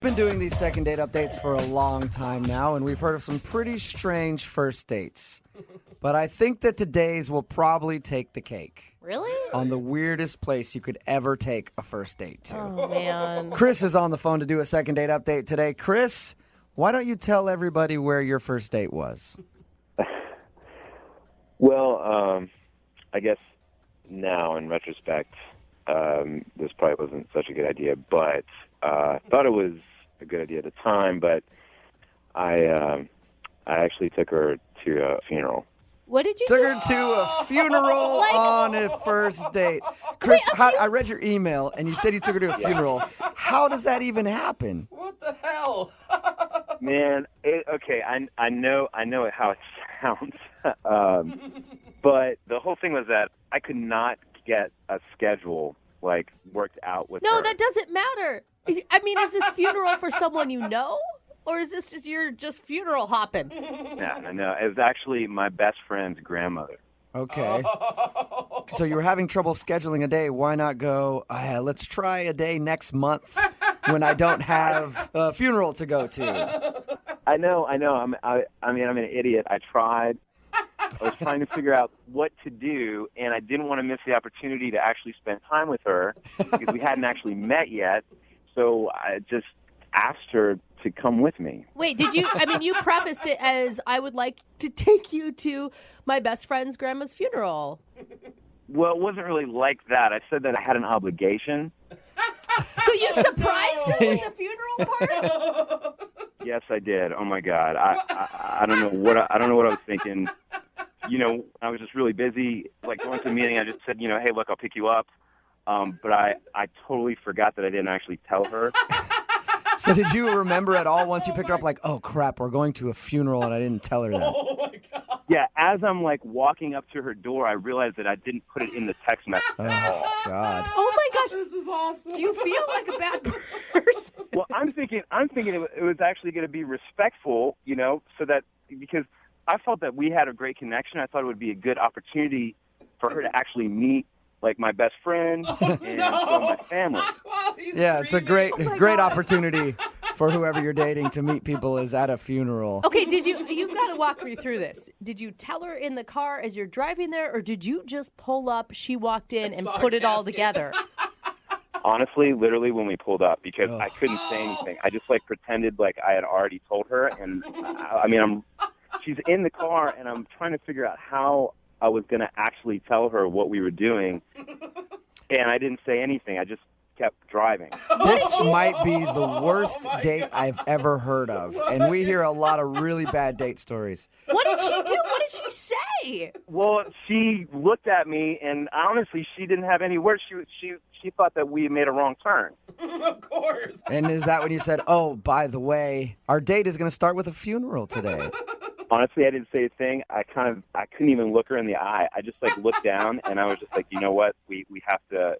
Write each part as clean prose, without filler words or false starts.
Been doing these second date updates for a long time now, and we've heard of some pretty strange first dates. But I think that today's will probably take the cake. Really? On the weirdest place you could ever take a first date to. Oh, man. Chris is on the phone to do a second date update today. Chris, why don't you tell everybody where your first date was? Well, I guess now in retrospect, this probably wasn't such a good idea, but I thought it was a good idea at the time, but I actually took her to a funeral. What did you Took do? her to a funeral on a first date. Chris, I read your email, and you said you took her to a funeral. How does that even happen? What the hell? Man, okay, I know how it sounds, but the whole thing was that I could not get a schedule worked out with her. No, that doesn't matter. I mean, is this funeral for someone you know? Or is this just you're just funeral hopping? No. It was actually my best friend's grandmother. Okay. So you were having trouble scheduling a day. Why not go, let's try a day next month when I don't have a funeral to go to? I know. I'm an idiot. I tried. I was trying to figure out what to do, and I didn't want to miss the opportunity to actually spend time with her because we hadn't actually met yet. So I just asked her to come with me. Wait, you prefaced it as I would like to take you to my best friend's grandma's funeral. Well, it wasn't really like that. I said that I had an obligation. So you surprised her with the funeral part? Yes, I did. Oh my God, I don't know what I was thinking. You know, I was just really busy. Going to a meeting, I just said, hey, look, I'll pick you up. But I totally forgot that I didn't actually tell her. So did you remember at all once you picked her up, oh, crap, we're going to a funeral and I didn't tell her that? Oh, my God. Yeah, as I'm walking up to her door, I realized that I didn't put it in the text message at all. God. Oh, my gosh. This is awesome. Do you feel like a bad person? Well, I'm thinking it was actually going to be respectful, so that because I felt that we had a great connection. I thought it would be a good opportunity for her to actually meet my best friend and my family. Wow, Yeah, it's a great opportunity for whoever you're dating to meet people is at a funeral. Okay, you've got to walk me through this. Did you tell her in the car as you're driving there, or did you just pull up, she walked in, and put it all together? Honestly, literally when we pulled up, because I couldn't say anything. I just pretended I had already told her, and she's in the car, and I'm trying to figure out how I was going to actually tell her what we were doing, and I didn't say anything. I just kept driving. This might be the worst date I've ever heard of, and we hear a lot of really bad date stories. What did she do? What did she say? Well, she looked at me, and honestly, she didn't have any words. She thought that we made a wrong turn. Of course. And is that when you said, oh, by the way, our date is going to start with a funeral today? Honestly, I didn't say a thing. I couldn't even look her in the eye. I just looked down, and I was just you know what? We have to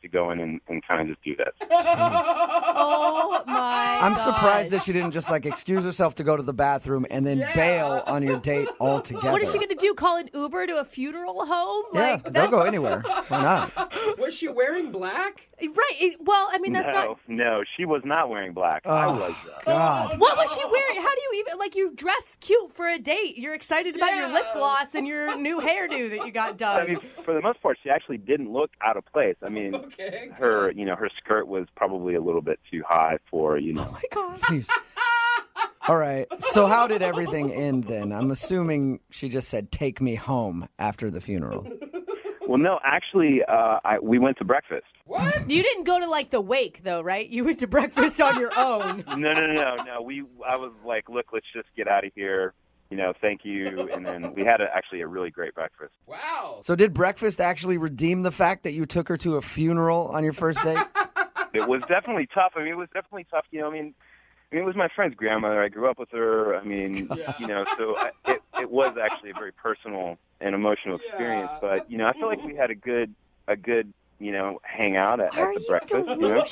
go in and kind of just do this. Oh my! I'm surprised that she didn't just excuse herself to go to the bathroom and then bail on your date altogether. What is she going to do? Call an Uber to a funeral home? Yeah, they'll go anywhere. Why not? Was she wearing black? Right. Well, I mean, that's not. No, she was not wearing black. I was. God. What was she wearing? How do you even you dress cute for a date? You're excited about your lip gloss and your new hairdo that you got done. I mean, for the most part, she actually didn't look out of place. I mean, her skirt was probably a little bit too high for Oh my God. Jeez. All right. So how did everything end then? I'm assuming she just said, take me home after the funeral. Well, no, actually, we went to breakfast. What? You didn't go to the wake though, right? You went to breakfast on your own. No. I was look, let's just get out of here. Thank you. And then we had actually a really great breakfast. Wow. So did breakfast actually redeem the fact that you took her to a funeral on your first date? It was definitely tough. It was it was my friend's grandmother. I grew up with her. So it was actually a very personal and emotional experience. But, I feel like we had a good hangout at the breakfast. Delusional?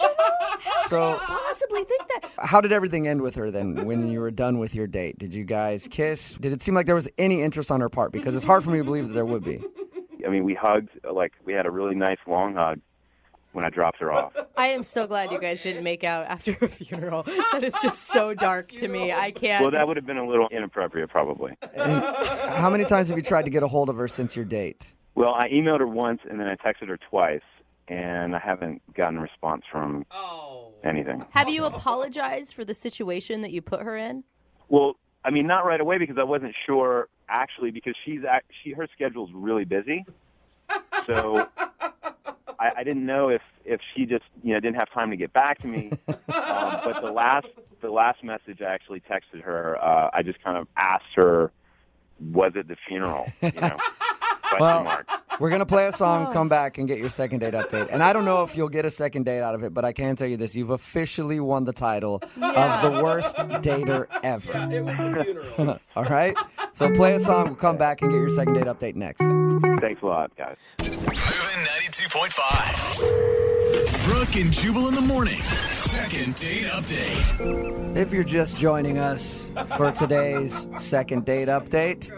So, How could you possibly think that? how did everything end with her then when you were done with your date? Did you guys kiss? Did it seem like there was any interest on her part? Because it's hard for me to believe that there would be. We hugged. We had a really nice long hug. when I dropped her off. I am so glad you guys didn't make out after a funeral. That is just so dark to me. I can't. Well, that would have been a little inappropriate, probably. And how many times have you tried to get a hold of her since your date? Well, I emailed her once, and then I texted her twice, and I haven't gotten a response from anything. Have you apologized for the situation that you put her in? Well, I mean, not right away because I wasn't sure, actually, because her schedule's really busy. So I didn't know if she just didn't have time to get back to me. But the last message I actually texted her, I just kind of asked her, was it the funeral? Question mark. We're going to play a song, come back, and get your second date update. And I don't know if you'll get a second date out of it, but I can tell you this. You've officially won the title of the worst dater ever. It was the funeral. All right? So play a song, we'll come back and get your second date update next. Thanks a lot, guys. Moving 92.5. Brooke and Jubal in the mornings. Second date update. If you're just joining us for today's second date update,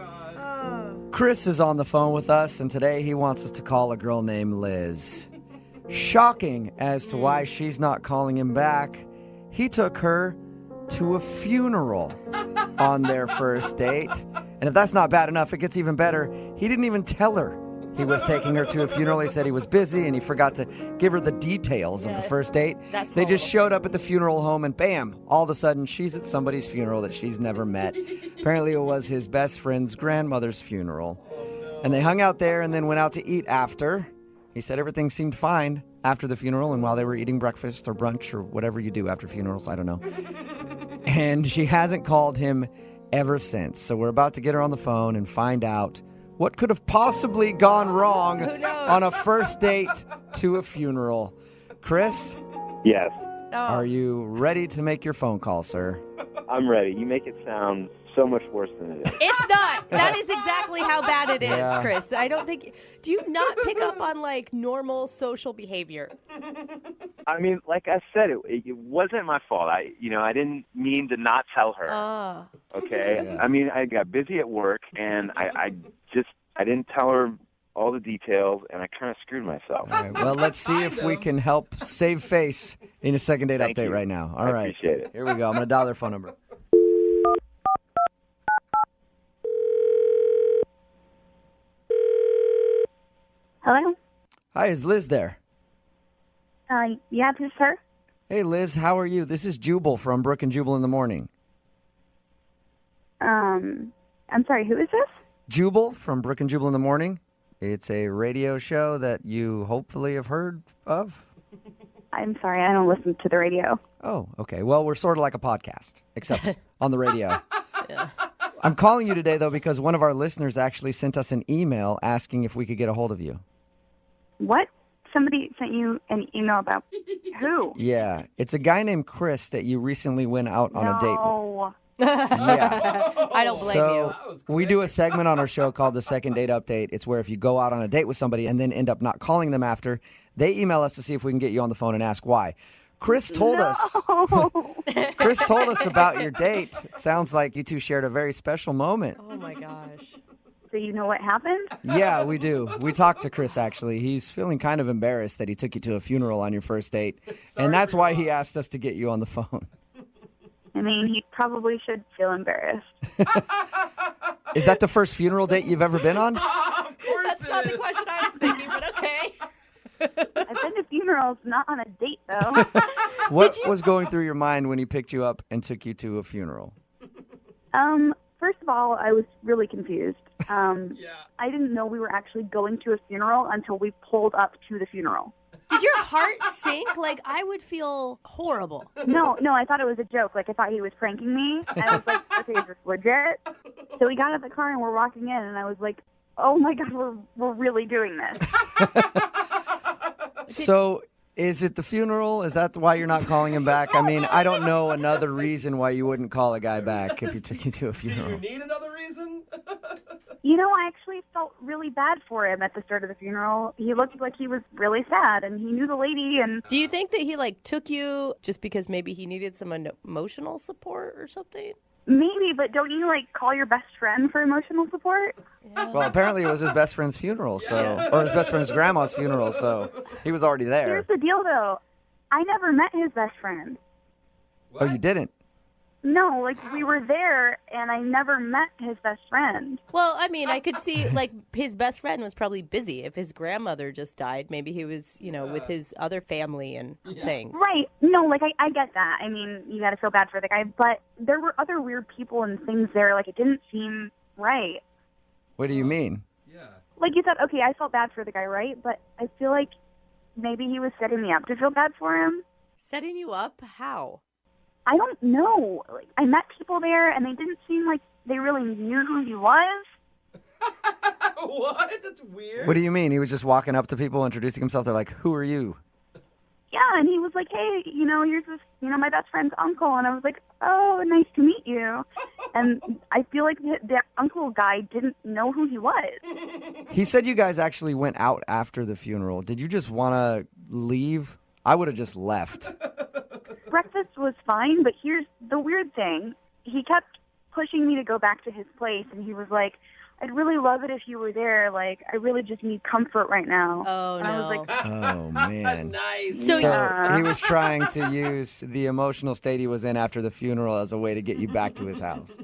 Chris is on the phone with us, and today he wants us to call a girl named Liz. Shocking as to why she's not calling him back, he took her to a funeral on their first date. And if that's not bad enough, it gets even better. He didn't even tell her he was taking her to a funeral. He said he was busy, and he forgot to give her the details of the first date. They just showed up at the funeral home, and bam, all of a sudden, she's at somebody's funeral that she's never met. Apparently, it was his best friend's grandmother's funeral. And they hung out there and then went out to eat after. He said everything seemed fine after the funeral and while they were eating breakfast or brunch or whatever you do after funerals, I don't know. And she hasn't called him ever since. So we're about to get her on the phone and find out what could have possibly gone wrong on a first date to a funeral. Chris? Yes. Are you ready to make your phone call, sir? I'm ready. You make it sound so much worse than it is. It's not. That is exactly how bad it is, Yeah. Chris. I don't think. Do you not pick up on like normal social behavior? I mean, like I said, it wasn't my fault. I didn't mean to not tell her. Okay. Yeah. I mean, I got busy at work, and I didn't tell her all the details, and I kind of screwed myself. All right, well, let's see if we can help save face in a second date Thank update you. right now. I All right. appreciate it. Here we go. I'm going to dial their phone number. Hello? Hi, is Liz there? Yeah, this is her. Hey, Liz, how are you? This is Jubal from Brooke and Jubal in the morning. I'm sorry, who is this? Jubal from Brooke and Jubal in the morning. It's a radio show that you hopefully have heard of. I'm sorry, I don't listen to the radio. Oh, okay. Well, we're sort of like a podcast, except on the radio. I'm calling you today, though, because one of our listeners actually sent us an email asking if we could get a hold of you. What? Somebody sent you an email about who? Yeah, it's a guy named Chris that you recently went out on a date with. No. Yeah. I don't blame So you. we do a segment on our show called the Second Date Update. It's where if you go out on a date with somebody and then end up not calling them after, they email us to see if we can get you on the phone and ask why. Chris told us about your date. It sounds like you two shared a very special moment. Oh my gosh. So you know what happened? Yeah, we do. We talked to Chris, actually. He's feeling kind of embarrassed that he took you to a funeral on your first date. And that's why he asked us to get you on the phone. I mean, he probably should feel embarrassed. Is that the first funeral date you've ever been on? Of course That's not the question I was thinking, but okay. I've been to funerals, not on a date, though. What was going through your mind when he picked you up and took you to a funeral? First of all, I was really confused. Yeah. I didn't know we were actually going to a funeral until we pulled up to the funeral. Did your heart sink? Like, I would feel horrible. No, I thought it was a joke. Like, I thought he was pranking me. I was like, okay, is this legit? So we got out of the car and we're walking in, and I was like, oh my God, we're really doing this. So is it the funeral? Is that why you're not calling him back? I mean, I don't know another reason why you wouldn't call a guy back if he took you to a Do funeral. you need another reason? You know, I actually felt really bad for him at the start of the funeral. He looked like he was really sad, and he knew the lady, and Do you think that he, like, took you just because maybe he needed some emotional support or something? Maybe, but don't you, like, call your best friend for emotional support? Well, apparently it was his best friend's funeral, or his best friend's grandma's funeral, so he was already there. Here's the deal, though. I never met his best friend. Oh, you didn't? No, like, we were there, and I never met his best friend. Well, I mean, I could see, like, his best friend was probably busy. If his grandmother just died, maybe he was, with his other family and things. Right. No, like, I get that. I mean, you gotta feel bad for the guy, but there were other weird people and things there. Like, it didn't seem right. What do you mean? Yeah. Like you said, okay, I felt bad for the guy, right? But I feel like maybe he was setting me up to feel bad for him. Setting you up? How? I don't know. Like, I met people there, and they didn't seem like they really knew who he was. What? That's weird. What do you mean? He was just walking up to people, introducing himself. They're like, who are you? Yeah, and he was like, hey, here's this, my best friend's uncle. And I was like, oh, nice to meet you. And I feel like the uncle guy didn't know who he was. He said you guys actually went out after the funeral. Did you just want to leave? I would have just left. Breakfast was fine, but here's the weird thing. He kept pushing me to go back to his place, and he was like, I'd really love it if you were there. Like, I really just need comfort right now. Oh, and no. I was like, Oh, man. Nice. So- So he was trying to use the emotional state he was in after the funeral as a way to get you back to his house.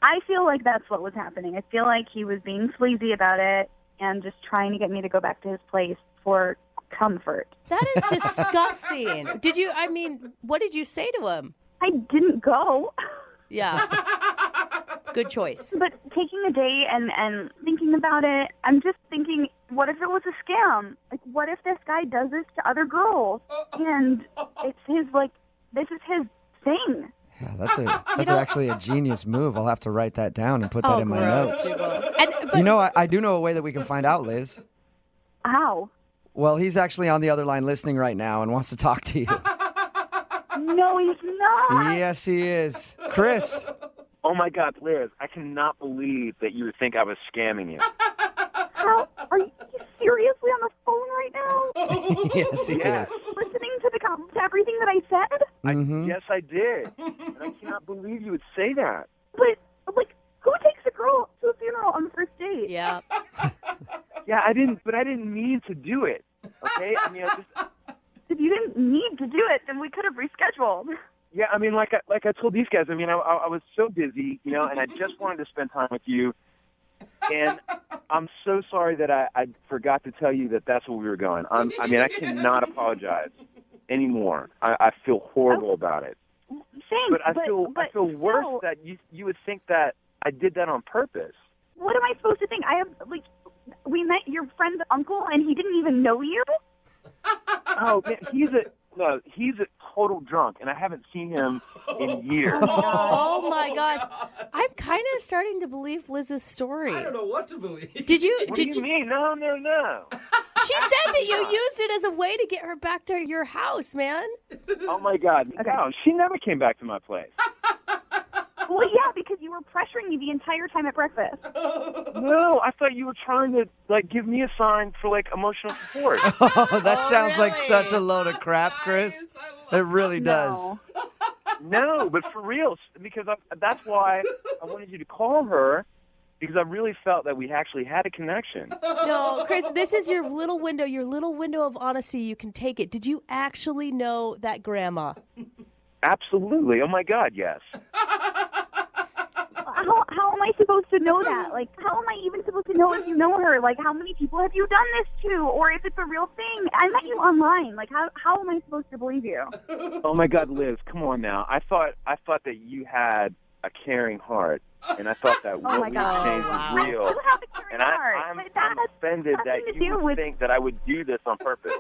I feel like that's what was happening. I feel like he was being sleazy about it and just trying to get me to go back to his place for comfort. That is disgusting. What did you say to him? I didn't go. Yeah. Good choice. But taking a day and thinking about it, I'm just thinking, what if it was a scam? Like, what if this guy does this to other girls? And it's this is his thing. Yeah, that's actually a genius move. I'll have to write that down and put that in my gross. notes. But I do know a way that we can find out, Liz. How? Well, he's actually on the other line listening right now and wants to talk to you. No, he's not. Yes, he is. Chris. Oh my God, Liz, I cannot believe that you would think I was scamming you. How? Are you seriously on the phone right now? Yes, he Yes. is. Listening to to everything that I said? Yes, I did. And I cannot believe you would say that. But, like, who takes a girl to a funeral on the first date? yeah. Yeah, I didn't mean to do it. Okay? I mean, If you didn't need to do it, then we could have rescheduled. yeah, I mean, like I told these guys, I mean, I was so busy, and I just wanted to spend time with you. And I'm so sorry that I forgot to tell you that that's where we were going. I cannot apologize anymore. I feel horrible about it. Thanks, But I feel worse no. that you would think that I did that on purpose. What am I supposed to think? We met your friend's uncle, and he didn't even know you? Oh, man, he's a total drunk, and I haven't seen him in years. Oh my gosh. I'm kind of starting to believe Liz's story. I don't know what to believe. Did you? What do you mean? No. She said that you used it as a way to get her back to your house, man. Oh my God, no, she never came back to my place. Well, yeah, because you were pressuring me the entire time at breakfast. No, I thought you were trying to give me a sign for emotional support. Oh, that sounds like really? such a load of crap, Chris. It really does. No. No, but for real, because that's why I wanted you to call her, because I really felt that we actually had a connection. No, Chris, this is your little window of honesty. You can take it. Did you actually know that grandma? Absolutely. Oh my God, yes. How am I supposed to know that? Like, how am I even supposed to know if you know her? Like, how many people have you done this to? Or if it's a real thing? I met you online. Like, how am I supposed to believe you? Oh my God, Liz, come on now. I thought that you had a caring heart, and I thought that what my we God. exchanged Wow. was real. You have a caring And heart. I'm but that has offended that nothing to you do would with... think that I would do this on purpose.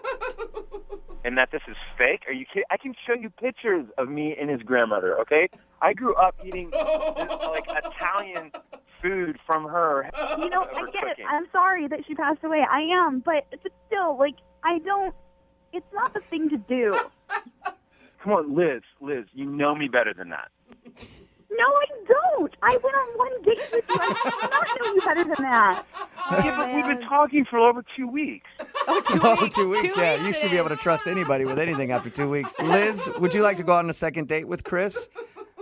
And that this is fake? Are you kidding? I can show you pictures of me and his grandmother, okay? I grew up eating Italian food from her. You know, I get it. cooking. I'm sorry that she passed away. I am. But still, it's not the thing to do. Come on, Liz, you know me better than that. No, I don't. I went on one date with you. I do not know you better than that. Yeah, but we've been talking for over 2 weeks. Oh, 2 weeks, yeah. You should be able to trust anybody with anything after 2 weeks. Liz, would you like to go on a second date with Chris?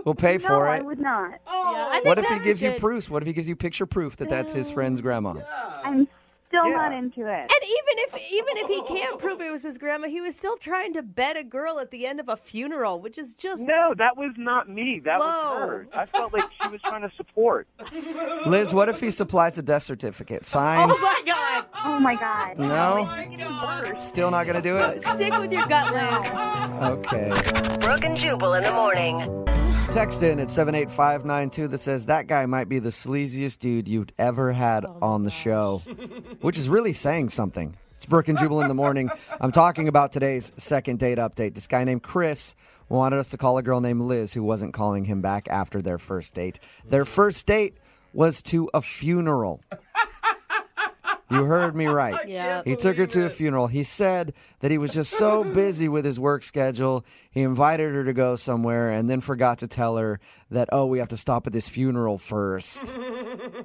We'll pay No, for I it. would not. Yeah, I think What if he that's gives you good. proofs? What if he gives you picture proof that that's his friend's grandma? I'm still Yeah. not into it. And even if he can't prove it was his grandma, he was still trying to bed a girl at the end of a funeral, which is just No, that was not me. That Whoa. was her. I felt like she was trying to support. Liz, what if he supplies a death certificate? Signed? Oh my God! Oh my god. No? Still not going to do it? Stick with your gut, Liz. Okay. Brooke and Jubal in the morning. Text in at 78592 that says that guy might be the sleaziest dude you've ever had on the show, which is really saying something. It's Brooke and Jubal in the morning. I'm talking about today's second date update. This guy named Chris wanted us to call a girl named Liz who wasn't calling him back after their first date. Their first date was to a funeral. You heard me right. Yeah. He took her to a funeral. He said that he was just so busy with his work schedule. He invited her to go somewhere and then forgot to tell her that, oh, we have to stop at this funeral first.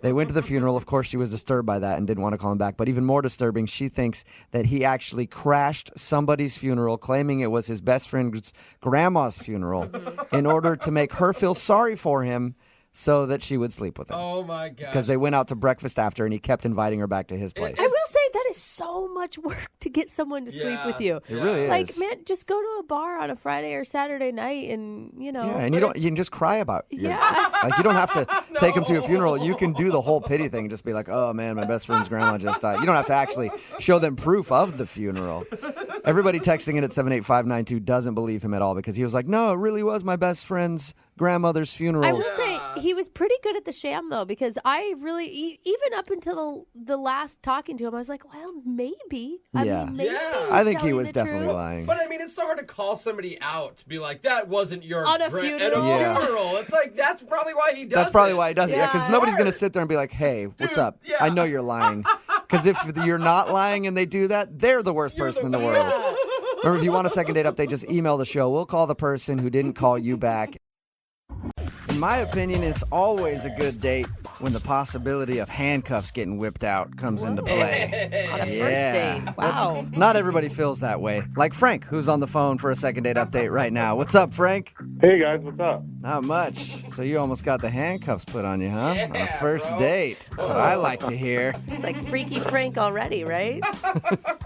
They went to the funeral. Of course, she was disturbed by that and didn't want to call him back. But even more disturbing, she thinks that he actually crashed somebody's funeral, claiming it was his best friend's grandma's funeral, in order to make her feel sorry for him so that she would sleep with him. Oh my god. Because they went out to breakfast after, and he kept inviting her back to his place. I will say that is so much work to get someone to sleep with you. It really Like, is. man, just go to a bar on a Friday or Saturday night, and you know. Yeah, and you can just cry about it. Yeah. Like, you don't have to take him to a funeral. You can do the whole pity thing and just be like, oh, man, my best friend's grandma just died. You don't have to actually show them proof of the funeral. Everybody texting in at 78592 doesn't believe him at all because he was like, no, it really was my best friend's grandmother's funeral. I will say he was pretty good at the sham though, because I really even up until the last talking to him, I was like, well, maybe. I Yeah. mean, maybe Yeah. he's I think he telling was the definitely truth. lying. But I mean, it's so hard to call somebody out to be like, that wasn't your On a at a funeral. Yeah. funeral. It's like, that's probably why he does That's probably it. why he does it. Yeah, because Yeah. nobody's going to sit there and be like, hey, what's up? yeah. I know you're lying. Because if you're not lying and they do that, they're the worst person in the world. Remember, if you want a second date update, just email the show. We'll call the person who didn't call you back. In my opinion, it's always a good date when the possibility of handcuffs getting whipped out comes into play. On a Yeah. first date. Wow. Not everybody feels that way. Like Frank, who's on the phone for a second date update right now. What's up, Frank? Hey guys, what's up? Not much. So you almost got the handcuffs put on you, huh? On a Yeah, first bro. date. That's what I like to hear. It's like Freaky Frank already, right?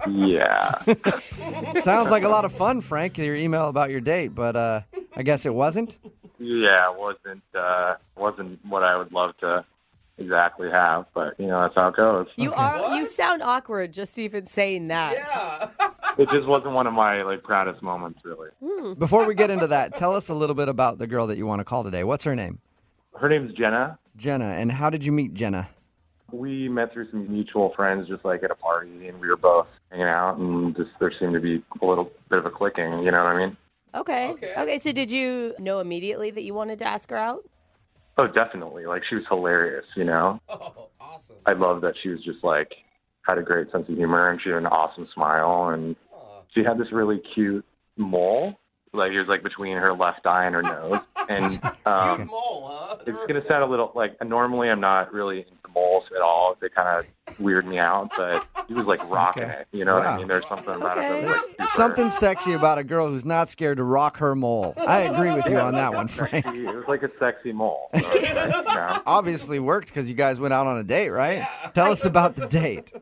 Yeah. Sounds like a lot of fun, Frank, your email about your date, but I guess it wasn't? Yeah, it wasn't what I would love to exactly have, but that's how it goes. You you sound awkward just even saying that. Yeah. It just wasn't one of my proudest moments, really. Before we get into that, tell us a little bit about the girl that you want to call today. What's her name? Her name's Jenna. Jenna. And how did you meet Jenna? We met through some mutual friends, just at a party, and we were both hanging out, and just there seemed to be a little bit of a clicking. You know what I mean? Okay. Okay. Okay, so did you know immediately that you wanted to ask her out? Oh, definitely. She was hilarious. Oh, awesome. I love that she was just had a great sense of humor, and she had an awesome smile, and she had this really cute mole. It was between her left eye and her nose. And Cute mole, huh? it's going to sound a little normally I'm not really into moles at all. They kind of weird me out, but he was rocking Okay. it. You know what Wow. I mean? There's something about Okay. it that There's was super something sexy about a girl who's not scared to rock her mole. I agree with you on that one, Frank. sexy. It was like a sexy mole. So, Obviously worked because you guys went out on a date, right? Tell us about the date.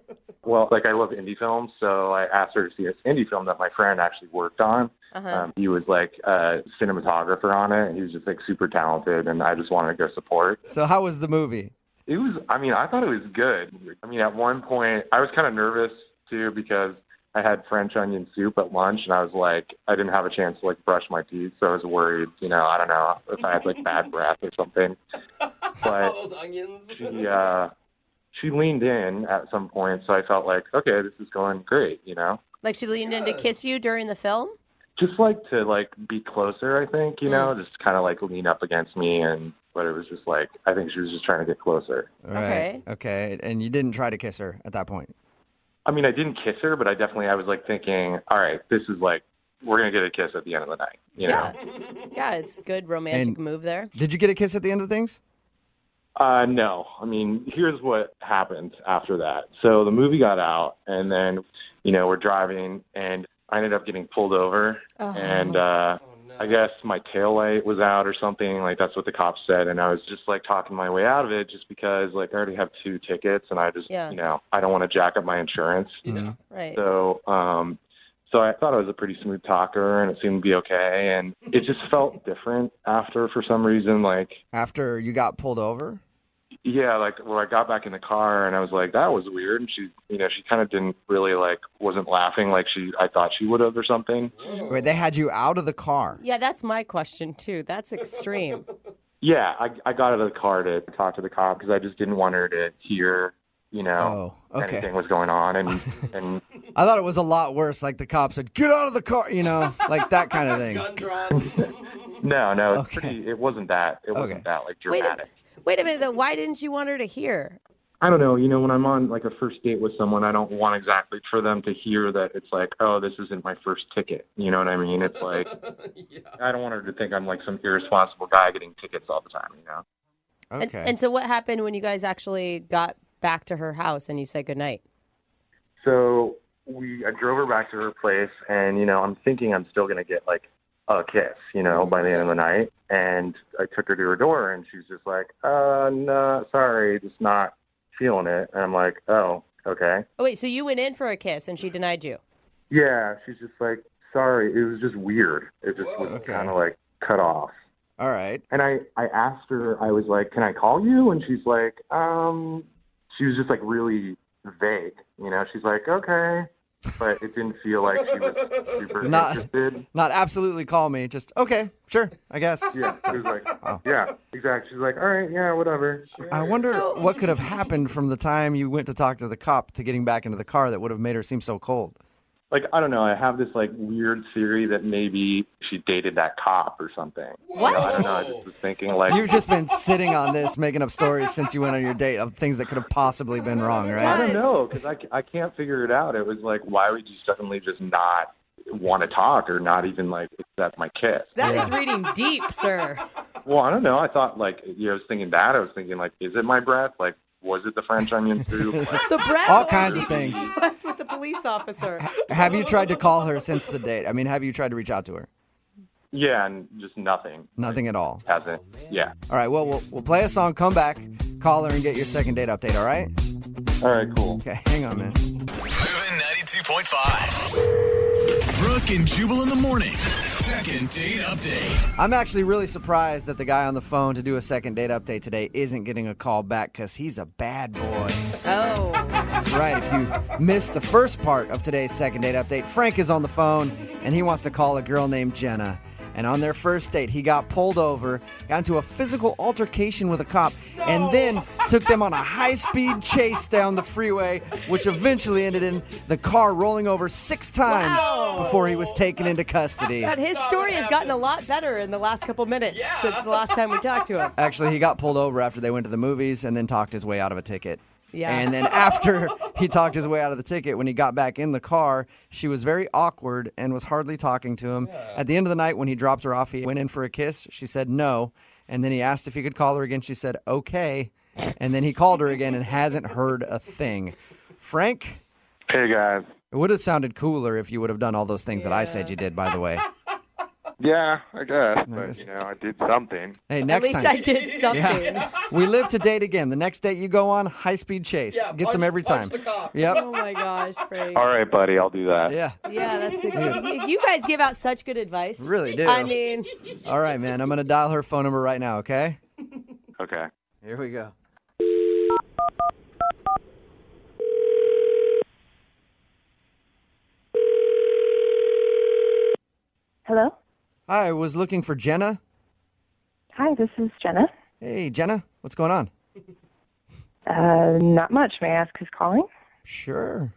Well, I love indie films, so I asked her to see this indie film that my friend actually worked on. Uh-huh. He was a cinematographer on it, and he was just super talented, and I just wanted to go support. So how was the movie? It was, I thought it was good. At one point, I was kind of nervous, too, because I had French onion soup at lunch, and I was I didn't have a chance to, brush my teeth, so I was worried, I don't know, if I had, bad breath or something. All But those onions. she leaned in at some point, so I felt okay, this is going great, Like she leaned in to kiss you during the film? Just to be closer, I think, just kind of lean up against me, but it was just I think she was just trying to get closer. All right. Okay. And you didn't try to kiss her at that point? I didn't kiss her, but I was thinking, all right, this is we're going to get a kiss at the end of the night, you know? Yeah, it's good romantic And- move there. Did you get a kiss at the end of things? No. Here's what happened after that. So the movie got out, and then, we're driving, and I ended up getting pulled over, Oh. and Oh, no. I guess my tail light was out or something. Like, that's what the cops said. And I was just, like, talking my way out of it just because, like, I already have 2 tickets and I just, you know, I don't want to jack up my insurance. Yeah. Right. So, so I thought I was a pretty smooth talker and it seemed to be okay. And it just felt different after, for some reason. Like, After you got pulled over? yeah, like, well, I got back in the car and I was like, that was weird. And she, you know, she kind of didn't really, like, wasn't laughing like I thought she would have or something. Wait, they had you out of the car. Yeah, that's my question, too. That's extreme. Yeah, I got out of the car to talk to the cop because I just didn't want her to hear, you know, anything was going on. And I thought it was a lot worse. Like the cop said, get out of the car, you know, like that kind of thing. Gun drawn. no, it's pretty, it wasn't that. It wasn't that, like, dramatic. Wait a minute, though. Why didn't you want her to hear? I don't know. You know, when I'm on, like, a first date with someone, I don't want exactly for them to hear that it's like, oh, this isn't my first ticket. You know what I mean? It's like, I don't want her to think I'm, like, some irresponsible guy getting tickets all the time, you know? Okay. And so what happened when you guys actually got back to her house and you said goodnight? So I drove her back to her place, and, you know, I'm thinking I'm still going to get, like, a kiss, you know, by the end of the night. And I took her to her door, and she's just like, no, sorry, just not feeling it. And I'm like, oh, okay. Oh, wait, so you went in for a kiss and she denied you? Yeah, she's just like, sorry, it was just weird. It just was kind of, like, cut off. All right. And I asked her, I was like, can I call you? And she's like, she was just, like, really vague. You know, she's like, okay. But it didn't feel like she was super interested. Not absolutely call me. Just, okay, sure, I guess. Yeah, she was like, yeah, exactly. She's like, all right, yeah, whatever. Sure. I wonder what could have happened from the time you went to talk to the cop to getting back into the car that would have made her seem so cold. Like, I don't know. I have this, like, weird theory that maybe she dated that cop or something. What? You know, I don't know. I just was thinking, like... You've just been sitting on this, making up stories since you went on your date of things that could have possibly been wrong, I right? don't know, because I can't figure it out. It was like, why would you suddenly just not want to talk or not even, like, accept my kiss? That is reading deep, sir. Well, I don't know. I thought, like, you know, I was thinking that. I was thinking, like, is it my breath? Like, was it the French onion soup? Like, The breath. All kinds of things. Slept with the police officer. Have you tried to call her since the date? I mean, have you tried to reach out to her? yeah, and just nothing. Nothing at all. Hasn't. Yeah. All right, well, we'll play a song, come back, call her, and get your second date update, all right? All right, cool. Okay, hang on, man. Moving 92.5. Brooke and Jubal in the mornings. Second date update. I'm actually really surprised that the guy on the phone to do a second date update today isn't getting a call back because he's a bad boy. Oh. That's right. If you missed the first part of today's second date update, Frank is on the phone, and he wants to call a girl named Jenna. And on their first date, he got pulled over, got into a physical altercation with a cop, and then took them on a high-speed chase down the freeway, which eventually ended in the car rolling over 6 times before he was taken into custody. God, his story has gotten a lot better in the last couple minutes since the last time we talked to him. Actually, he got pulled over after they went to the movies and then talked his way out of a ticket. Yeah. And then after he talked his way out of the ticket, when he got back in the car, she was very awkward and was hardly talking to him. Yeah. At the end of the night, when he dropped her off, he went in for a kiss. She said no. And then he asked if he could call her again. She said, okay. And then he called her again and hasn't heard a thing. Frank? Hey, guys. It would have sounded cooler if you would have done all those things that I said you did, by the way. Yeah, I guess. But, you know, I did something. Hey, next time. At least I did something. Yeah. We live to date again. The next date you go on, high-speed chase. Yeah, Gets them every time. Punch the cop. Yep. Oh, my gosh, Frank. All right, buddy, I'll do that. Yeah. Yeah, that's you guys give out such good advice. Really do. I mean, All right, man. I'm going to dial her phone number right now, okay? Okay. Here we go. Hello? Hi, I was looking for Jenna. Hi, this is Jenna. Hey, Jenna. What's going on? Not much. May I ask who's calling? Sure.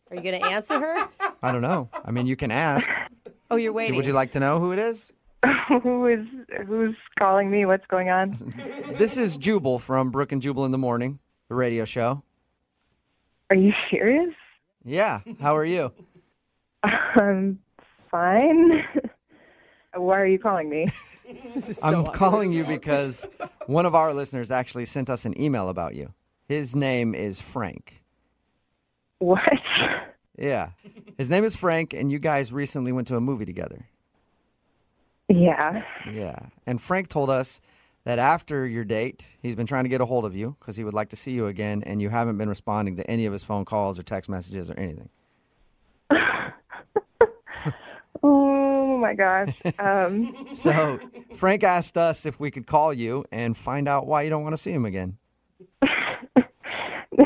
are you going to answer her? I don't know. I mean, you can ask. Oh, you're waiting. Would you like to know who it is? Who's calling me? What's going on? This is Jubal from Brooke and Jubal in the Morning, the radio show. Are you serious? Yeah. How are you? Fine. Why are you calling me? This is so I'm awkward. calling you because one of our listeners actually sent us an email about you. His name is Frank. What? Yeah. His name is Frank, and you guys recently went to a movie together. Yeah. Yeah. And Frank told us that after your date, he's been trying to get a hold of you because he would like to see you again, and you haven't been responding to any of his phone calls or text messages or anything. Oh, my gosh. So Frank asked us if we could call you and find out why you don't want to see him again.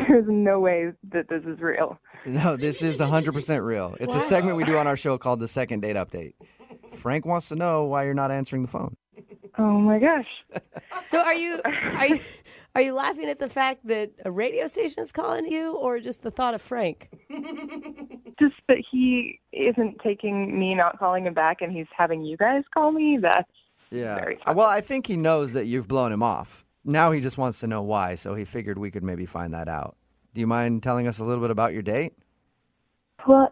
There's no way that this is real. No, this is 100% real. It's a segment we do on our show called the Second Date Update. Frank wants to know why you're not answering the phone. Oh, my gosh. So are you laughing at the fact that a radio station is calling you, or just the thought of Frank? Just that he isn't taking me not calling him back and he's having you guys call me. That's very funny. Well, I think he knows that you've blown him off. Now he just wants to know why, so he figured we could maybe find that out. Do you mind telling us a little bit about your date? Well,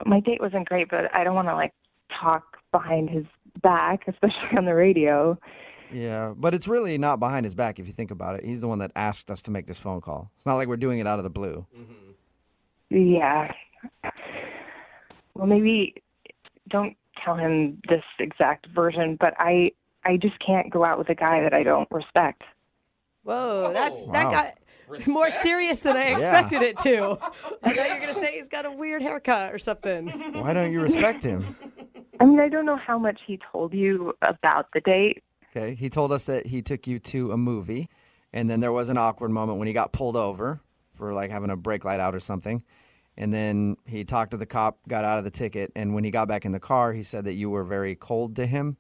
my date wasn't great, but I don't want to, talk behind his back, especially on the radio. Yeah, but it's really not behind his back if you think about it. He's the one that asked us to make this phone call. It's not like we're doing it out of the blue. Mm-hmm. Yeah. Well, maybe don't tell him this exact version, but I just can't go out with a guy that I don't respect. Whoa, that Wow. got more Respect? serious than I expected it to. I thought you were going to say he's got a weird haircut or something. Why don't you respect him? I mean, I don't know how much he told you about the date. Okay, he told us that he took you to a movie, and then there was an awkward moment when he got pulled over for having a brake light out or something. And then he talked to the cop, got out of the ticket, and when he got back in the car, he said that you were very cold to him.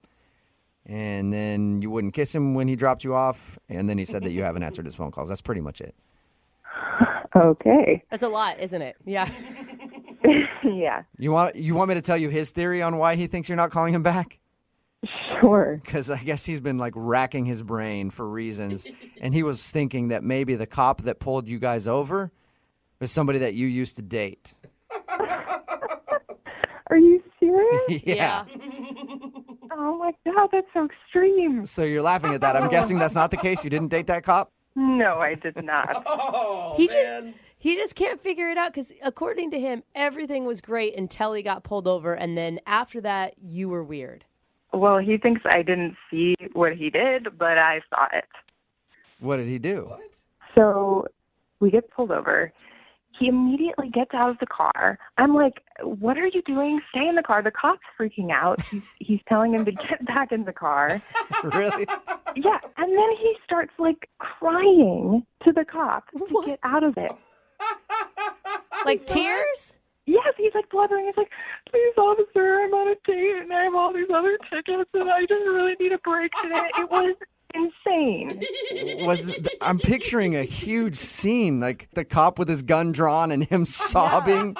And then you wouldn't kiss him when he dropped you off, and then he said that you haven't answered his phone calls. That's pretty much it. Okay. That's a lot, isn't it? Yeah. Yeah. You want me to tell you his theory on why he thinks you're not calling him back? Sure. Because I guess he's been racking his brain for reasons, and he was thinking that maybe the cop that pulled you guys over was somebody that you used to date. Are you serious? Yeah. Oh, my God, that's so extreme. So you're laughing at that. I'm guessing that's not the case. You didn't date that cop? No, I did not. Oh, He man. He just can't figure it out because, according to him, everything was great until he got pulled over, and then after that, you were weird. Well, he thinks I didn't see what he did, but I saw it. What did he do? What? So we get pulled over. He immediately gets out of the car. I'm like, what are you doing? Stay in the car. The cop's freaking out. He's telling him to get back in the car. Really? Yeah, and then he starts crying to the cop to get out of it. Like tears? Yes, he's blubbering. He's like, please, officer, I'm on a date and I have all these other tickets and I just really need a break today. It was insane. I'm picturing a huge scene, the cop with his gun drawn and him sobbing.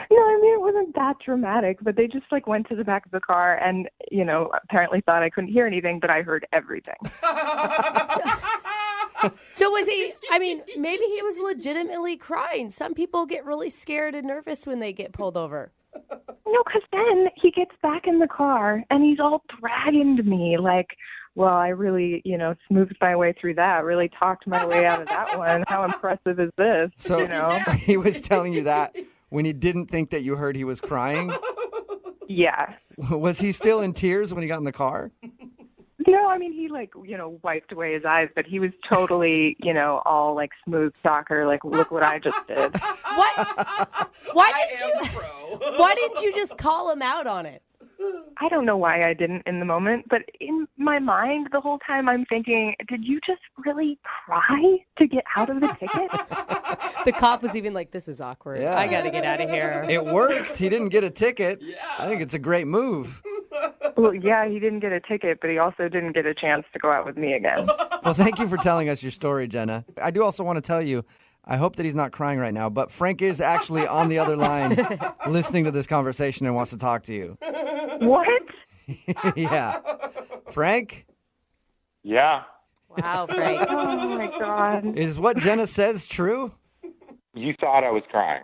No, I mean, it wasn't that dramatic, but they just went to the back of the car and, apparently thought I couldn't hear anything, but I heard everything. So was he, maybe he was legitimately crying. Some people get really scared and nervous when they get pulled over. No, because then he gets back in the car and he's all bragging to me well, I really, smoothed my way through that, really talked my way out of that one. How impressive is this? So he was telling you that when he didn't think that you heard he was crying? Yeah. Was he still in tears when he got in the car? No, I mean, he wiped away his eyes, but he was totally, all smooth talker, look what I just did. What? Why didn't you just call him out on it? I don't know why I didn't in the moment, but in my mind the whole time I'm thinking, did you just really cry to get out of the ticket? The cop was even like, this is awkward. Yeah. I got to get out of here. It worked. He didn't get a ticket. Yeah. I think it's a great move. Well, yeah, he didn't get a ticket, but he also didn't get a chance to go out with me again. Well, thank you for telling us your story, Jenna. I do also want to tell you, I hope that he's not crying right now, but Frank is actually on the other line listening to this conversation and wants to talk to you. What? Yeah. Frank? Yeah. Wow, Frank. Oh, my God. Is what Jenna says true? You thought I was crying.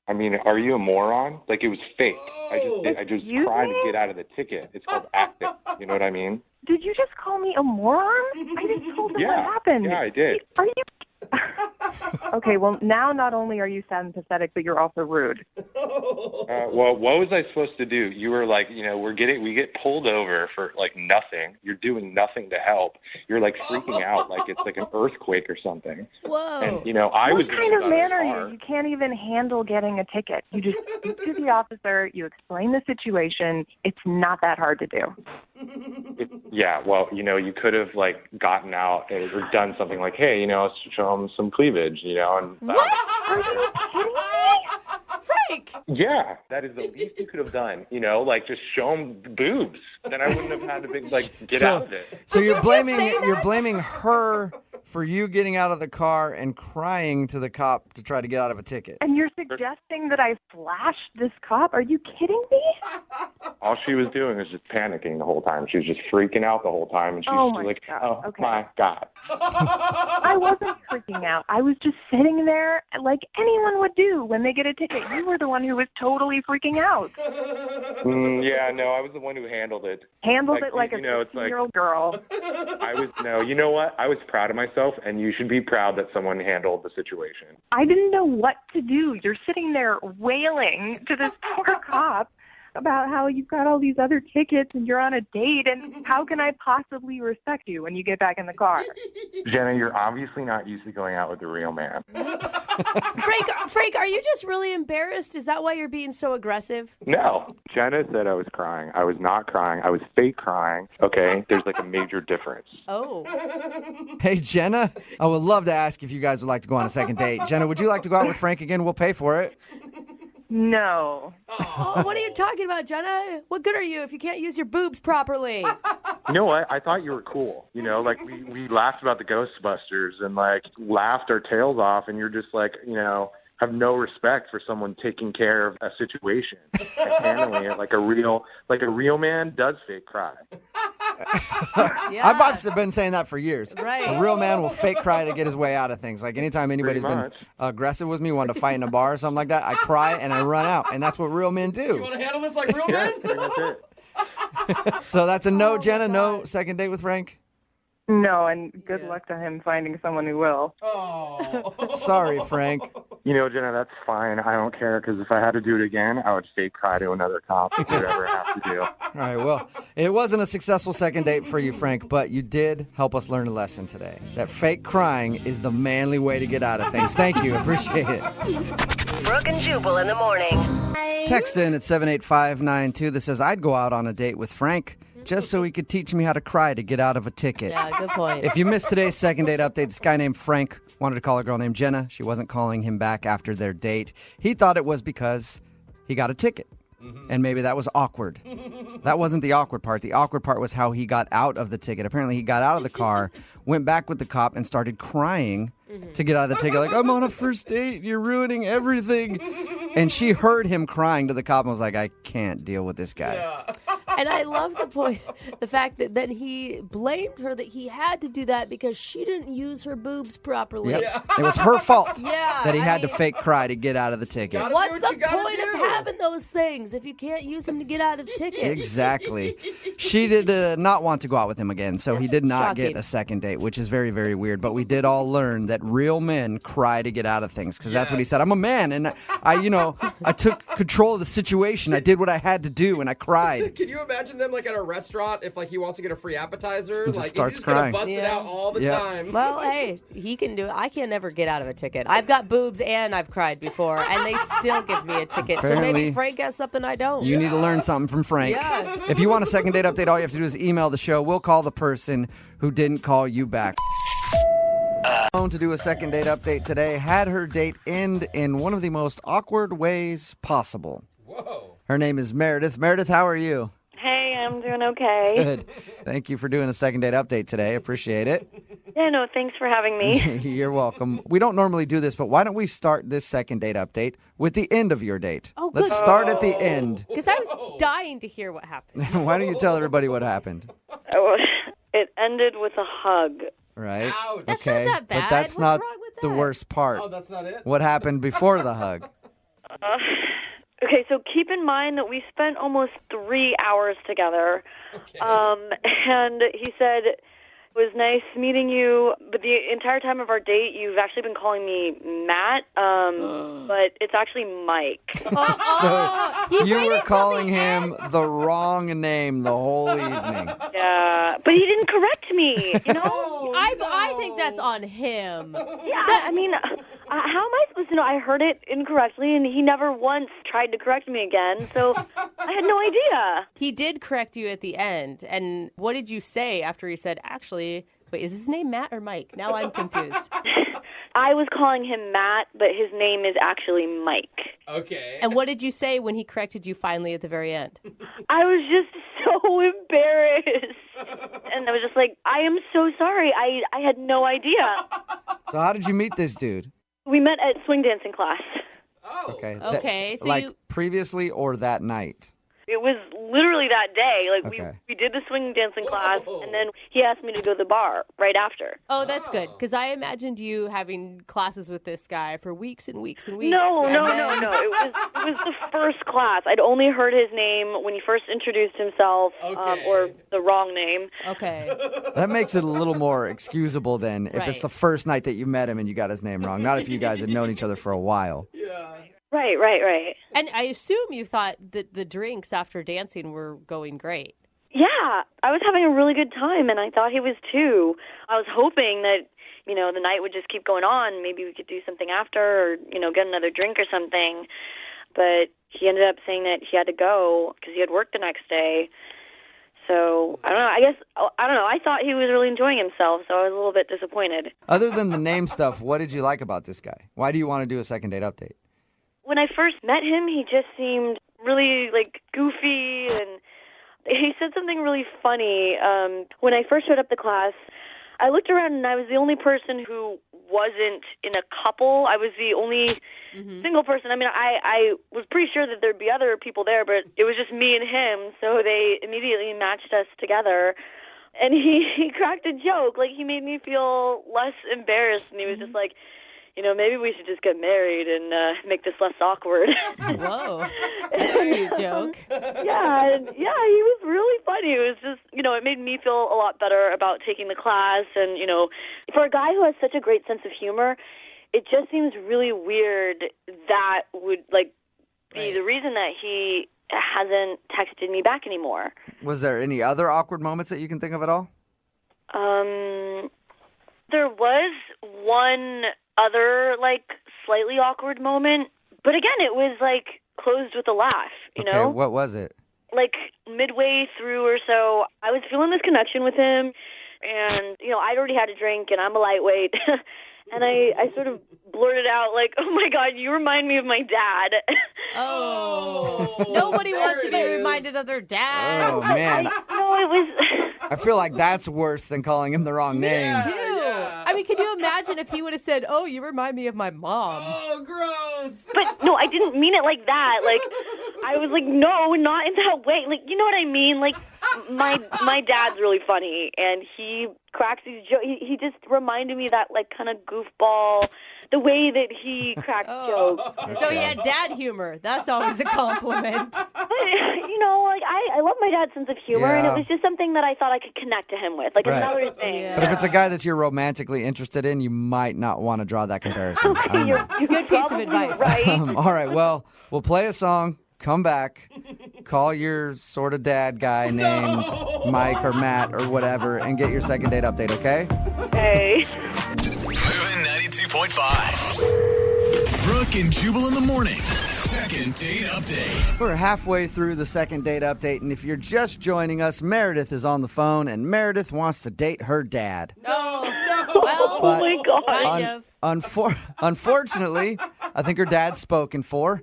I mean, are you a moron? It was fake. I just Excuse tried me? to get out of the ticket. It's called acting. You know what I mean? Did you just call me a moron? I just told them what Yeah. happened. Yeah, I did. Are you... Okay, well, now not only are you sad and pathetic, but you're also rude. Well, what was I supposed to do? You were like, we get pulled over for like nothing. You're doing nothing to help. You're like freaking out like it's like an earthquake or something. Whoa. And, I was What kind of man are you? You can't even handle getting a ticket. You just speak to the officer, you explain the situation. It's not that hard to do. Yeah, well, you could have like gotten out or done something like, hey, show them some cleavage, and What? Are you kidding me? Frank! yeah, that is the least you could have done, like just show them boobs. Then I wouldn't have had to get out of it. So Did you're you just blaming say that? you're blaming her for you getting out of the car and crying to the cop to try to get out of a ticket. And you're suggesting that I flashed this cop? Are you kidding me? All she was doing was just panicking the whole time. She was just freaking out the whole time, and she Oh was my like, God. "Oh Okay. my God!" I wasn't freaking out. I was just sitting there like anyone would do when they get a ticket. You were the one who was totally freaking out. Yeah, no, I was the one who handled it. Handled it like a it's like 16-year-old girl. you know what? I was proud of myself, and you should be proud that someone handled the situation. I didn't know what to do. You're sitting there wailing to this poor cop about how you've got all these other tickets and you're on a date, and how can I possibly respect you when you get back in the car? Jenna, you're obviously not used to going out with a real man. Frank, are you just really embarrassed? Is that why you're being so aggressive? No. Jenna said I was crying. I was not crying. I was fake crying. Okay? There's like a major difference. Oh. Hey, Jenna, I would love to ask if you guys would like to go on a second date. Jenna, would you like to go out with Frank again? We'll pay for it. No. Oh, what are you talking about, Jenna? What good are you if you can't use your boobs properly? You know what? I thought you were cool. Like we laughed about the Ghostbusters and like laughed our tails off, and you're just like, have no respect for someone taking care of a situation and handling it like a real man does fake cry. Yeah. I've been saying that for years. Right. A real man will fake cry to get his way out of things. Like anytime anybody's Pretty been much. aggressive with me, wanted to fight in a bar or something like that, I cry and I run out. And that's what real men You do. want to handle this like real Yeah, men? pretty much it. So that's a no, Jenna? No second date with Frank? No, and good luck to him finding someone who will. Oh. Sorry, Frank. Jenna, that's fine. I don't care, because if I had to do it again, I would fake cry to another cop, whatever I have to do. All right, well, it wasn't a successful second date for you, Frank, but you did help us learn a lesson today. That fake crying is the manly way to get out of things. Thank you. Appreciate it. Brooke and Jubal in the morning. Text in at 78592 that says, I'd go out on a date with Frank just so he could teach me how to cry to get out of a ticket. Yeah, good point. If you missed today's second date update, this guy named Frank wanted to call a girl named Jenna. She wasn't calling him back after their date. He thought it was because he got a ticket. And maybe that was awkward. That wasn't the awkward part. The awkward part was how he got out of the ticket. Apparently, he got out of the car, went back with the cop, and started crying to get out of the ticket. Like, I'm on a first date. You're ruining everything. And she heard him crying to the cop and was like, I can't deal with this guy. Yeah. And I love the fact that then he blamed her that he had to do that because she didn't use her boobs properly. Yep. It was her fault Yeah, that he I had to mean- fake cry to get out of the ticket. Gotta What's do what the you gotta point of do. having those things if you can't use them to get out of the ticket? Exactly. She did not want to go out with him again, so he did not Shocking. get a second date, which is very, very weird. But we did all learn that real men cry to get out of things, because that's what he Yes. said. I'm a man, and I took control of the situation. I did what I had to do, and I cried. Can you imagine them like at a restaurant if like he wants to get a free appetizer? just Like starts he's crying. gonna bust it Yeah. out all the Yeah. time. Well, hey, he can do it. I can never get out of a ticket. I've got boobs and I've cried before, and they still give me a ticket. So Apparently, maybe Frank has something I don't. You need to learn something from Frank. Yeah. If you want a second date update, all you have to do is email the show. We'll call the person who didn't call you back. To do a second date update today, had her date end in one of the most awkward ways possible. Whoa. Her name is Meredith. Meredith, how are you? Hey, I'm doing okay. Good. Thank you for doing a second date update today. Appreciate it. Yeah, no, thanks for having me. You're welcome. We don't normally do this, but why don't we start this second date update with the end of your date? Oh, good. Let's start at the end. Because I was dying to hear what happened. Why don't you tell everybody what happened? Oh, it ended with a hug. Right? Ouch. That's not okay. that bad. But that's What's not wrong with the that? worst part. Oh, that's not it? What happened before the hug? Okay, so keep in mind that we spent almost 3 hours together. Okay. And he said It was nice meeting you, but the entire time of our date, you've actually been calling me Matt, but it's actually Mike. So you were calling him the wrong name the whole evening. Yeah, but he didn't correct me, you know? I think that's on him. Yeah, I mean, how am I supposed to know? I heard it incorrectly, and he never once tried to correct me again, so I had no idea. He did correct you at the end, and what did you say after he said, actually, wait, is his name Matt or Mike? Now I'm confused. I was calling him Matt, but his name is actually Mike. Okay. And what did you say when he corrected you finally at the very end? I was just so embarrassed. And I was just like, I am so sorry. I had no idea. So how did you meet this dude? We met at swing dancing class. Oh. Okay. Okay, so like you... previously or that night? It was literally that day. Like Okay. we did the swing dancing class, and then he asked me to go to the bar right after. Oh, that's good, because I imagined you having classes with this guy for weeks and weeks and weeks. No. and It then- was the first class. I'd only heard his name when he first introduced himself, Okay. or the wrong name. Okay. That makes it a little more excusable than if it's Right. the first night that you met him and you got his name wrong. Not if you guys had known each other for a while. Yeah. Right. And I assume you thought that the drinks after dancing were going great. Yeah, I was having a really good time, and I thought he was too. I was hoping that, the night would just keep going on. Maybe we could do something after or, get another drink or something. But he ended up saying that he had to go because he had work the next day. So, I don't know. I thought he was really enjoying himself, so I was a little bit disappointed. Other than the name stuff, what did you like about this guy? Why do you want to do a second date update? When I first met him, he just seemed really, goofy, and he said something really funny. When I first showed up to class, I looked around, and I was the only person who wasn't in a couple. I was the only single person. I mean, I was pretty sure that there'd be other people there, but it was just me and him, so they immediately matched us together. And he cracked a joke. He made me feel less embarrassed, and he was just like, maybe we should just get married and make this less awkward. Whoa. That's a cute joke. Yeah, he was really funny. It was just, it made me feel a lot better about taking the class. And, for a guy who has such a great sense of humor, it just seems really weird that would, be the reason that he hasn't texted me back anymore. Was there any other awkward moments that you can think of at all? There was one other, slightly awkward moment. But again, it was, closed with a laugh, you know? What was it? Midway through or so, I was feeling this connection with him. And, I'd already had a drink, and I'm a lightweight. And I sort of blurted out, oh, my God, you remind me of my dad. Oh. Nobody wants to be reminded of their dad. Oh, man. It was... I feel like that's worse than calling him the wrong name. Too. I mean, can you imagine if he would have said, oh, you remind me of my mom? Oh, gross. But, no, I didn't mean it like that. I was like, no, not in that way. You know what I mean? My dad's really funny, and he cracks these jokes. He just reminded me of that, kind of goofball, the way that he cracks jokes. So he had dad humor. That's always a compliment. But, I love my dad's sense of humor, and it was just something that I thought I could connect to him with, another thing. Yeah. But if it's a guy that you're romantically interested in, you might not want to draw that comparison. I don't know. It's a good piece of advice. Right. All right, well, we'll play a song, come back, call your sort of dad guy named Mike or Matt or whatever, and get your second date update, okay? Hey. Moving 92.5. Brooke and Jubal in the mornings. Second date update. We're halfway through the second date update, and if you're just joining us, Meredith is on the phone, and Meredith wants to date her dad. Oh, Oh, well, my God. kind of. Unfortunately, I think her dad's spoken for,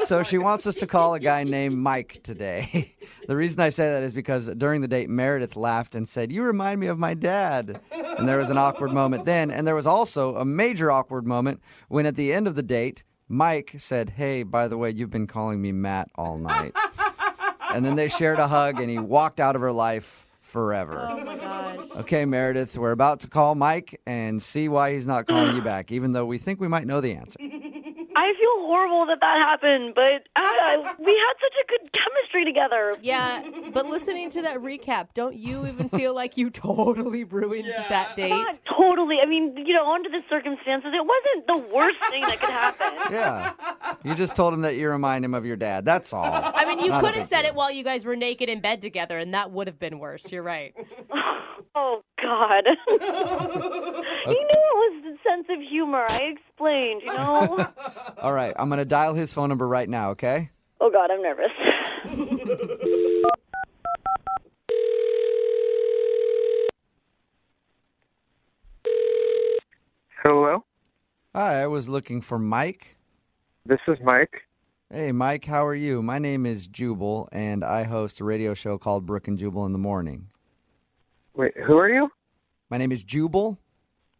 so she wants us to call a guy named Mike today. The reason I say that is because during the date, Meredith laughed and said, "You remind me of my dad." And there was an awkward moment then, and there was also a major awkward moment when at the end of the date, Mike said, "Hey, by the way, you've been calling me Matt all night." And then they shared a hug, and he walked out of her life forever. Oh, my gosh. Okay, Meredith, we're about to call Mike and see why he's not calling you back, even though we think we might know the answer. I feel horrible that happened, but we had such a good chemistry together. Yeah, but listening to that recap, don't you even feel like you totally ruined that date? Not totally. I mean, under the circumstances, it wasn't the worst thing that could happen. Yeah. You just told him that you remind him of your dad. That's all. I mean, you could have said it while you guys were naked in bed together, and that would have been worse. You're right. Oh, God. He knew it was the sense of humor. I explained, All right. I'm going to dial his phone number right now, okay? Oh, God, I'm nervous. Hello? Hi, I was looking for Mike. This is Mike. Hey, Mike, how are you? My name is Jubal, and I host a radio show called Brooke and Jubal in the Morning. Wait, who are you? My name is Jubal,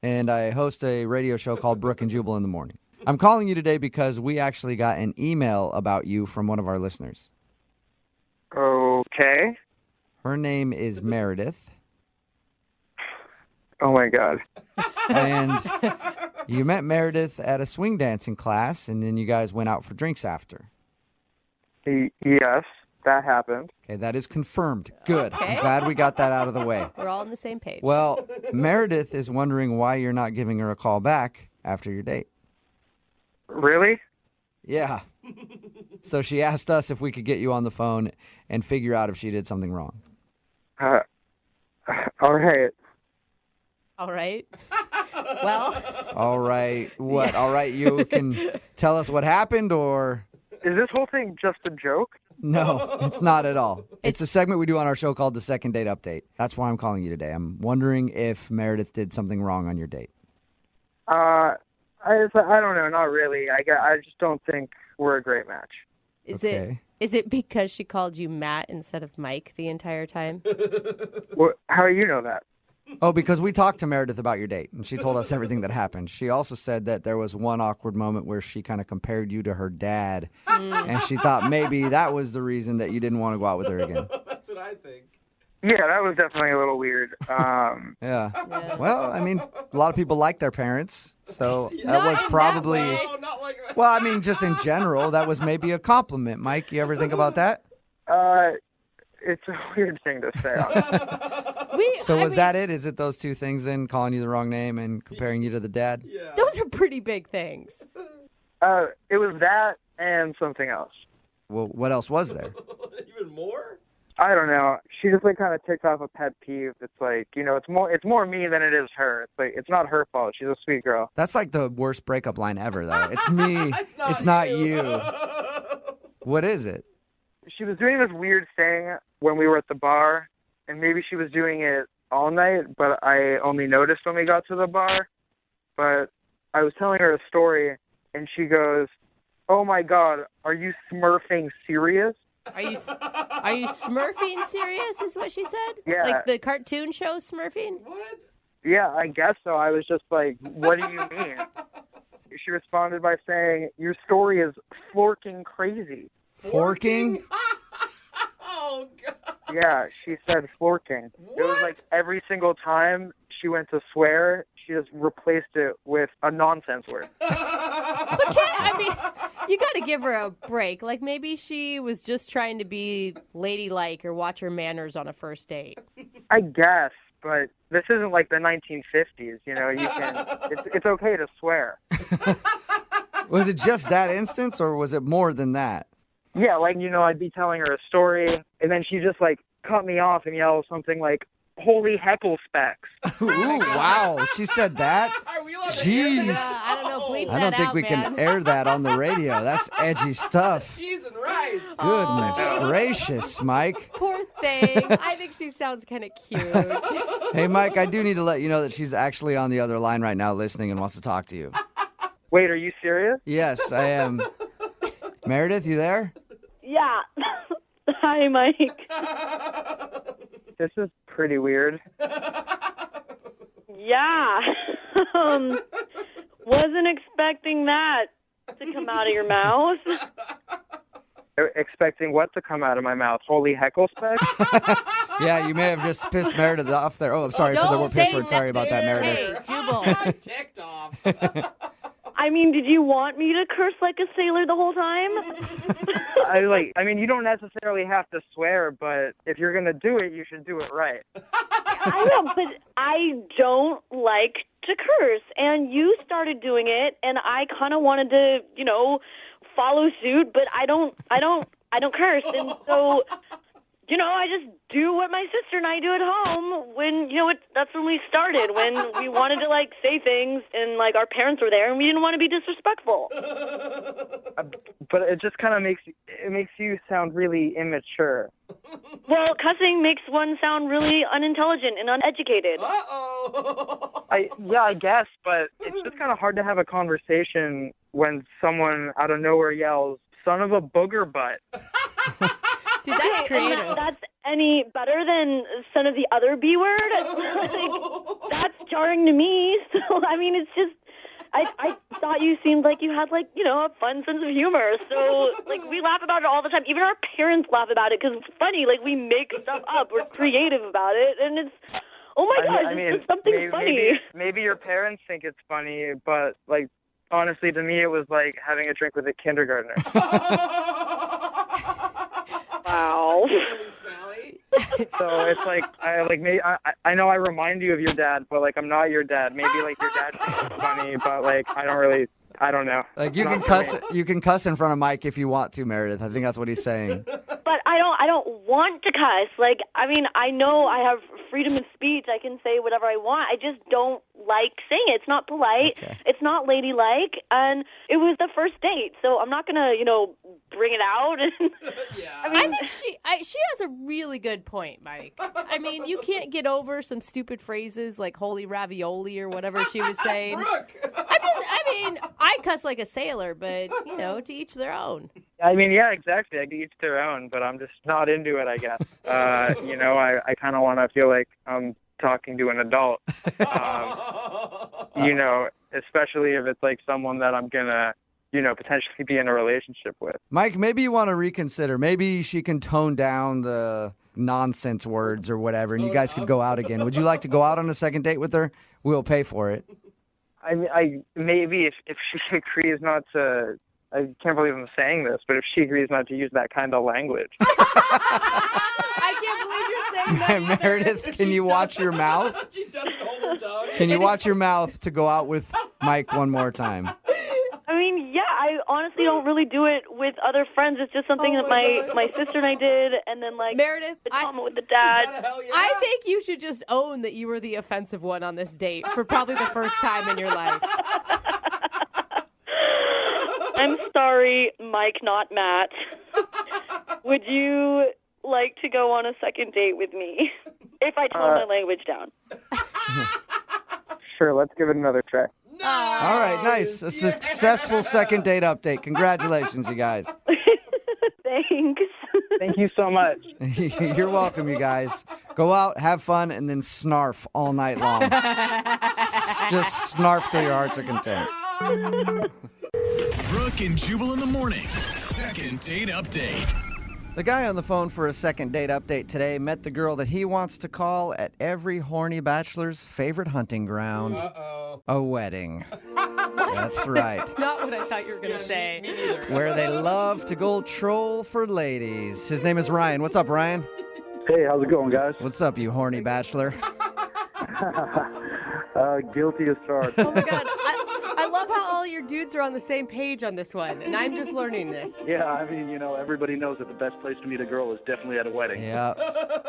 and I host a radio show called Brooke and Jubal in the Morning. I'm calling you today because we actually got an email about you from one of our listeners. Okay. Her name is Meredith. Oh, my God. And you met Meredith at a swing dancing class, and then you guys went out for drinks after. Yes, that happened. Okay, that is confirmed. Good. Okay. I'm glad we got that out of the way. We're all on the same page. Well, Meredith is wondering why you're not giving her a call back after your date. Really? Yeah. So she asked us if we could get you on the phone and figure out if she did something wrong. All right. All right. Well. All right. What? All right, you can tell us what happened, or? Is this whole thing just a joke? No, it's not at all. It's a segment we do on our show called the Second Date Update. That's why I'm calling you today. I'm wondering if Meredith did something wrong on your date. I don't know. Not really. I just don't think we're a great match. Is it because she called you Matt instead of Mike the entire time? How do you know that? Oh, because we talked to Meredith about your date, and she told us everything that happened. She also said that there was one awkward moment where she kind of compared you to her dad, and she thought maybe that was the reason that you didn't want to go out with her again. That's what I think. Yeah, that was definitely a little weird. Yeah. Well, I mean, a lot of people like their parents, so that was probably... No, not like that. Well, I mean, just in general, that was maybe a compliment. Mike, you ever think about that? It's a weird thing to say. Was that it? Is it those two things then, calling you the wrong name and comparing you to the dad? Yeah. Those are pretty big things. It was that and something else. Well, what else was there? Even more? I don't know. She just kind of ticked off a pet peeve. It's like, it's more me than it is her. It's like, it's not her fault. She's a sweet girl. That's like the worst breakup line ever, though. It's me. It's not you. What is it? She was doing this weird thing when we were at the bar, and maybe she was doing it all night, but I only noticed when we got to the bar. But I was telling her a story, and she goes, "Oh my God, are you smurfing serious?" Are you Smurfing serious is what she said? Yeah. Like the cartoon show Smurfing? What? Yeah, I guess so. I was just like, what do you mean? She responded by saying, "Your story is forking crazy." Forking? Oh, God. Yeah, she said forking. What? It was like every single time she went to swear, she just replaced it with a nonsense word. You got to give her a break. Like maybe she was just trying to be ladylike or watch her manners on a first date. I guess, but this isn't like the 1950s. It's okay to swear. Was it just that instance, or was it more than that? Yeah, I'd be telling her a story, and then she just cut me off and yell something like, "Holy heckle specks." Ooh, wow. She said that? Are we allowed to hear Jeez. that? I don't know. Bleep I don't that think out, we man. can air that on the radio. That's edgy stuff. Cheese and rice. Goodness gracious, Mike. Poor thing. I think she sounds kind of cute. Hey, Mike, I do need to let you know that she's actually on the other line right now listening and wants to talk to you. Wait, are you serious? Yes, I am. Meredith, you there? Yeah. Hi, Mike. This is pretty weird. Yeah. Wasn't expecting that to come out of your mouth. Expecting what to come out of my mouth? Holy heckle specks? Yeah, you may have just pissed Meredith off there. Oh, I'm sorry for the word piss word. Sorry about that, Meredith. Hey, Jubal. I'm ticked off. I mean, did you want me to curse like a sailor the whole time? I mean, you don't necessarily have to swear, but if you're gonna do it, you should do it right. I know, but I don't like to curse, and you started doing it, and I kind of wanted to, follow suit, but I don't curse, and so, I just do what my sister and I do at home when, that's when we started, when we wanted to, say things, and, our parents were there, and we didn't want to be disrespectful. But it just kind of makes you sound really immature. Well, cussing makes one sound really unintelligent and uneducated. Uh-oh. I guess, but it's just kind of hard to have a conversation when someone out of nowhere yells, "Son of a booger butt." Dude, that's creative. That's any better than son of the other B word? That's jarring to me. So, I mean, it's just, I thought you seemed like you had, a fun sense of humor. So, we laugh about it all the time. Even our parents laugh about it because it's funny. We make stuff up. We're creative about it. And it's, oh my gosh, it's just something funny. Maybe your parents think it's funny, but, honestly, to me, it was like having a drink with a kindergartner. Wow. So it's I know I remind you of your dad, but I'm not your dad. Maybe your dad thinks it's funny, but I don't know. You can cuss in front of Mike if you want to, Meredith. I think that's what he's saying. But I don't want to cuss. I know I have freedom of speech. I can say whatever I want. I just don't like saying it. It's not polite. Okay. It's not ladylike. And it was the first date, so I'm not gonna, bring it out. Yeah. I think she has a really good point, Mike. I mean, you can't get over some stupid phrases like "holy ravioli" or whatever she was saying. Brooke. I cuss like a sailor, but to each their own. I mean, yeah, exactly. I each their own, but I'm just not into it, I guess. I kind of want to feel like I'm talking to an adult. Especially if it's someone that I'm gonna, potentially be in a relationship with. Mike, maybe you want to reconsider. Maybe she can tone down the nonsense words or whatever, and you guys could go out again. Would you like to go out on a second date with her? We'll pay for it. I maybe if she agrees not to. I can't believe I'm saying this, but if she agrees not to use that kind of language. I can't believe you're saying that. Meredith, can you watch your mouth? She doesn't hold her tongue. Can you watch your mouth to go out with Mike one more time? I mean, yeah, I honestly don't really do it with other friends. It's just something that my sister and I did, and then Meredith, the drama with the dad. Yeah. I think you should just own that you were the offensive one on this date for probably the first time in your life. I'm sorry, Mike, not Matt. Would you like to go on a second date with me if I tone my language down? Sure, let's give it another try. Nice. All right, nice. A successful second date update. Congratulations, you guys. Thanks. Thank you so much. You're welcome, you guys. Go out, have fun, and then snarf all night long. Just snarf till your hearts are content. Brooke and Jubal in the mornings. Second date update. The guy on the phone for a second date update today met the girl that he wants to call at every horny bachelor's favorite hunting ground. Uh-oh. A wedding. That's right. Not what I thought you were going to say. Me neither. Where they love to go troll for ladies. His name is Ryan. What's up, Ryan? Hey, how's it going, guys? What's up, you horny bachelor? Guilty as charged. Oh my God. I love how all your dudes are on the same page on this one, and I'm just learning this. Yeah, I mean, everybody knows that the best place to meet a girl is definitely at a wedding. Yeah.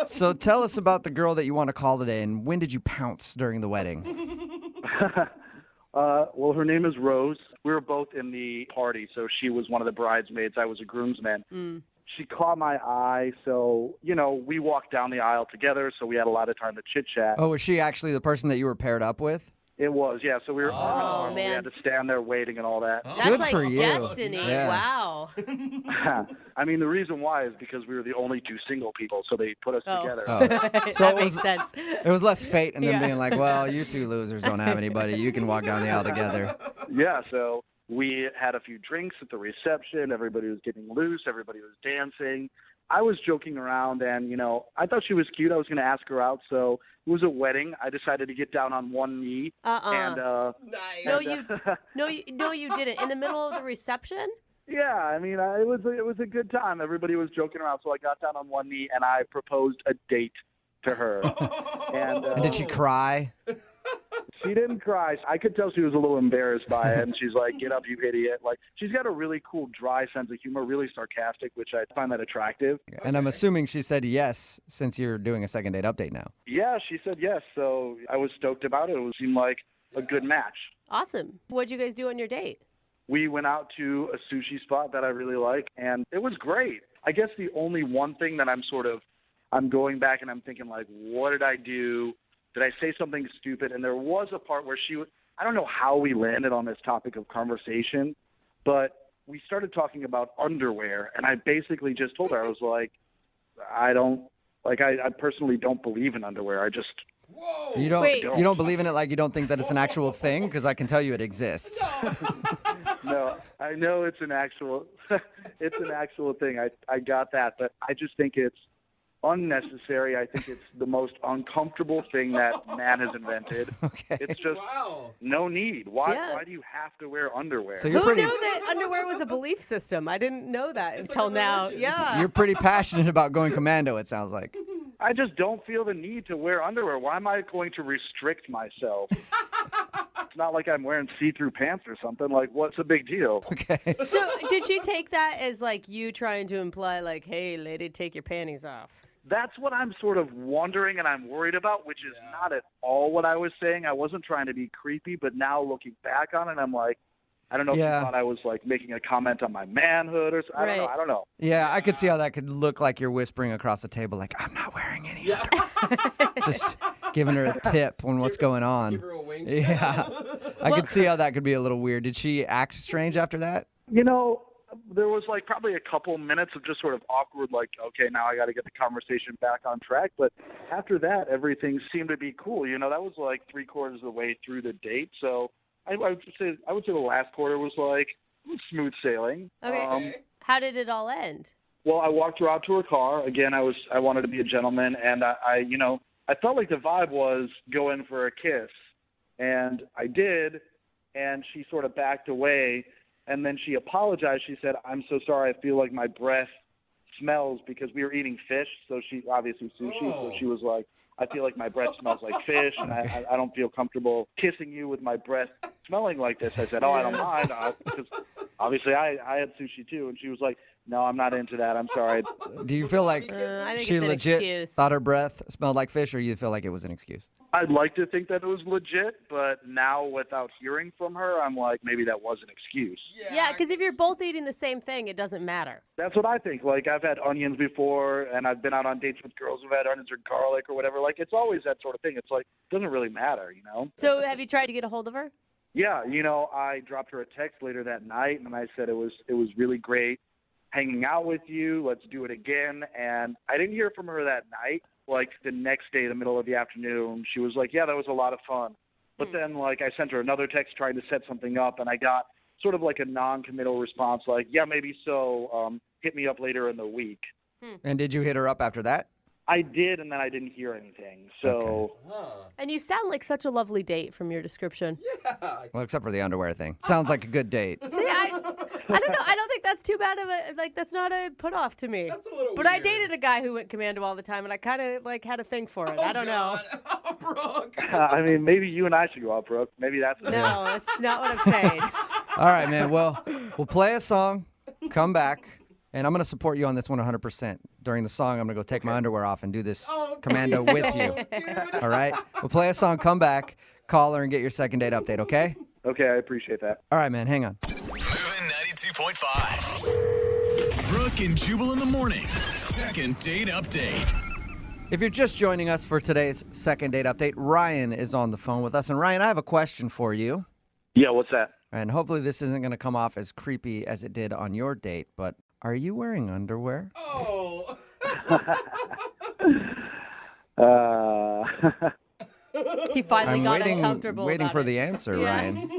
So tell us about the girl that you want to call today, and when did you pounce during the wedding? Well, her name is Rose. We were both in the party, so she was one of the bridesmaids. I was a groomsman. Mm. She caught my eye, so, we walked down the aisle together, so we had a lot of time to chit-chat. Oh, was she actually the person that you were paired up with? It was, yeah. So we were Oh, man. we had to stand there waiting and all that. That's Good like for you. destiny. Yeah. Wow. I mean, the reason why is because we were the only two single people, so they put us together. Oh. That So makes sense. It was less fate and them Yeah. being like, well, you two losers don't have anybody. You can walk down the aisle together. Yeah, so we had a few drinks at the reception. Everybody was getting loose. Everybody was dancing. I was joking around, and, you know, I thought she was cute. I was going to ask her out, so it was a wedding. I decided to get down on one knee. And, Nice. No, you didn't. In the middle of the reception? yeah, I mean, it was a good time. Everybody was joking around, so I got down on one knee, and I proposed a date to her. And did she cry? She didn't cry. I could tell she was a little embarrassed by it, and she's like, "Get up, you idiot!" Like, she's got a really cool, dry sense of humor, really sarcastic, which I find that attractive. And I'm assuming she said yes, since you're doing a second date update now. Yeah, she said yes, so I was stoked about it. It seemed like a good match. Awesome. What'd you guys do on your date? We went out to a sushi spot that I really like, and it was great. I guess the only one thing that I'm going back and I'm thinking, like, what did I do? Did I say something stupid? And there was a part where I don't know how we landed on this topic of conversation, but we started talking about underwear, and I basically just told her, I was like, I personally don't believe in underwear. I just... Whoa. You don't believe in it, like you don't think that it's an actual thing? Because I can tell you it exists. No, I know it's an actual thing. I got that, but I just think it's unnecessary. I think it's the most uncomfortable thing that man has invented. Okay. It's just no need. Why do you have to wear underwear? So Who knew that underwear was a belief system? I didn't know that until now. Yeah. You're pretty passionate about going commando, it sounds like. I just don't feel the need to wear underwear. Why am I going to restrict myself? It's not like I'm wearing see-through pants or something. Like, what's the big deal? Okay. So did she take that as like you trying to imply like, hey, lady, take your panties off? That's what I'm sort of wondering and I'm worried about, which is not at all what I was saying. I wasn't trying to be creepy, but now looking back on it, I'm like, I don't know if you thought I was like making a comment on my manhood or something. I don't know. Yeah, I could see how that could look like you're whispering across the table, like, I'm not wearing any underwear. Just giving her a tip on what's going on. Give her a wink. Yeah. I could see how that could be a little weird. Did she act strange after that? You know, there was like probably a couple minutes of just sort of awkward, like, okay, now I got to get the conversation back on track. But after that, everything seemed to be cool. You know, that was like 3/4 of the way through the date. So I would say the last quarter was like smooth sailing. Okay. How did it all end? Well, I walked her out to her car. Again, I wanted to be a gentleman, and I felt like the vibe was go in for a kiss, and I did, and she sort of backed away. And then she apologized. She said, "I'm so sorry. I feel like my breath smells," because we were eating fish. So she obviously sushi. So she was like, "I feel like my breath smells like fish, and I don't feel comfortable kissing you with my breath smelling like this." I said, "Oh, I don't mind," because obviously I had sushi too. And she was like, "No, I'm not into that. I'm sorry." Do you feel like I think she it's an legit excuse. thought her breath smelled like fish, or you feel like it was an excuse? I'd like to think that it was legit, but now without hearing from her, I'm like, maybe that was an excuse. Yeah, because if you're both eating the same thing, it doesn't matter. That's what I think. Like, I've had onions before, and I've been out on dates with girls who've had onions or garlic or whatever. Like, it's always that sort of thing. It's like, it doesn't really matter, you know? So have you tried to get a hold of her? Yeah, you know, I dropped her a text later that night, and I said it was really great hanging out with you. Let's do it again. And I didn't hear from her that night. Like, the next day, the middle of the afternoon, she was like, "Yeah, that was a lot of fun." But then, like, I sent her another text trying to set something up, and I got sort of like a non-committal response, like, "Yeah, maybe so. Hit me up later in the week." And did you hit her up after that? I did, and then I didn't hear anything. So, And you sound like such a lovely date from your description. Well, except for the underwear thing. Sounds like a good date. See, I don't know. I don't think that's too bad of a, like, that's not a put off to me. That's a little But I weird. dated a guy who went commando all the time, and I kind of, like, had a thing for it. I don't know. Brooke. I mean, maybe you and I should go out, Brooke. Maybe that's it. No, that's not what I'm saying. All right, man. Well, we'll play a song, come back, and I'm going to support you on this one 100%. During the song, I'm going to go take my underwear off and do this commando with you. All right? We'll play a song, come back, call her, and get your second date update, okay? Okay, I appreciate that. All right, man. Hang on. Moving 92.5. Brooke and Jubal in the mornings. Second date update. If you're just joining us for today's second date update, Ryan is on the phone with us. And Ryan, I have a question for you. Yeah, what's that? And hopefully this isn't going to come off as creepy as it did on your date, but are you wearing underwear? Oh. He finally I'm got uncomfortable. waiting about for it. the answer, Yeah. Ryan.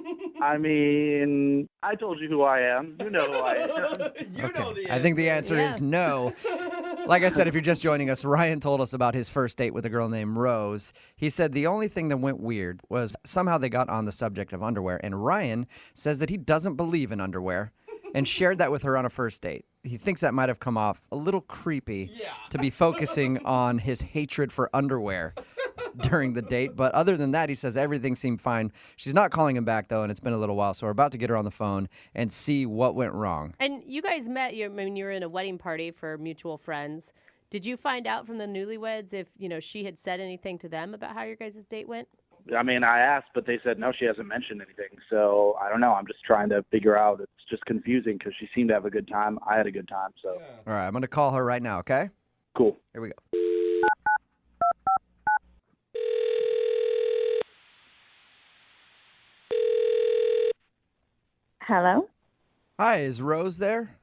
I mean, I told you who I am. You know who I am. You know the answer. I think the answer is no. Like I said, if you're just joining us, Ryan told us about his first date with a girl named Rose. He said the only thing that went weird was somehow they got on the subject of underwear, and Ryan says that he doesn't believe in underwear and shared that with her on a first date. He thinks that might have come off a little creepy to be focusing on his hatred for underwear during the date. But other than that, he says everything seemed fine. She's not calling him back, though, and it's been a little while, so we're about to get her on the phone and see what went wrong. And you guys met when you were in a wedding party for mutual friends. Did you find out from the newlyweds if, she had said anything to them about how your guys' date went? I mean, I asked, but they said no, she hasn't mentioned anything. So I don't know. I'm just trying to figure out. It's just confusing because she seemed to have a good time. I had a good time. So All right, I'm going to call her right now, okay? Cool. Here we go. Hello? Hi, is Rose there?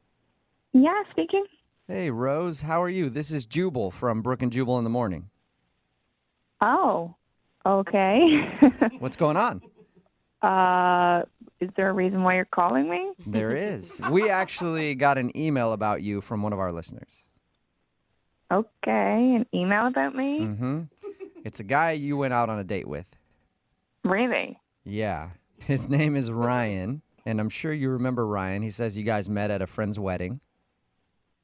Yeah, speaking. Hey, Rose, how are you? This is Jubal from Brooke and Jubal in the morning. Oh, okay. What's going on? Is there a reason why you're calling me? There is. We actually got an email about you from one of our listeners. Okay, an email about me? Mm-hmm. It's a guy you went out on a date with. Really? Yeah. His name is Ryan, and I'm sure you remember Ryan. He says you guys met at a friend's wedding.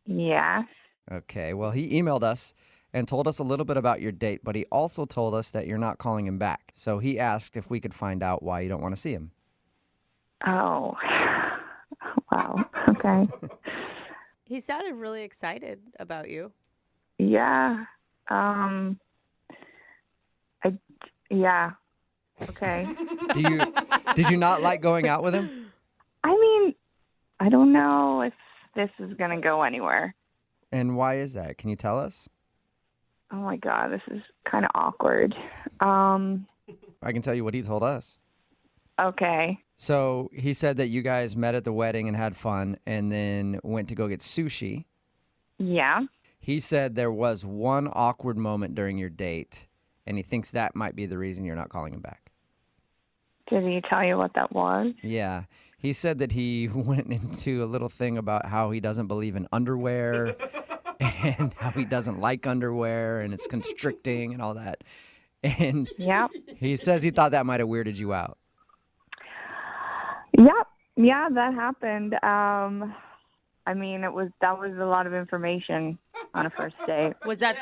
Yeah. Okay, well, he emailed us and told us a little bit about your date, but he also told us that you're not calling him back. So he asked if we could find out why you don't want to see him. Oh. Wow. Okay. He sounded really excited about you. Yeah. Yeah. Okay. Did you not like going out with him? I mean, I don't know if this is going to go anywhere. And why is that? Can you tell us? Oh my God, this is kind of awkward. I can tell you what he told us. Okay. So he said that you guys met at the wedding and had fun and then went to go get sushi. Yeah. He said there was one awkward moment during your date, and he thinks that might be the reason you're not calling him back. Did he tell you what that was? Yeah. He said that he went into a little thing about how he doesn't believe in underwear and how he doesn't like underwear and it's constricting and all that. And he says he thought that might have weirded you out. Yep. Yeah, that happened. I mean, that was a lot of information on a first date. Was that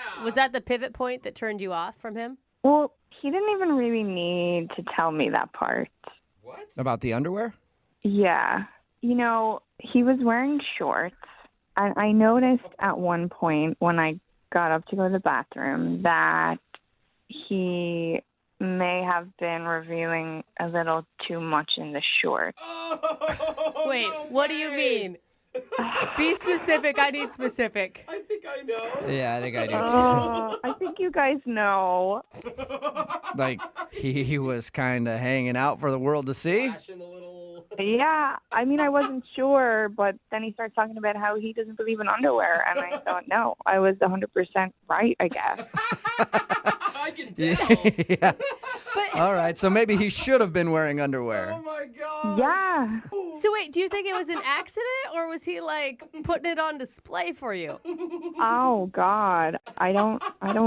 the pivot point that turned you off from him? Well, he didn't even really need to tell me that part. What? About the underwear? Yeah. He was wearing shorts. I noticed at one point when I got up to go to the bathroom that he may have been revealing a little too much in the shorts. Wait, what do you mean? Be specific. I need specific. I think I know. Yeah, I think I do too. I think you guys know. Like, he was kind of hanging out for the world to see? Flashing a little. Yeah, I mean, I wasn't sure, but then he started talking about how he doesn't believe in underwear, and I thought, no, I was 100% right, I guess. I can tell. Yeah. All right, so maybe he should have been wearing underwear. Oh my God. Yeah. So wait, do you think it was an accident or was he like putting it on display for you? Oh God, I don't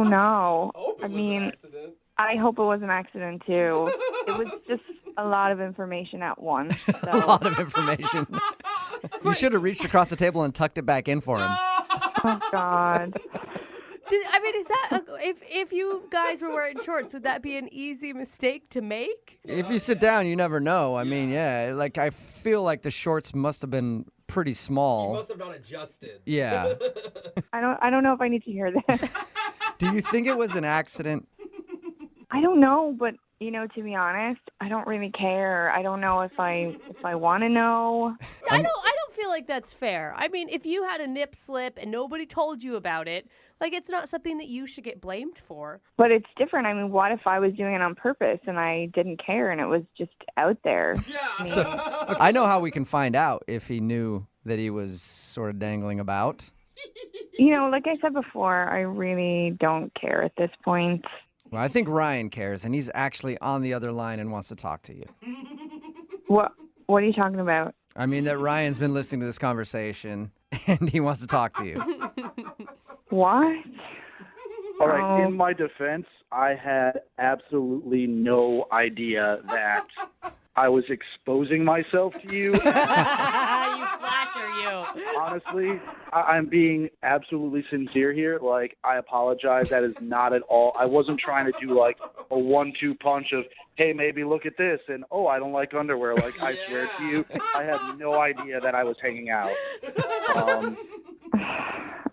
know. I mean, an accident. I hope it was an accident too. It was just a lot of information at once. So. A lot of information. You should have reached across the table and tucked it back in for him. Oh God. Is that if you guys were wearing shorts, would that be an easy mistake to make? If you sit down, you never know. I mean, yeah, like I feel like the shorts must have been pretty small. You must have not adjusted. Yeah. I don't know if I need to hear that. Do you think it was an accident? I don't know, but to be honest, I don't really care. I don't know if I want to know. I don't feel like that's fair. I mean, if you had a nip slip and nobody told you about it, like it's not something that you should get blamed for. But it's different. I mean, what if I was doing it on purpose and I didn't care and it was just out there? Yeah. So, I know how we can find out if he knew that he was sort of dangling about. Like I said before, I really don't care at this point. Well, I think Ryan cares, and he's actually on the other line and wants to talk to you. What are you talking about? I mean that Ryan's been listening to this conversation, and he wants to talk to you. What? All right, in my defense, I had absolutely no idea that I was exposing myself to you. You flasher, you. Honestly, I'm being absolutely sincere here. Like, I apologize. That is not at all. I wasn't trying to do, like, a 1-2 punch of, hey, maybe look at this, and, oh, I don't like underwear. Like, I swear to you, I had no idea that I was hanging out.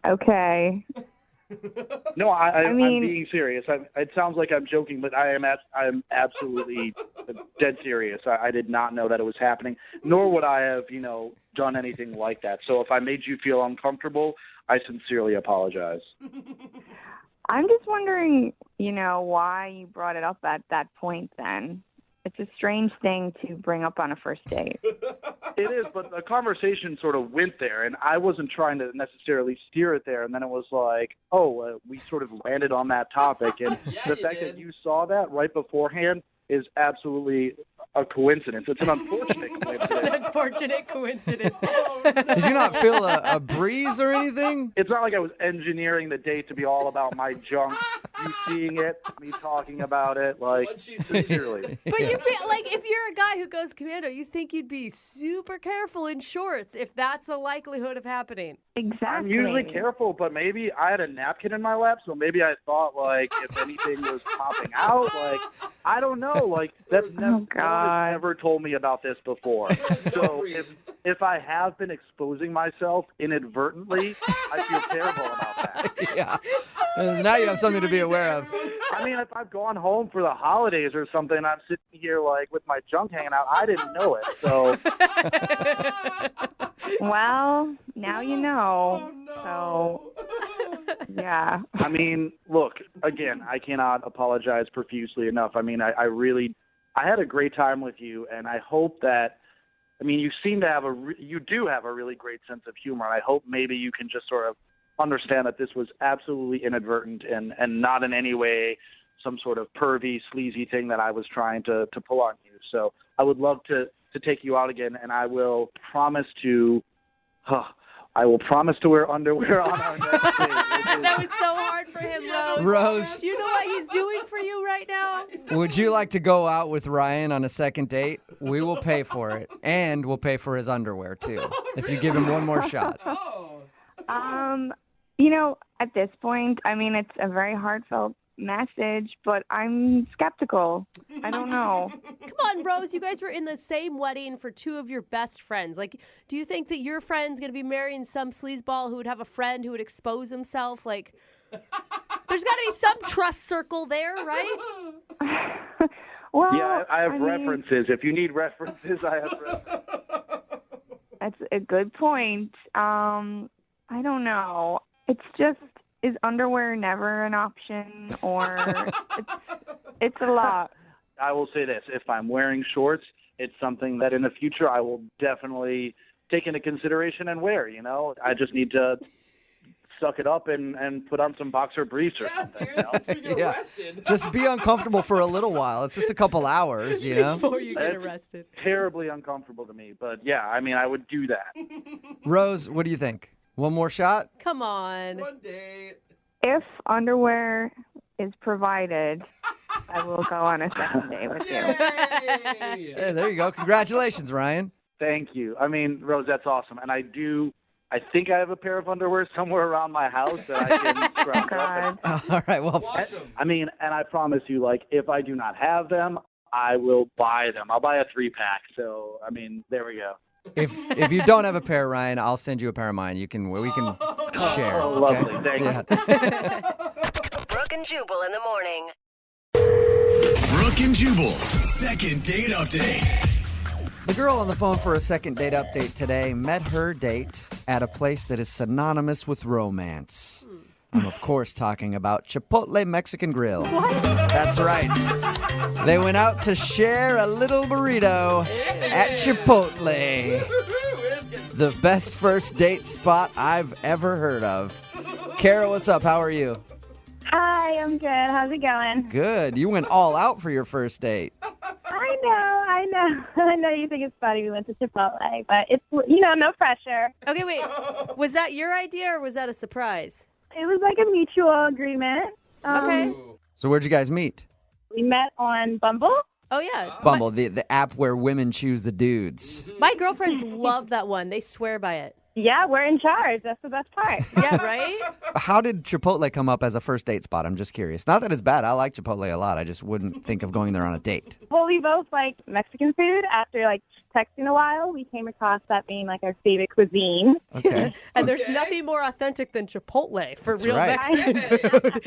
Okay. No, I'm being serious. It sounds like I'm joking, but I am absolutely dead serious. I did not know that it was happening, nor would I have, done anything like that. So if I made you feel uncomfortable, I sincerely apologize. I'm just wondering, why you brought it up at that point then. It's a strange thing to bring up on a first date. It is, but the conversation sort of went there, and I wasn't trying to necessarily steer it there. And then it was like, we sort of landed on that topic. And the fact that you saw that right beforehand is absolutely a coincidence. It's an unfortunate coincidence. An unfortunate coincidence. Did you not feel a breeze or anything? It's not like I was engineering the date to be all about my junk. You seeing it, me talking about it, like, sincerely. But you feel like if you're a guy who goes commando, you think you'd be super careful in shorts if that's a likelihood of happening. Exactly. I'm usually careful, but maybe I had a napkin in my lap, so maybe I thought, like, if anything was popping out, like, I don't know, like, that's never told me about this before. So if I have been exposing myself inadvertently, I feel terrible about that. Yeah. Now you have something to be aware of. I mean, if I've gone home for the holidays or something, I'm sitting here, like, with my junk hanging out, I didn't know it, so. Well, now you know. So, yeah. I mean, look, again, I cannot apologize profusely enough. I mean, I had a great time with you, and I hope that, you seem to have you do have a really great sense of humor. I hope maybe you can just sort of understand that this was absolutely inadvertent and not in any way some sort of pervy, sleazy thing that I was trying to pull on you. So I would love to take you out again, and I will promise to wear underwear on our next date. That was so hard for him, Rose. Rose. Do you know what he's doing for you right now? Would you like to go out with Ryan on a second date? We will pay for it, and we'll pay for his underwear, too, if you give him one more shot. At this point, it's a very heartfelt message, but I'm skeptical. I don't know. Come on, Rose. You guys were in the same wedding for two of your best friends. Like, do you think that your friend's going to be marrying some sleazeball who would have a friend who would expose himself? Like, there's got to be some trust circle there, right? Well, yeah, I have references. If you need references, I have references. That's a good point. I don't know. It's just, is underwear never an option, or it's a lot? I will say this. If I'm wearing shorts, it's something that in the future I will definitely take into consideration and wear, I just need to suck it up and put on some boxer briefs or something. Yeah. Just be uncomfortable for a little while. It's just a couple hours, Before you get arrested. Terribly uncomfortable to me. But, yeah, I would do that. Rose, what do you think? One more shot? Come on. One date. If underwear is provided, I will go on a second date with you. Hey, there you go. Congratulations, Ryan. Thank you. Rose, that's awesome. And I think I have a pair of underwear somewhere around my house that I can scrub up. All right, well. And I promise you, like, if I do not have them, I will buy them. I'll buy a 3-pack. So, there we go. If you don't have a pair, Ryan, I'll send you a pair of mine. We can share. Oh, lovely. Thank you. Brooke and Jubal in the morning. Brooke and Jubal's second date update. The girl on the phone for a second date update today met her date at a place that is synonymous with romance. I'm, of course, talking about Chipotle Mexican Grill. What? That's right. They went out to share a little burrito at Chipotle. The best first date spot I've ever heard of. Kara, what's up? How are you? Hi, I'm good. How's it going? Good. You went all out for your first date. I know. I know you think it's funny we went to Chipotle, but it's, no pressure. Okay, wait. Was that your idea or was that a surprise? It was like a mutual agreement. Okay. So where'd you guys meet? We met on Bumble. Oh, yeah. Bumble, the app where women choose the dudes. My girlfriends love that one. They swear by it. Yeah, we're in charge. That's the best part. Yeah, right? How did Chipotle come up as a first date spot? I'm just curious. Not that it's bad. I like Chipotle a lot. I just wouldn't think of going there on a date. Well, we both like Mexican food. After like texting a while, we came across that being like our favorite cuisine. Okay. And there's nothing more authentic than Chipotle for real right. Mexican food.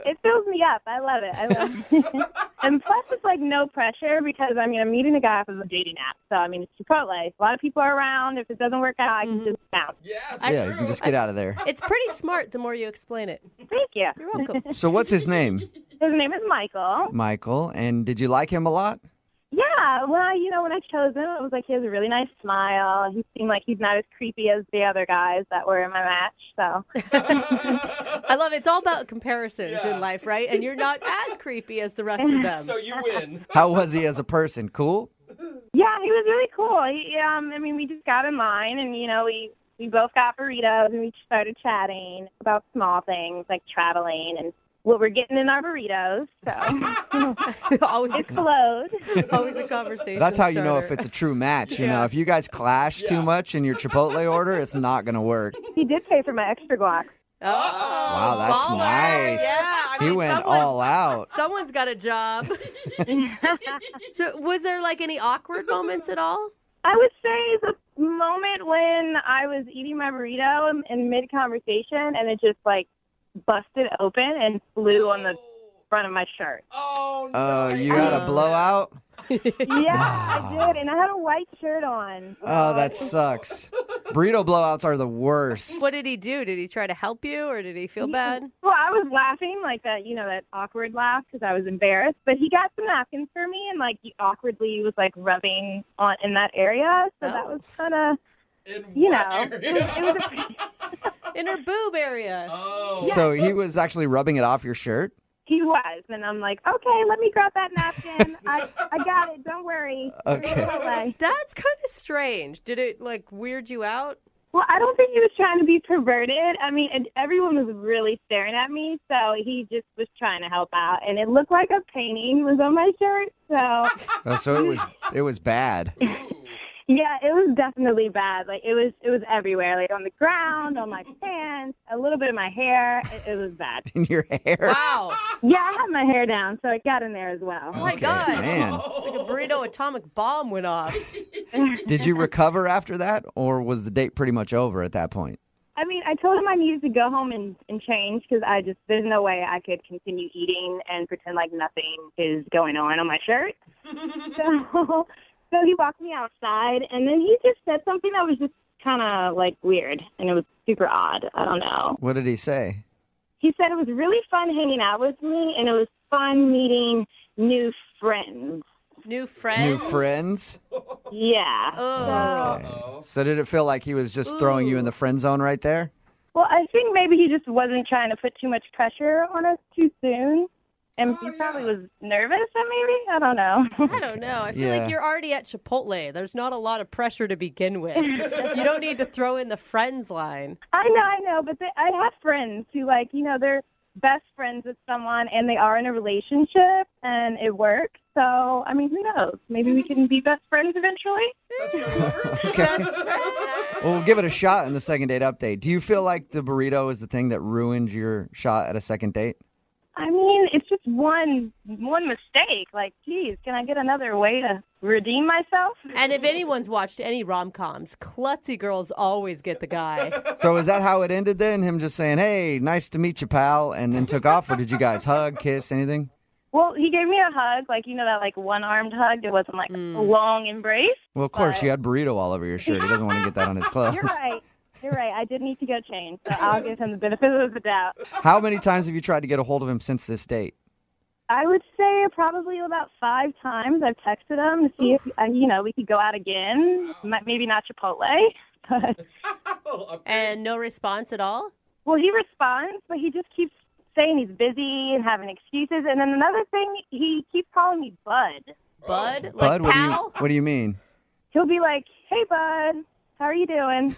It fills me up. I love it. I love it. And plus, it's like no pressure because, I mean, I'm meeting a guy off of a dating app. So, I mean, it's Chipotle. A lot of people are around. If it doesn't work out, I can just bounce. Yeah, you can just get out of there. It's pretty smart the more you explain it. Thank you. You're welcome. So what's his name? His name is Michael. Michael. And did you like him a lot? Yeah, well, you know, when I chose him, it was like he has a really nice smile. He seemed like he's not as creepy as the other guys that were in my match, so. I love it. It's all about comparisons in life, right? And you're not as creepy as the rest of them. So you win. How was he as a person? Cool? Yeah, he was really cool. I mean, we just got in line, and, you know, we both got burritos, and we started chatting about small things like traveling and what we're getting in our burritos. So Always it flowed. Always a conversation. That's how you know starter. if it's a true match. You know, if you guys clash too much in your Chipotle order, it's not going to work. He did pay for my extra guac. Oh, Wow, that's baller. nice. Yeah, I He mean, went all out. Someone's got a job. So, was there like any awkward moments at all? I would say the moment when I was eating my burrito in mid-conversation and it just, like, busted open and flew on the front of my shirt. Oh, no. Oh, you had a blowout? Yeah, I did, and I had a white shirt on. Oh, that sucks. Burrito blowouts are the worst. What did he do? Did he try to help you, or did he feel bad? Well, I was laughing, like that, you know, that awkward laugh because I was embarrassed. But he got some napkins for me, and, like, he awkwardly was, like, rubbing on in that area. So that was kind of, you know, it was a pretty... In her boob area. Oh. So he was actually rubbing it off your shirt? He was, and I'm like, okay, let me grab that napkin. I got it. Don't worry. Okay. That's kind of strange. Did it, like, weird you out? Well, I don't think he was trying to be perverted. I mean, everyone was really staring at me, so he just was trying to help out. And it looked like a painting was on my shirt, so... Oh, so it was bad. Yeah, it was definitely bad. Like, it was everywhere, like on the ground, on my pants, a little bit of my hair. It was bad. In your hair? Wow. Yeah, I had my hair down, so it got in there as well. Oh, my God. Man. It's like a burrito atomic bomb went off. Did you recover after that, or was the date pretty much over at that point? I mean, I told him I needed to go home and change because there's no way I could continue eating and pretend like nothing is going on my shirt. So he walked me outside, and then he just said something that was just kind of, like, weird, and it was super odd. I don't know. What did he say? He said it was really fun hanging out with me, and it was fun meeting new friends. New friends? New friends? Yeah. Oh. So did it feel like he was just throwing you in the friend zone right there? Well, I think maybe he just wasn't trying to put too much pressure on us too soon. And he probably was nervous, maybe? I don't know. I don't know. I feel like you're already at Chipotle. There's not a lot of pressure to begin with. You don't need to throw in the friends line. I know, but I have friends who, like, you know, they're best friends with someone, and they are in a relationship, and it works. So, I mean, who knows? Maybe we can be best friends eventually. Well, we'll give it a shot in the second date update. Do you feel like the burrito is the thing that ruined your shot at a second date? I mean, it's just one mistake. Like, geez, can I get another way to redeem myself? And if anyone's watched any rom-coms, klutzy girls always get the guy. So is that how it ended then? Him just saying, hey, nice to meet you, pal, and then took off? Or did you guys hug, kiss, anything? Well, he gave me a hug, like, you know, that, like, one-armed hug. It wasn't, like, a long embrace. Well, of course, you had burrito all over your shirt. He doesn't want to get that on his clothes. You're right. I did need to go change, so I'll give him the benefit of the doubt. How many times have you tried to get a hold of him since this date? I would say probably about 5 times. I've texted him to see if, you know, we could go out again. Maybe not Chipotle, but... And no response at all? Well, he responds, but he just keeps saying he's busy and having excuses. And then another thing, he keeps calling me Bud. Bud? Bud, Like pal? what do you mean? He'll be like, hey, Bud, how are you doing?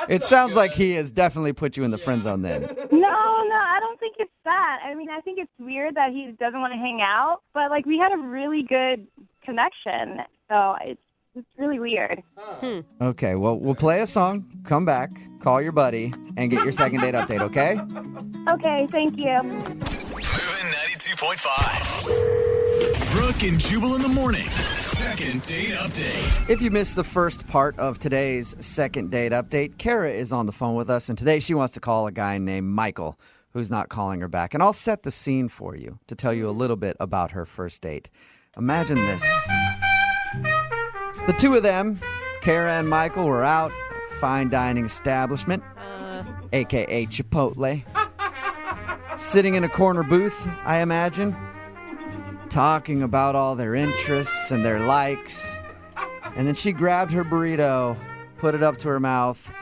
It sounds like he has definitely put you in the friend zone then. No, I don't think it's that. I mean, I think it's weird that he doesn't want to hang out, but like we had a really good connection, so it's really weird. Okay, well, we'll play a song, come back, call your buddy, and get your second date update, okay? Okay, thank you. Moving 92.5. Brooke and Jubal in the mornings. Second date update. If you missed the first part of today's second date update, Kara is on the phone with us, and today she wants to call a guy named Michael, who's not calling her back. And I'll set the scene for you to tell you a little bit about her first date. Imagine this. The two of them, Kara and Michael, were out at a fine dining establishment, a.k.a. Chipotle, sitting in a corner booth, I imagine, talking about all their interests and their likes. And then she grabbed her burrito, put it up to her mouth,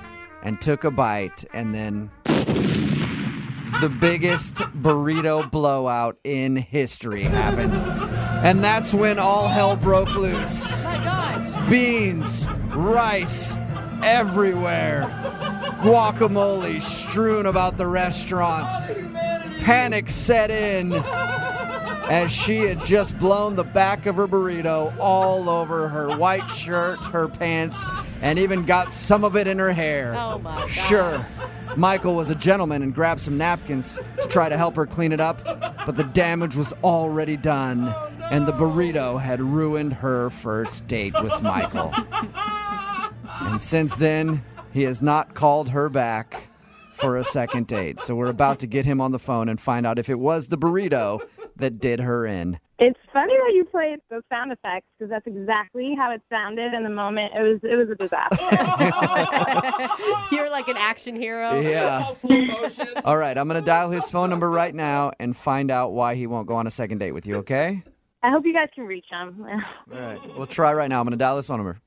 and took a bite. And then the biggest burrito blowout in history happened. And that's when all hell broke loose. Oh my gosh. Beans, rice, everywhere. Guacamole strewn about the restaurant. Panic set in as she had just blown the back of her burrito all over her white shirt, her pants, and even got some of it in her hair. Oh my God. Sure, Michael was a gentleman and grabbed some napkins to try to help her clean it up, but the damage was already done, and the burrito had ruined her first date with Michael. And since then, he has not called her back for a second date. So we're about to get him on the phone and find out if it was the burrito that did her in. It's funny that you played those sound effects because that's exactly how it sounded in the moment. It was a disaster. You're like an action hero. Yeah. All right, I'm going to dial his phone number right now and find out why he won't go on a second date with you, okay? I hope you guys can reach him. All right, we'll try right now. I'm going to dial his phone number.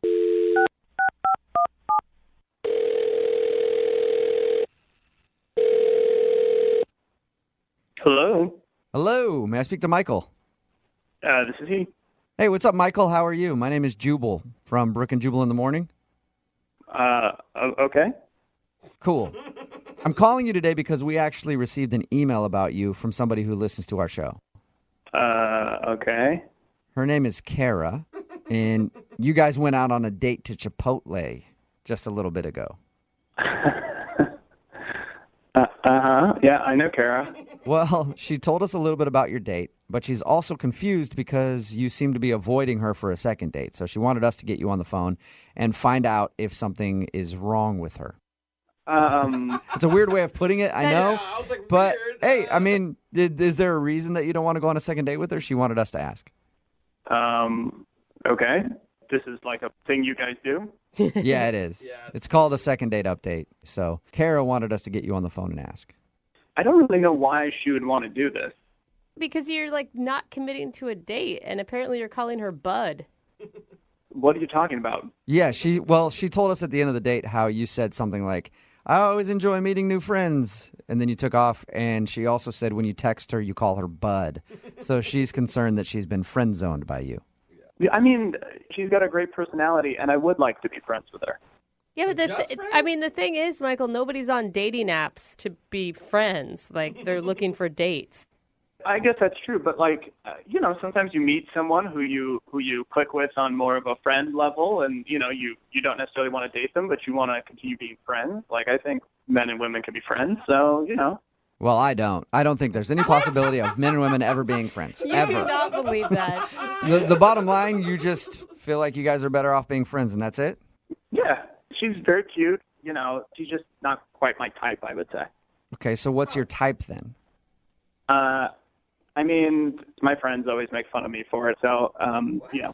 Hello. Hello, may I speak to Michael? This is he. Hey, what's up, Michael? How are you? My name is Jubal from Brooke and Jubal in the morning. Okay. Cool. I'm calling you today because we actually received an email about you from somebody who listens to our show. Okay. Her name is Kara, and you guys went out on a date to Chipotle just a little bit ago. Yeah, I know Kara. Well, she told us a little bit about your date, but she's also confused because you seem to be avoiding her for a second date. So she wanted us to get you on the phone and find out if something is wrong with her. It's a weird way of putting it, I know. But, hey, I mean, is there a reason that you don't want to go on a second date with her? She wanted us to ask. Okay. This is like a thing you guys do? Yeah, it is. It's called a second date update. So Kara wanted us to get you on the phone and ask. I don't really know why she would want to do this. Because you're like not committing to a date, and apparently you're calling her bud. What are you talking about? Yeah, she told us at the end of the date how you said something like, I always enjoy meeting new friends. And then you took off, and she also said when you text her, you call her bud. So she's concerned that she's been friend zoned by you. I mean, she's got a great personality, and I would like to be friends with her. Yeah, but the thing is, Michael, nobody's on dating apps to be friends. Like, they're looking for dates. I guess that's true, but sometimes you meet someone who you click with on more of a friend level, and you don't necessarily want to date them, but you want to continue being friends. Like, I think men and women can be friends, so Well, I don't. I don't think there's any possibility of men and women ever being friends. You ever. do not believe that. The bottom line, you just feel like you guys are better off being friends, and that's it? Yeah, she's very cute. She's just not quite my type, I would say. Okay, so what's your type then? I mean, my friends always make fun of me for it, so,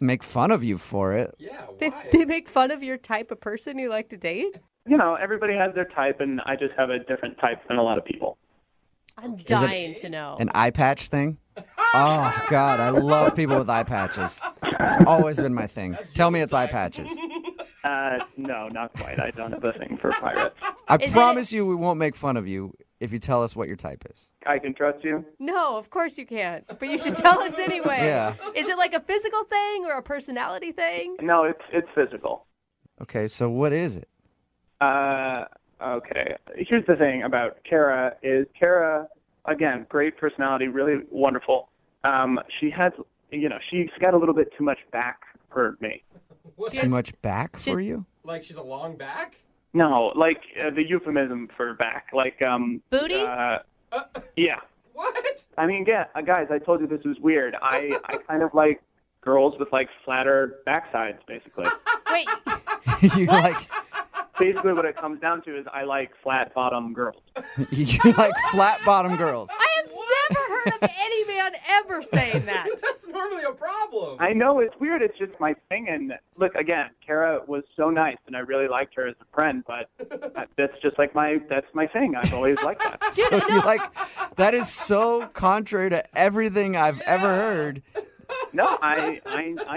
Make fun of you for it? Yeah, They make fun of your type of person you like to date? Everybody has their type, and I just have a different type than a lot of people. I'm dying to know. An eye patch thing? Oh, God, I love people with eye patches. It's always been my thing. Tell me it's eye patches. No, not quite. I don't have a thing for pirates. I promise you we won't make fun of you if you tell us what your type is. I can trust you? No, of course you can't. But you should tell us anyway. Yeah. Is it like a physical thing or a personality thing? No, it's physical. Okay, so what is it? Okay. Here's the thing about Kara is again, great personality, really wonderful. She's got a little bit too much back for me. Too much back for you? Like she's a long back? No, like the euphemism for back, like booty. Yeah. What? I mean, yeah, guys, I told you this was weird. I kind of like girls with like flatter backsides, basically. Wait. You like? Basically, what it comes down to is I like flat bottom girls. You like flat bottom girls? I have never heard of any man ever saying that. That's normally a problem. I know it's weird. It's just my thing. And look, again, Kara was so nice, and I really liked her as a friend. But that's just like that's my thing. I've always liked that. So you like? That is so contrary to everything I've ever heard. No, I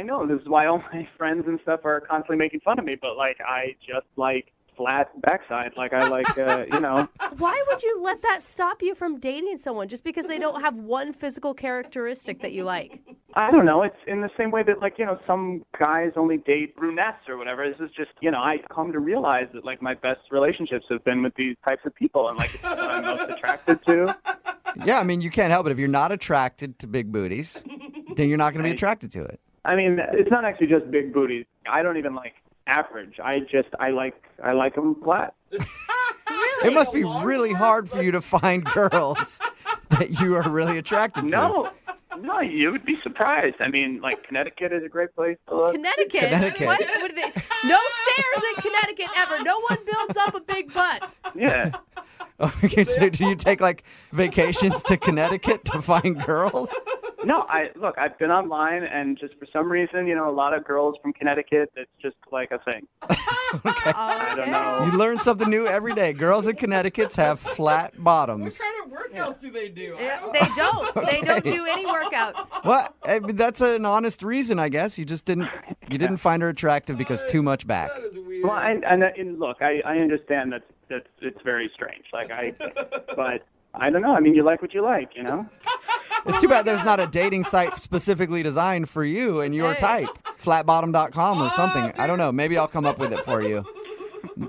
know. This is why all my friends and stuff are constantly making fun of me. But like, I just like flat backside. Like I like, Why would you let that stop you from dating someone just because they don't have one physical characteristic that you like? I don't know. It's in the same way that, like, some guys only date brunettes or whatever. This is just, I come to realize that, like, my best relationships have been with these types of people, and, like, it's what I'm most attracted to. Yeah, I mean, you can't help it. If you're not attracted to big booties, then you're not going to be attracted to it. I mean, it's not actually just big booties. I don't even like average. I like them flat. It must be really hard for you to find girls that you are really attracted to. No, you would be surprised. I mean, like, Connecticut is a great place to look. Connecticut? What are they? No stairs in Connecticut ever. No one builds up a big butt. Yeah. Okay, so do you take, like, vacations to Connecticut to find girls? No, I've been online, and just for some reason, a lot of girls from Connecticut, it's just like a thing. Okay. I don't know. You learn something new every day. Girls in Connecticut have flat bottoms. What kind of workouts do they do? They don't. They don't do any workouts. Well, I mean, that's an honest reason, I guess. You just didn't find her attractive because too much back. That is weird. Well, and look, I understand that it's very strange. But I don't know. I mean, you like what you like, It's too bad there's not a dating site specifically designed for you and your type. Flatbottom.com or something. I don't know. Maybe I'll come up with it for you.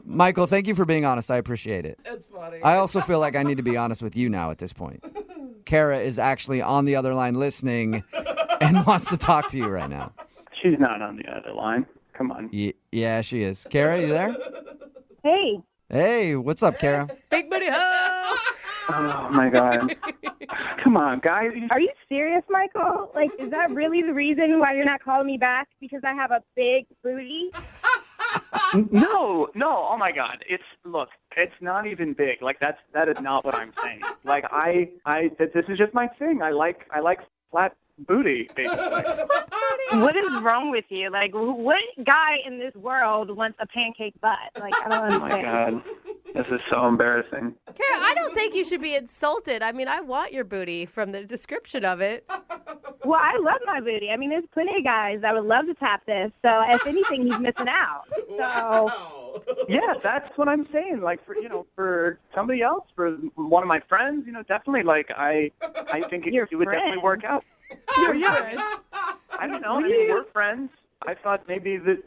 Michael, thank you for being honest. I appreciate it. That's funny. I also feel like I need to be honest with you now at this point. Kara is actually on the other line listening and wants to talk to you right now. She's not on the other line. Come on. Yeah, she is. Kara, you there? Hey. Hey, what's up, Kara? Big booty ho! Oh, my God. Come on, guys. Are you serious, Michael? Like, is that really the reason why you're not calling me back? Because I have a big booty? No. Oh, my God. It's not even big. Like, that is not what I'm saying. Like, this is just my thing. I like flat booty, basically. What is wrong with you? Like, what guy in this world wants a pancake butt? Like, I don't understand. Oh, my God. This is so embarrassing. Kara, I don't think you should be insulted. I mean, I want your booty from the description of it. Well, I love my booty. I mean, there's plenty of guys that would love to tap this. So, if anything, he's missing out. So, yeah, that's what I'm saying. Like, for somebody else, for one of my friends, definitely. Like, I think it would definitely work out. You're I don't know. I mean, we're friends. I thought maybe that,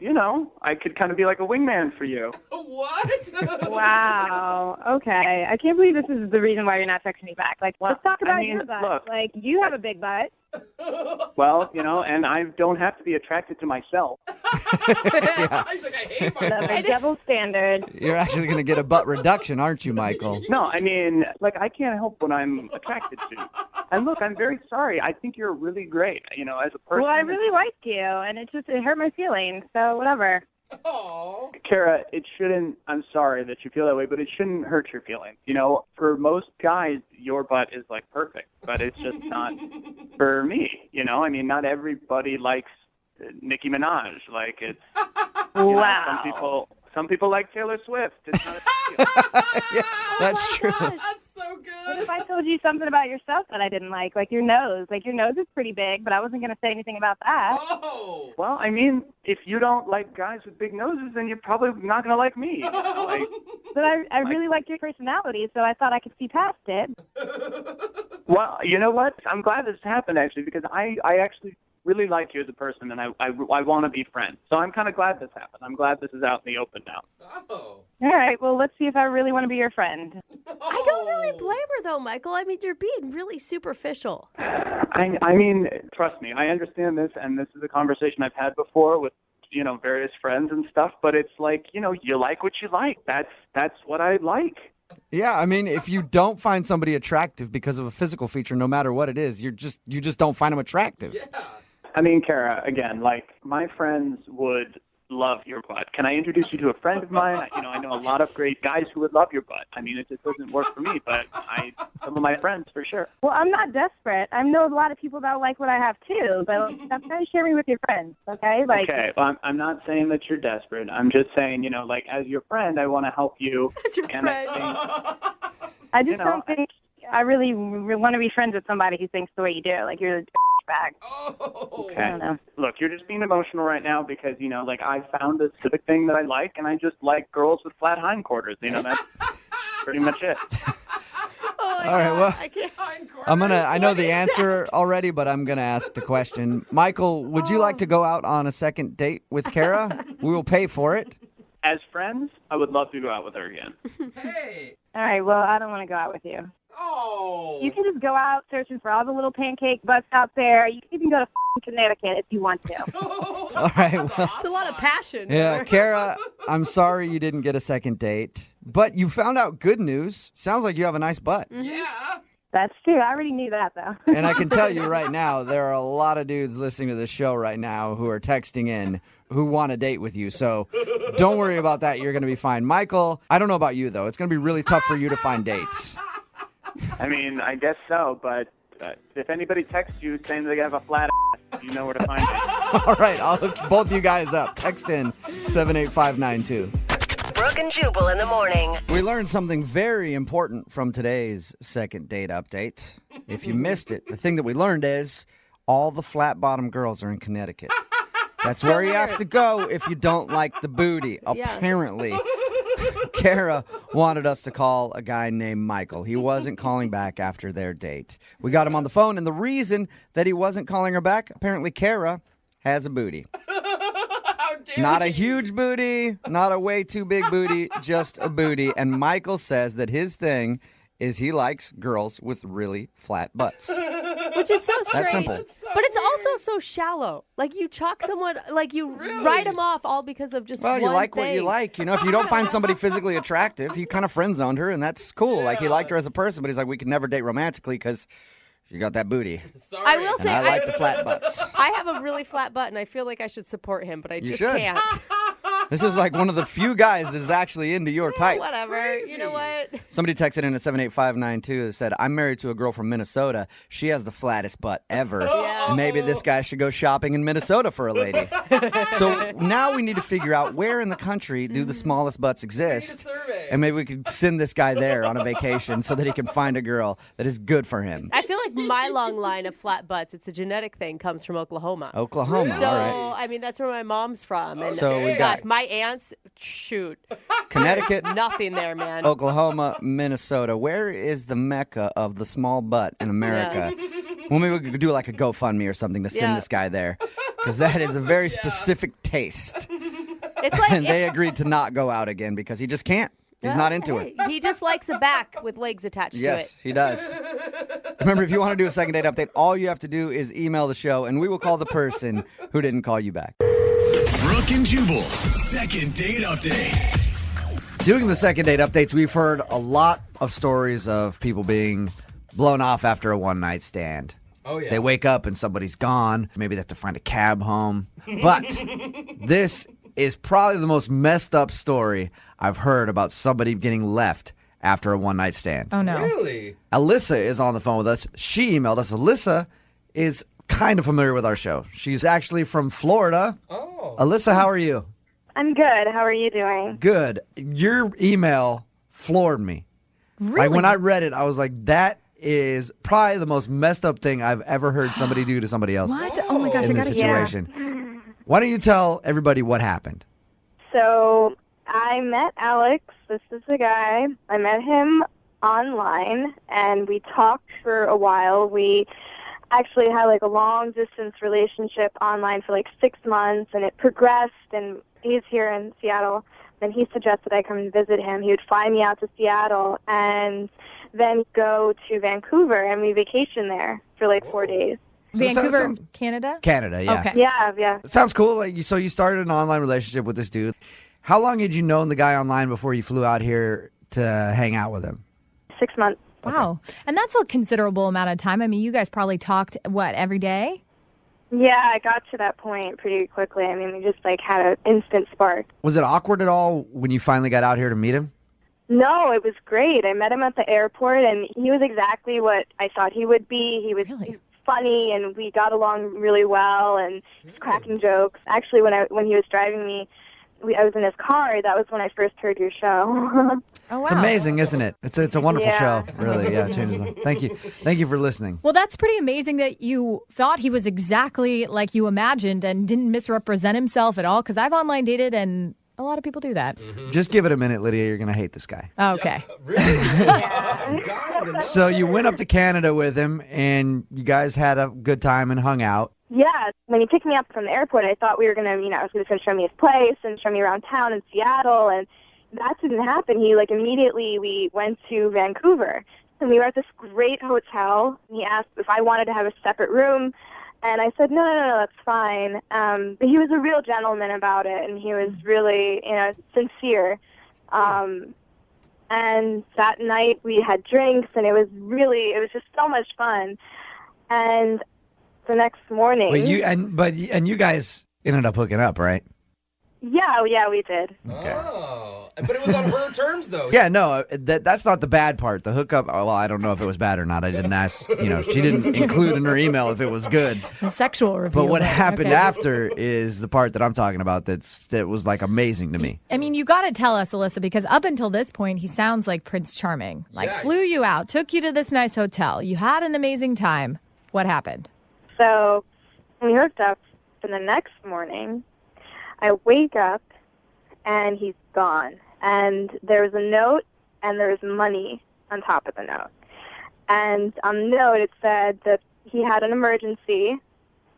I could kind of be like a wingman for you. What? Wow. Okay. I can't believe this is the reason why you're not texting me back. Like, let's talk about your butt. Look, like, you have a big butt. Well, and I don't have to be attracted to myself. Yeah. He's like, I hate my That's a double standard. You're actually going to get a butt reduction, aren't you, Michael? No, I mean, like, I can't help what I'm attracted to. And look, I'm very sorry. I think you're really great, as a person. Well, I really liked you, and it hurt my feelings, so whatever. Oh. Kara, it shouldn't, I'm sorry that you feel that way, but it shouldn't hurt your feelings. For most guys, your butt is, like, perfect, but it's just not for me, I mean, not everybody likes Nicki Minaj. Like, it's, Wow. Some people like Taylor Swift. It's not a big deal. Yeah, that's true. That's so good. What if I told you something about yourself that I didn't like? Like your nose. Like your nose is pretty big, but I wasn't going to say anything about that. Oh. Well, I mean, if you don't like guys with big noses, then you're probably not going to like me. But I really like your personality, so I thought I could see past it. Well, you know what? I'm glad this happened, actually, because I actually really like you as a person, and I want to be friends. So I'm kind of glad this happened. I'm glad this is out in the open now. Oh. All right, well, let's see if I really want to be your friend. I don't really blame her, though, Michael. I mean, you're being really superficial. I mean, trust me, I understand this, and this is a conversation I've had before with, various friends and stuff, but it's like, you like what you like. That's what I like. Yeah, I mean, if you don't find somebody attractive because of a physical feature, no matter what it is, you just don't find them attractive. Yeah. I mean, Kara, again, like, my friends would love your butt. Can I introduce you to a friend of mine? I know a lot of great guys who would love your butt. I mean, it just doesn't work for me, but some of my friends for sure. Well, I'm not desperate. I know a lot of people that like what I have too, but that's kind of share me with your friends, okay? Okay, well, I'm not saying that you're desperate. I'm just saying, as your friend, I want to help you. As your friend. I just don't think I really want to be friends with somebody who thinks the way you do. Like, you're a bag. Okay. I don't know. Look, you're just being emotional right now because, I found a specific thing that I like, and I just like girls with flat hindquarters. That's pretty much it. Oh, All right, well, I I know the answer already, but I'm going to ask the question. Michael, would you like to go out on a second date with Kara? We will pay for it. As friends, I would love to go out with her again. Hey. All right, well, I don't want to go out with you. Oh. You can just go out searching for all the little pancake butts out there. You can even go to Connecticut if you want to. All right, well. It's a lot of passion. Yeah, Kara, I'm sorry you didn't get a second date, but you found out good news. Sounds like you have a nice butt. Mm-hmm. Yeah. That's true. I already knew that, though. And I can tell you right now, there are a lot of dudes listening to this show right now who are texting in who want to date with you. So don't worry about that. You're going to be fine. Michael, I don't know about you, though. It's going to be really tough for you to find dates. I mean, I guess so, but if anybody texts you saying they have a flat ass, you know where to find it. All right, I'll hook both you guys up. Text in 78592. Brooke and Jubal in the morning. We learned something very important from today's second date update. If you missed it, the thing that we learned is all the flat-bottom girls are in Connecticut. That's where you have to go if you don't like the booty. Yeah. Apparently, Kara wanted us to call a guy named Michael. He wasn't calling back after their date. We got him on the phone, and the reason that he wasn't calling her back, apparently Kara has a booty. Not a huge booty, not a way too big booty, just a booty. And Michael says that his thing is he likes girls with really flat butts. Which is so strange. That's simple. But it's also so shallow. Like, you chalk someone, like, you write them off all because of just one you like thing. what you like. If you don't find somebody physically attractive, he kind of friend-zoned her, and that's cool. Yeah. Like, he liked her as a person, but he's like, we can never date romantically because you got that booty. Sorry. I will And say, I like the flat butts. I have a really flat butt, and I feel like I should support him, but I just should. can't. This is like one of the few guys that's actually into your type. Whatever. You know what? Somebody texted in at 78592 that said, I'm married to a girl from Minnesota. She has the flattest butt ever. Yeah. Maybe this guy should go shopping in Minnesota for a lady. So now we need to figure out where in the country do the smallest butts exist. And maybe we could send this guy there on a vacation so that he can find a girl that is good for him. I feel like my long line of flat butts, it's a genetic thing, comes from Oklahoma. Oklahoma, So, all right. I mean, that's where my mom's from. And So we got- my aunts, shoot. Connecticut, Nothing there, man. Oklahoma, Minnesota. Where is the mecca of the small butt in America? Well, maybe we could do like a GoFundMe or something to send this guy there. Because that is a very specific taste. It's like, And they agreed to not go out again because he just can't. He's not into it. He just likes a back with legs attached to Yes, it. he does. Remember, if you want to do a second date update, all you have to do is email the show, and we will call the person who didn't call you back. Brooke and Jubal's second date update. Doing the second date updates, we've heard a lot of stories of people being blown off after a one-night stand. Oh, yeah. They wake up and somebody's gone. Maybe they have to find a cab home. But this is probably the most messed up story I've heard about somebody getting left after a one-night stand. Oh, no. Really? Alyssa is on the phone with us. She emailed us. Alyssa is kind of familiar with our show. She's actually from Florida. Oh. Alyssa, how are you? I'm good. How are you doing? Good. Your email floored me. Really? Like, when I read it, I was like, that is probably the most messed up thing I've ever heard somebody do to somebody else. What? Oh, my gosh, I in this gotta hear. situation. Why don't you tell everybody what happened? So I met Alex. This is the guy. I met him online, and we talked for a while. We actually had like a long distance relationship online for like 6 months, and it progressed, and he's here in Seattle. Then he suggested I come and visit him. He would fly me out to Seattle and then go to Vancouver, and we vacation there for like 4 days. Vancouver, Canada? Canada, yeah. Okay. Yeah. It sounds cool. Like, so you started an online relationship with this dude. How long had you known the guy online before you flew out here to hang out with him? 6 months. Wow. And that's a considerable amount of time. I mean, you guys probably talked, every day? Yeah, I got to that point pretty quickly. I mean, we just like had an instant spark. Was it awkward at all when you finally got out here to meet him? No, it was great. I met him at the airport, and he was exactly what I thought he would be. He was funny, and we got along really well, and he was cracking jokes. Actually, when he was driving me, I was in his car. That was when I first heard your show. Oh, wow. It's amazing, isn't it? It's a wonderful Yeah. show, really. Yeah, it changes them. Thank you for listening. Well, that's pretty amazing that you thought he was exactly like you imagined and didn't misrepresent himself at all, because I've online dated, and a lot of people do that. Just give it a minute, Lydia. You're gonna hate this guy. Oh, okay. So you went up to Canada with him, and you guys had a good time and hung out. Yeah, when he picked me up from the airport, I thought we were gonna, I was gonna show me his place and show me around town in Seattle, and that didn't happen. He immediately we went to Vancouver, and we were at this great hotel. And he asked if I wanted to have a separate room, and I said no, that's fine. But he was a real gentleman about it, and he was really sincere. And that night we had drinks, and it was just so much fun. And the next morning, You guys ended up hooking up, right? Yeah, we did. Oh, but it was on her terms, though. Yeah, no, that's not the bad part. The hookup, well, I don't know if it was bad or not. I didn't ask, she didn't include in her email if it was good. The sexual review. But what happened after is the part that I'm talking about that was like amazing to me. I mean, you got to tell us, Alyssa, because up until this point, he sounds like Prince Charming. Flew you out, took you to this nice hotel. You had an amazing time. What happened? So we hooked up, and the next morning, I wake up, and he's gone. And there was a note, and there was money on top of the note. And on the note, it said that he had an emergency,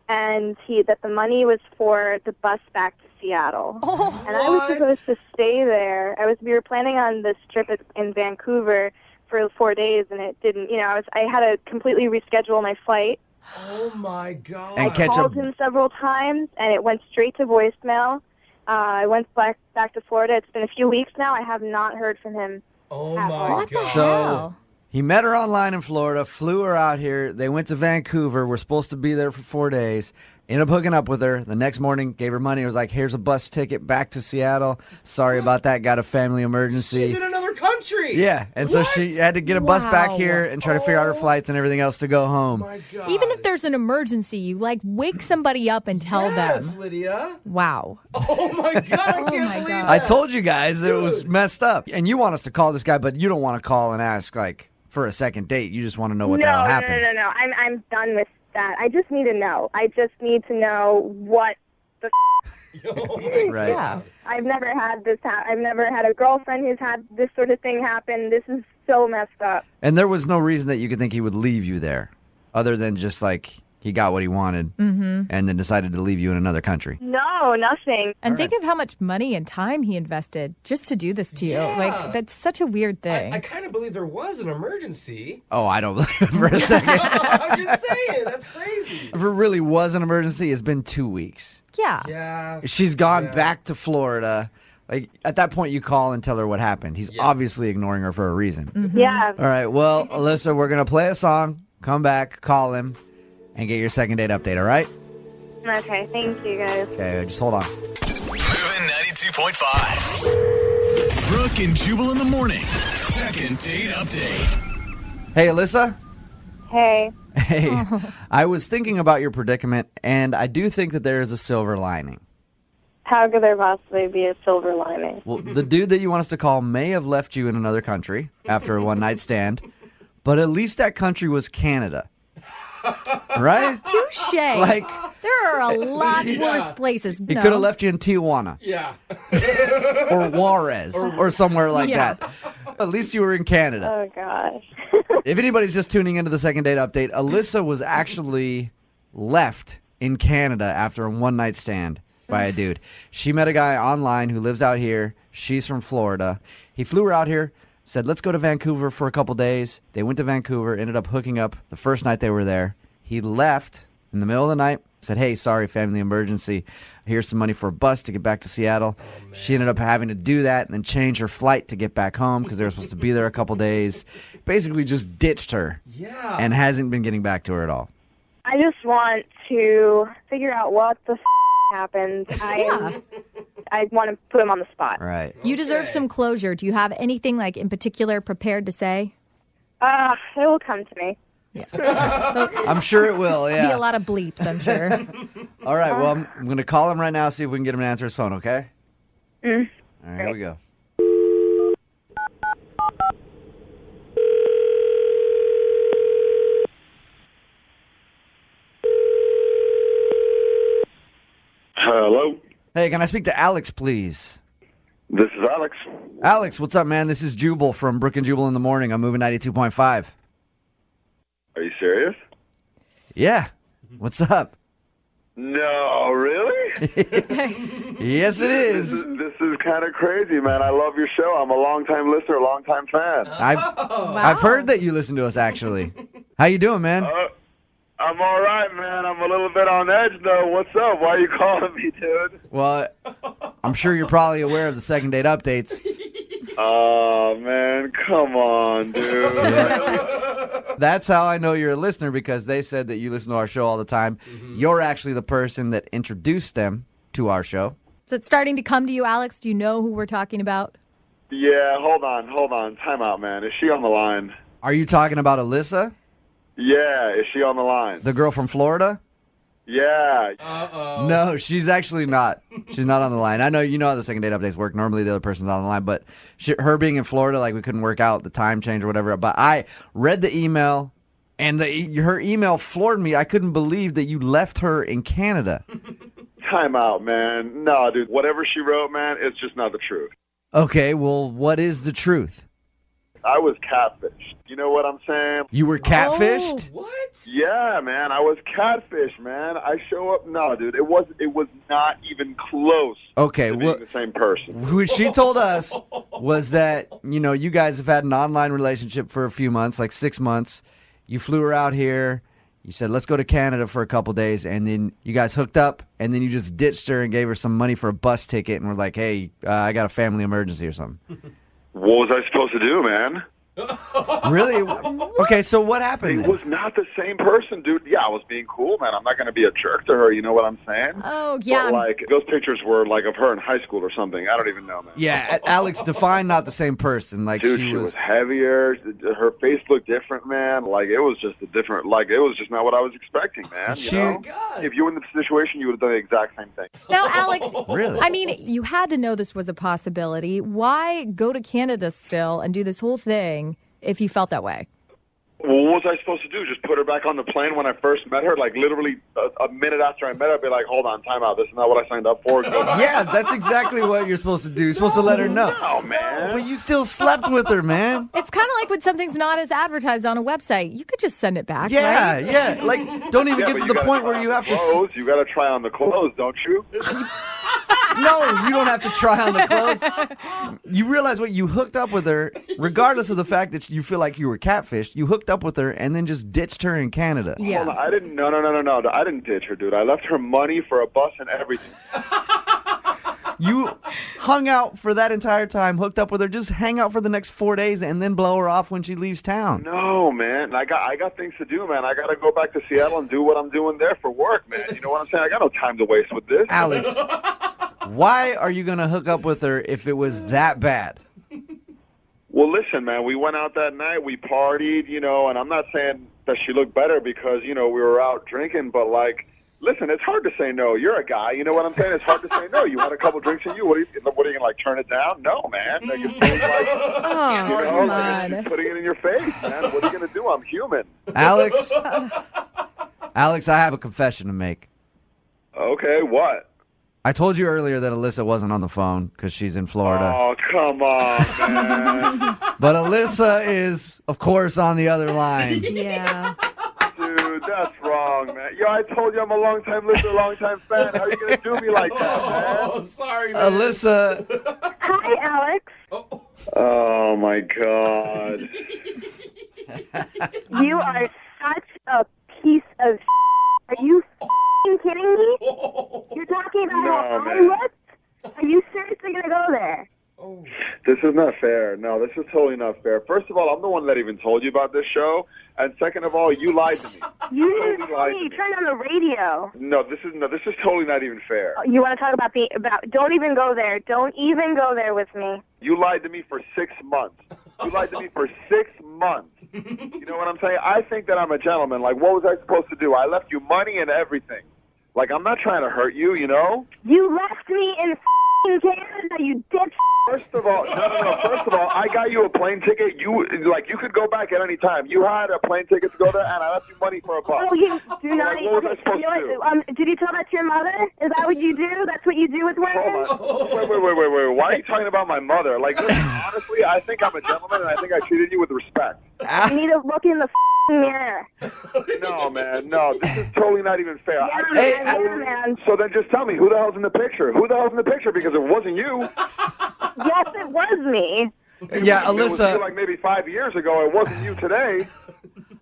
and that the money was for the bus back to Seattle. Oh, and I was supposed to stay there. We were planning on this trip in Vancouver for 4 days, and it didn't. I had to completely reschedule my flight. Oh, my God. And I called him several times, and it went straight to voicemail. I went back to Florida. It's been a few weeks now. I have not heard from him. Oh, at my all. God. So he met her online in Florida, flew her out here. They went to Vancouver. We're supposed to be there for 4 days. Ended up hooking up with her. The next morning, gave her money. Was like, here's a bus ticket back to Seattle. Sorry about that. Got a family emergency. She's in another country. Yeah, and so she had to get a bus back here and try to figure out her flights and everything else to go home. Even if there's an emergency, you wake somebody up and tell them. Lydia. Wow. Oh my God, I can't believe I told you guys that it was messed up. And you want us to call this guy, but you don't want to call and ask for a second date. You just want to know what the hell happened. No. I'm done with that. I just need to know. I just need to know what the Right. Yeah. I've never had this I've never had a girlfriend who's had this sort of thing happen. This is so messed up. And there was no reason that you could think he would leave you there other than just he got what he wanted and then decided to leave you in another country. No, nothing. And think of how much money and time he invested just to do this to you. That's such a weird thing. I kind of believe there was an emergency. Oh, I don't believe it for a second. I'm just saying, that's crazy. If it really was an emergency, it's been 2 weeks. Yeah. Yeah. She's gone back to Florida. At that point, you call and tell her what happened. He's obviously ignoring her for a reason. Yeah. All right. Well, Alyssa, we're going to play a song, come back, call him, and get your second date update, all right? Okay, thank you guys. Okay, just hold on. Moving 92.5. Brooke and Jubal in the mornings. Second date update. Hey, Alyssa. Hey. Hey. I was thinking about your predicament, and I do think that there is a silver lining. How could there possibly be a silver lining? Well, the dude that you want us to call may have left you in another country after a one-night stand, but at least that country was Canada. Right? Touche. There are a lot worse places. He could have left you in Tijuana. Yeah. Or Juarez or somewhere like that. At least you were in Canada. Oh, gosh. If anybody's just tuning into the second date update, Alyssa was actually left in Canada after a one-night stand by a dude. She met a guy online who lives out here. She's from Florida. He flew her out here, said, let's go to Vancouver for a couple days. They went to Vancouver, ended up hooking up the first night they were there. He left in the middle of the night, said, hey, sorry, family emergency. Here's some money for a bus to get back to Seattle. She ended up having to do that and then change her flight to get back home because they were supposed to be there a couple days. Basically just ditched her and hasn't been getting back to her at all. I just want to figure out what the happened. I want to put him on the spot. Right. You deserve some closure. Do you have anything like in particular prepared to say? It will come to me. I'm sure it will, Be yeah. a lot of bleeps, I'm sure. All right, well, I'm going to call him right now, see if we can get him to answer his phone, okay? All right, here we go. Hello. Hey, can I speak to Alex, please? This is Alex. Alex, what's up, man? This is Jubal from Brooke and Jubal in the Morning. I'm moving 92.5. Are you serious? Yeah. What's up? No, really? Yes, it is. This is kind of crazy, man. I love your show. I'm a long-time listener, a long-time fan. I've heard that you listen to us, actually. How you doing, man? I'm all right, man. I'm a little bit on edge, though. What's up? Why are you calling me, dude? Well, I'm sure you're probably aware of the second date updates. Oh, man. Come on, dude. That's how I know you're a listener, because they said that you listen to our show all the time. You're actually the person that introduced them to our show. Is it starting to come to you, Alex? Do you know who we're talking about? Yeah, hold on. Time out, man. Is she on the line? Are you talking about Alyssa? Yeah, is she on the line? The girl from Florida? Yeah. No, she's actually not. She's not on the line. I know you know how the second date updates work. Normally the other person's on the line, but her being in Florida, like we couldn't work out the time change or whatever. But I read the email, and her email floored me. I couldn't believe that you left her in Canada. Time out, man. No, dude. Whatever she wrote, man, it's just not the truth. Okay, well, what is the truth? I was catfished. You know what I'm saying? You were catfished? What? Yeah, man. I was catfished, man. I show up. No, dude. It was not even close. Okay, to being the same person. What she told us was that, you guys have had an online relationship for a few months, like 6 months. You flew her out here. You said, let's go to Canada for a couple days. And then you guys hooked up. And then you just ditched her and gave her some money for a bus ticket. And we're like, hey, I got a family emergency or something. What was I supposed to do, man? Really? Okay, so what happened It then? was not the same person, dude. Yeah, I was being cool, man. I'm not going to be a jerk to her, you know what I'm saying? Oh, yeah. But, like, those pictures were, like, of her in high school or something. I don't even know, man. Yeah, Alex, define not the same person. Like, Dude, she was heavier. Her face looked different, man. Like, it was just it was just not what I was expecting, man. You know? If you were in the situation, you would have done the exact same thing. Now, Alex, Really? I mean, you had to know this was a possibility. Why go to Canada still and do this whole thing if you felt that way? Well, what was I supposed to do? Just put her back on the plane when I first met her? Like, literally a minute after I met her, I'd be like, hold on, time out. This is not what I signed up for. Go back. Yeah, that's exactly what you're supposed to do. You're supposed to let her know. No, man. But you still slept with her, man. It's kind of like when something's not as advertised on a website. You could just send it back, Yeah, right? yeah. Like, don't even Yeah, get but to you the gotta point try where you on have the to... clothes. You got to try on the clothes, don't you? No, you don't have to try on the clothes. You realize what? You hooked up with her, regardless of the fact that you feel like you were catfished. You hooked up with her and then just ditched her in Canada. Yeah. Hold on, I didn't. No. I didn't ditch her, dude. I left her money for a bus and everything. You hung out for that entire time, hooked up with her, just hang out for the next 4 days and then blow her off when she leaves town. No, man. I got things to do, man. I got to go back to Seattle and do what I'm doing there for work, man. You know what I'm saying? I got no time to waste with this. Alex, why are you going to hook up with her if it was that bad? Well, listen, man. We went out that night. We partied, and I'm not saying that she looked better because, we were out drinking, but, like, listen, it's hard to say no. You're a guy. You know what I'm saying? It's hard to say no. You had a couple drinks in you. What are you going to, like, turn it down? No, man. Like, it's like, come like, on. putting it in your face, man. What are you going to do? I'm human. Alex, I have a confession to make. Okay, what? I told you earlier that Alyssa wasn't on the phone because she's in Florida. Oh, come on, man. But Alyssa is, of course, on the other line. Yeah. Dude, that's wrong, man. Yo, I told you I'm a long-time listener, long-time fan. How are you going to do me like that, man? Oh, sorry, man. Alyssa. Hi, Alex. Oh, my God. You are such a piece of Are you kidding me? You're talking about how I man. looked? Are you seriously going to go there? This is not fair. No, this is totally not fair. First of all, I'm the one that even told you about this show. And second of all, you lied to me. You didn't tell me. You turned on the radio. No, this is totally not even fair. You want to talk about don't even go there. Don't even go there with me. You lied to me for 6 months. You lied to me for 6 months. You know what I'm saying? I think that I'm a gentleman. Like, what was I supposed to do? I left you money and everything. Like, I'm not trying to hurt you, you know? You left me in Canada, you dipshit. First of all, no. First of all, I got you a plane ticket. You could go back at any time. You had a plane ticket to go there, and I left you money for a bus. Oh, you do not. Like, what was I supposed to do? Did you tell that to your mother? Is that what you do? That's what you do with women? Wait. Why are you talking about my mother? Like, listen, honestly, I think I'm a gentleman, and I think I treated you with respect. You need to look in the mirror. No, man, no. This is totally not even fair. Yeah, man. So then just tell me, who the hell's in the picture? Who the hell's in the picture? Because it wasn't you. Yes, it was me. Yeah, It was Alyssa. you like maybe 5 years ago. It wasn't you today.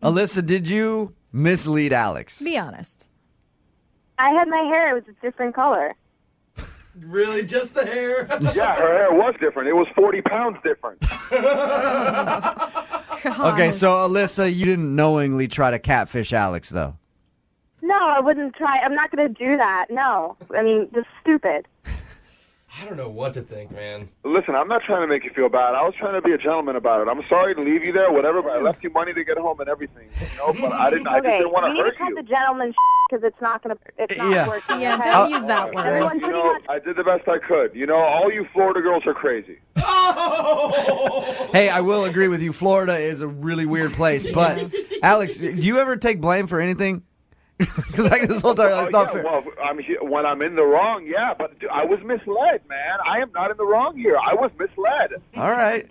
Alyssa, did you mislead Alex? Be honest. I had my hair. It was a different color. Really, just the hair? Yeah, her hair was different. It was 40 pounds different. Okay, so Alyssa, you didn't knowingly try to catfish Alex, though. No, I wouldn't try. I'm not going to do that. No. I mean, just stupid. I don't know what to think, man. Listen, I'm not trying to make you feel bad. I was trying to be a gentleman about it. I'm sorry to leave you there, whatever, but I left you money to get home and everything. You know, but I just didn't want to you hurt need to cut you. the gentleman because it's not working. Yeah, okay? don't use that word. Everyone You know, I did the best I could. You know, all you Florida girls are crazy. Hey, I will agree with you. Florida is a really weird place. But, Alex, do you ever take blame for anything? Because like this whole time, that's not fair. Well, when I'm in the wrong, yeah, but I was misled, man. I am not in the wrong here. I was misled. All right.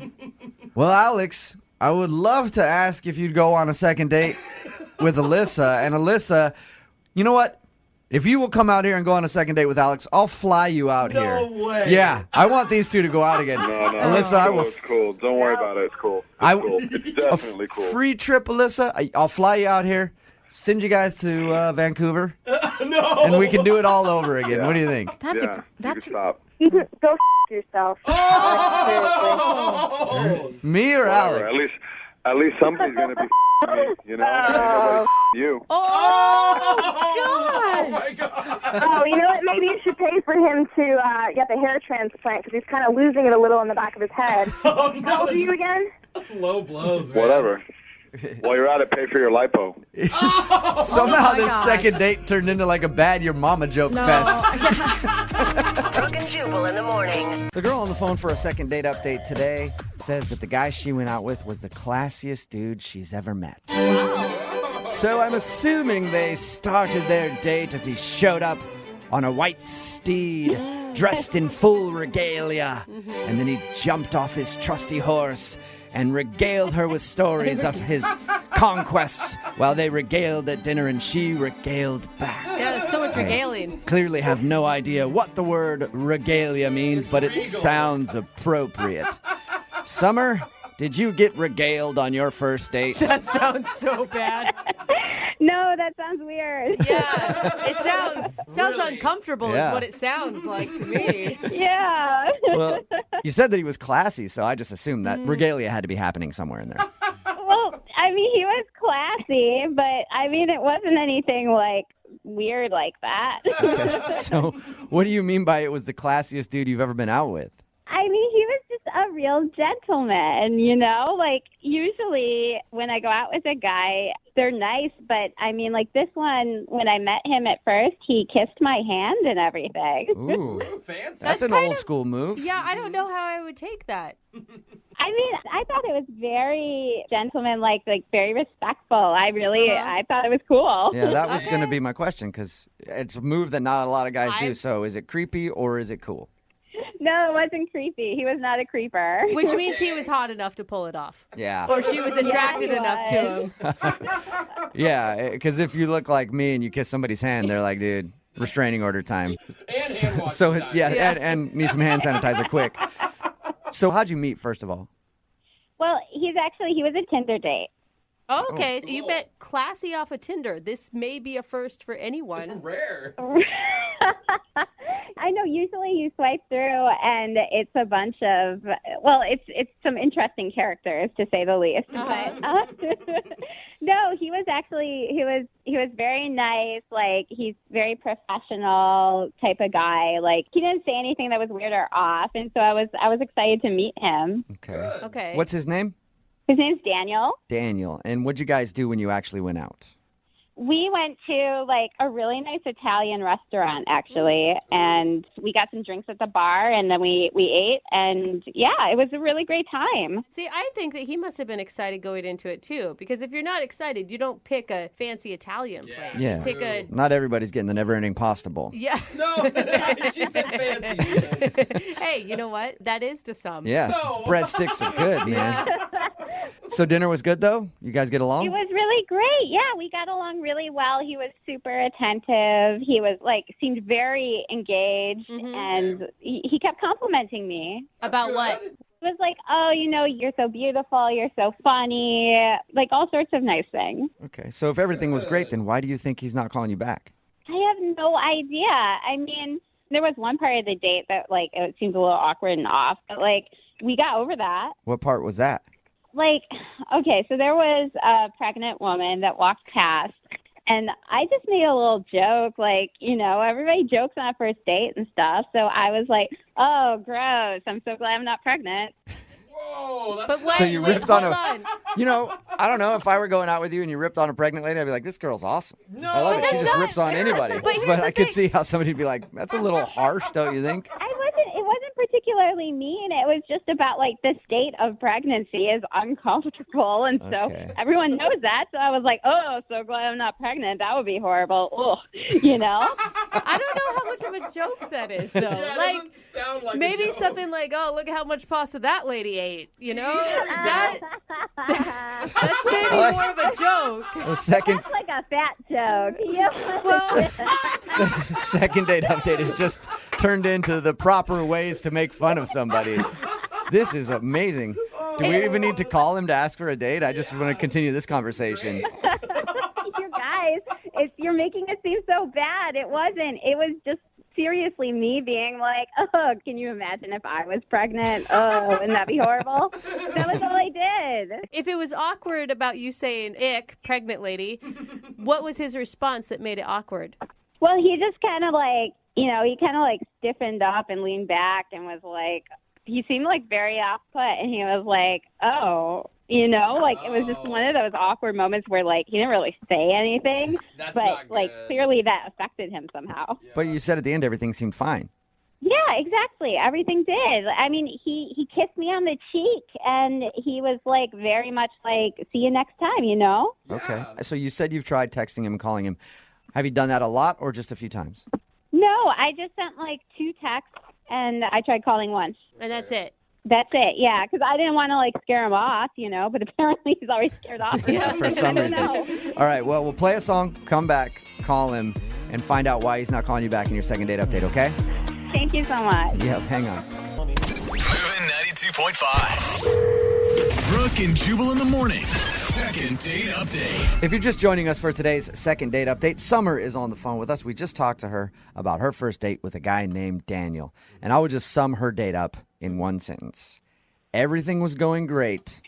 Well, Alex, I would love to ask if you'd go on a second date with Alyssa. And Alyssa, you know what? If you will come out here and go on a second date with Alex, I'll fly you out here. No way. Yeah, I want these two to go out again. No, Alyssa, I will. It's cool. Don't worry about it. It's cool. It's definitely cool. Free trip, Alyssa. I'll fly you out here. Send you guys to Vancouver. No. And we can do it all all again. Yeah. What do you think? That's You can stop. You can go yourself. Me or Whatever. Alex? At least somebody's gonna be me. You know, nobody you. Oh, gosh. Oh, you know what? Maybe you should pay for him to get the hair transplant because he's kind of losing it a little in the back of his head. Oh, no. How old are you again? Low blows, man. Whatever. While you're at it, pay for your lipo. Somehow my this gosh. second date turned into like a bad your mama joke fest. Brooke and Jubal in the morning. The girl on the phone for a second date update today says that the guy she went out with was the classiest dude she's ever met. So I'm assuming they started their date as he showed up on a white steed, dressed in full regalia, and then he jumped off his trusty horse and regaled her with stories of his conquests while they regaled at dinner and she regaled back. Yeah, that's so much regaling. Clearly have no idea what the word regalia means, but it sounds appropriate. Summer, did you get regaled on your first date? That sounds so bad. No, that sounds weird. Yeah, it sounds Really? uncomfortable Yeah. is what it sounds like to me. Yeah. Well, you said that he was classy, so I just assumed that regalia had to be happening somewhere in there. Well, I mean, he was classy, but I mean, it wasn't anything like weird like that. Okay, so what do you mean by it was the classiest dude you've ever been out with? I mean, he was just a real gentleman, you know? Like, usually when I go out with a guy, they're nice, but I mean, like this one, when I met him at first, he kissed my hand and everything. Ooh, fancy. that's an old school move. Yeah, I don't know how I would take that. I mean, I thought it was very gentlemanlike, like very respectful. I thought it was cool. Yeah, that was going to be my question because it's a move that not a lot of guys do. So is it creepy or is it cool? No, it wasn't creepy. He was not a creeper. Which means he was hot enough to pull it off. Yeah. Or she was attracted enough to him. Yeah, because if you look like me and you kiss somebody's hand, they're like, dude, restraining order time. And hand washing So, time. yeah, and need some hand sanitizer quick. So how'd you meet, first of all? Well, he was a Tinder date. Oh, okay, so you met classy off of Tinder. This may be a first for anyone. Rare. I know. Usually you swipe through and it's a bunch of, well, it's some interesting characters to say the least. But no, he was very nice. Like he's very professional type of guy. Like he didn't say anything that was weird or off, and so I was excited to meet him. Okay. Okay. What's his name? His name's Daniel. Daniel. And what'd you guys do when you actually went out? We went to like a really nice Italian restaurant actually, and we got some drinks at the bar, and then we ate, and yeah, it was a really great time. See, I think that he must have been excited going into it too, because if you're not excited, you don't pick a fancy Italian place. Yeah. You pick a Not everybody's getting the never-ending pasta bowl. yeah. No, she said fancy. Hey, you know what? That is to some. Yeah. Breadsticks are good, man. So dinner was good, though? You guys get along? It was really great. Yeah, we got along really well. He was super attentive. He was seemed very engaged, and he kept complimenting me. About what? It was like, oh, you're so beautiful, you're so funny, like all sorts of nice things. Okay. So if everything was great, then why do you think he's not calling you back? I have no idea. I mean, there was one part of the date that it seemed a little awkward and off, but we got over that. What part was that? Okay, so there was a pregnant woman that walked past, and I just made a little joke, everybody jokes on a first date and stuff. So I was like, oh, gross. I'm so glad I'm not pregnant. Whoa, that's But wait, So you ripped on hold I don't know, if I were going out with you and you ripped on a pregnant lady, I'd be like, this girl's awesome. No, I love it. She that's just not rips on fair. anybody. But here's But the I could thing. see how somebody'd be like, that's a little harsh, don't you think? It wasn't particularly mean. It was just about the state of pregnancy is uncomfortable, and Okay. so everyone knows that. So I was like, oh, so glad I'm not pregnant. That would be horrible. Ugh, I don't know how much of a joke that is, though. Yeah, it doesn't sound like a maybe joke. something like, oh, look at how much pasta that lady ate. That's maybe more of a joke. The second That's like a fat joke. Yeah. Well, second date update is just turned into the proper ways to make fun of somebody. This is amazing. Do we even need to call him to ask for a date? I just want to continue this conversation. You guys, you're making it seem so bad. It wasn't. It was just seriously me being like, oh, can you imagine if I was pregnant? Oh, wouldn't that be horrible? That was all I did. if it was awkward about you saying, ick, pregnant lady, what was his response that made it awkward? Well, he just kind of he kind of stiffened up and leaned back and was like, he seemed very off put, and he was like, oh, it was just one of those awkward moments where he didn't really say anything, That's but not good. clearly that affected him somehow. But you said at the end everything seemed fine. Yeah, exactly. Everything did. I mean, he kissed me on the cheek, and he was very much see you next time, Okay. So you said you've tried texting him and calling him. Have you done that a lot or just a few times? No, I just sent 2 texts, and I tried calling once. And that's it. That's it, yeah, because I didn't want to scare him off, but apparently he's already scared off. For some reason. All right, well, we'll play a song, come back, call him, and find out why he's not calling you back in your second date update, okay? Thank you so much. Yeah, hang on. Moving 92.5. Brooke and Jubal in the mornings. Second date update. If you're just joining us for today's second date update, Summer is on the phone with us. We just talked to her about her first date with a guy named Daniel. And I would just sum her date up in one sentence. Everything was going great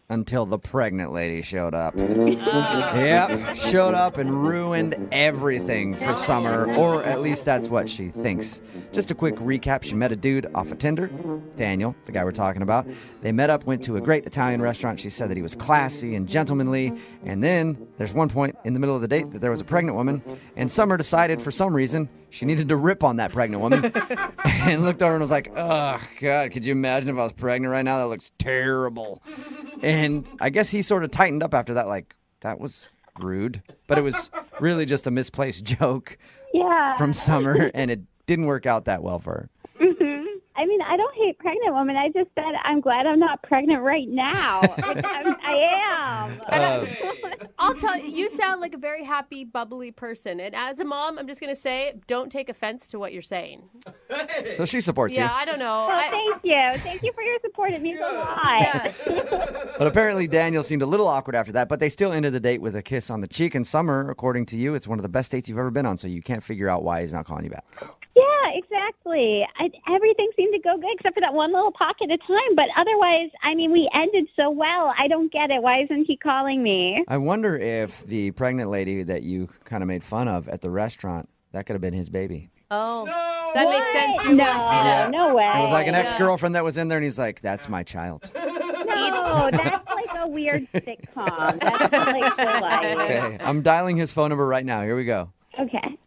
until the pregnant lady showed up. Yep, showed up and ruined everything for Summer, or at least that's what she thinks. Just a quick recap. She met a dude off of Tinder, Daniel, the guy we're talking about. They met up, went to a great Italian restaurant. She said that he was classy and gentlemanly. And then there's one point in the middle of the date that there was a pregnant woman, and Summer decided for some reason she needed to rip on that pregnant woman and looked over and was like, oh, God, could you imagine if I was pregnant right now? That looks terrible. And I guess he sort of tightened up after that, like, that was rude. But it was really just a misplaced joke from Summer, and it didn't work out that well for her. I mean, I don't hate pregnant women. I just said I'm glad I'm not pregnant right now. Like, I am. I'll tell you, you sound like a very happy, bubbly person. And as a mom, I'm just going to say, don't take offense to what you're saying. So she supports you. Yeah, I don't know. Oh, thank you. Thank you for your support. It means a lot. But apparently Daniel seemed a little awkward after that, but they still ended the date with a kiss on the cheek. And Summer, according to you, it's one of the best dates you've ever been on, so you can't figure out why he's not calling you back. Yeah, exactly. Everything seemed to go good except for that one little pocket of time. But otherwise, I mean, we ended so well. I don't get it. Why isn't he calling me? I wonder if the pregnant lady that you kind of made fun of at the restaurant, that could have been his baby. Oh, that makes sense. You No, want to see that? no way. It was like an ex-girlfriend that was in there, and he's like, that's my child. No, that's like a weird sitcom. That's like so light. Okay, I'm dialing his phone number right now. Here we go. Okay.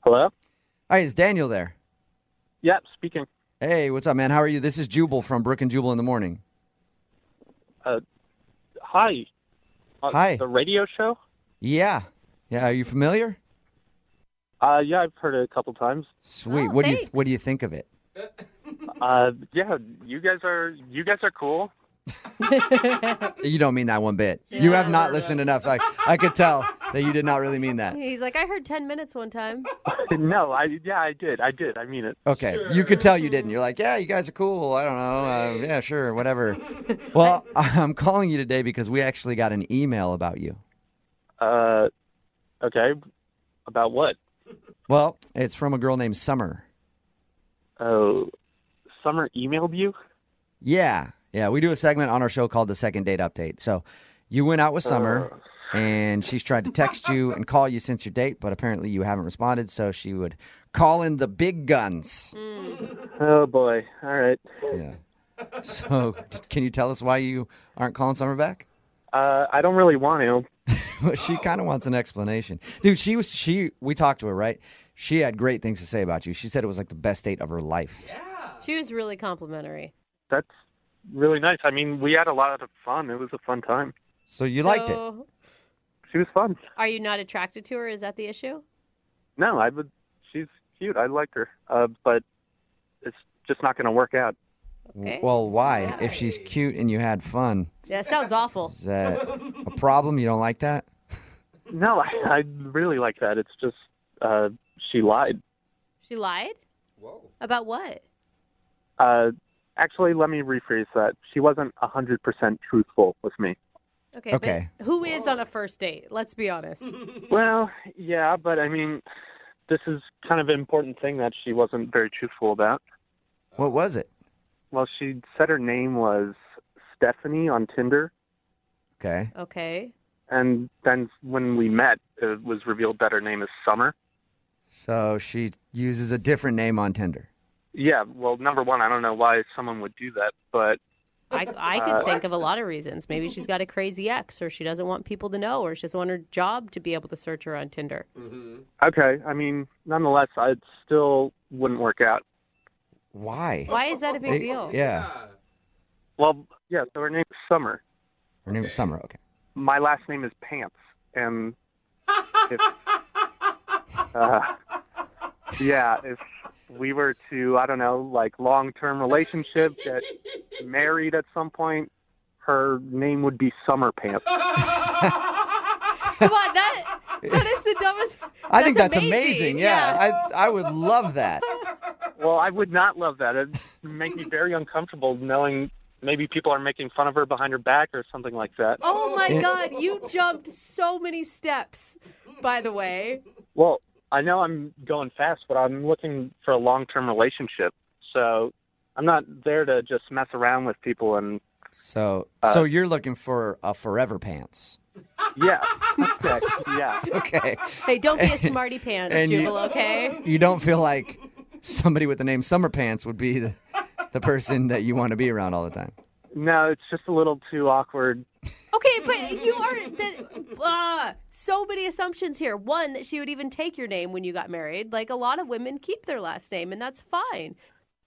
Hello? Hi, is Daniel there? Yep, speaking. Hey, what's up, man? How are you? This is Jubal from Brooke and Jubal in the Morning. Hi. Hi. The radio show? Yeah. Yeah, are you familiar? Yeah, I've heard it a couple times. Sweet. Oh, What do you think of it? Yeah, you guys are cool. You don't mean that one bit. You have not listened enough. I could tell that you did not really mean that. He's like, I heard 10 minutes one time. No, I did. I mean it. Okay, you could tell you didn't. You're like, yeah, you guys are cool. I don't know. Yeah, sure, whatever. Well, I'm calling you today because we actually got an email about you. Okay. About what? Well, it's from a girl named Summer. Oh, Summer emailed you? Yeah, we do a segment on our show called The Second Date Update. So you went out with Summer, and she's tried to text you and call you since your date, but apparently you haven't responded, so she would call in the big guns. Oh, boy. All right. Yeah. So can you tell us why you aren't calling Summer back? I don't really want to. Well, she kind of wants an explanation. Dude, we talked to her, right? She had great things to say about you. She said it was like the best date of her life. She was really complimentary. That's really nice. I mean, we had a lot of fun. It was a fun time. So you liked it? She was fun. Are you not attracted to her? Is that the issue? No, she's cute. I like her. But it's just not going to work out. Okay. Well, why? If she's cute and you had fun. Yeah, it sounds awful. Is that a problem? You don't like that? No, I really like that. It's just she lied. She lied? Whoa. About what? Actually, let me rephrase that. She wasn't 100% truthful with me. Okay. But who is on a first date? Let's be honest. Well, yeah, but I mean, this is kind of an important thing that she wasn't very truthful about. What was it? Well, she said her name was Stephanie on Tinder. Okay. And then when we met, it was revealed that her name is Summer. So she uses a different name on Tinder. Yeah, well, number one, I don't know why someone would do that, but... I could think of a lot of reasons. Maybe she's got a crazy ex, or she doesn't want people to know, or she doesn't want her job to be able to search her on Tinder. Mm-hmm. Okay, I mean, nonetheless, it still wouldn't work out. Why? Why is that a big deal? Yeah. Well, yeah, so her name is Summer. Her name is Summer, okay. My last name is Pants, and if we were to, I don't know, like long-term relationship, get married at some point, her name would be Summer Pants. Come on, that is the dumbest. I think that's amazing. Yeah. I would love that. Well, I would not love that. It'd make me very uncomfortable knowing maybe people are making fun of her behind her back or something like that. Oh, my God. You jumped so many steps, by the way. Well, I know I'm going fast, but I'm looking for a long-term relationship. So I'm not there to just mess around with people. And So you're looking for a forever pants. yeah, okay, yeah. Okay. Hey, don't be a smarty pants, And Jubal, okay? You don't feel like somebody with the name Summer Pants would be the person that you want to be around all the time. No, it's just a little too awkward. Okay, but you are so many assumptions here. One, that she would even take your name when you got married. Like, a lot of women keep their last name, and that's fine.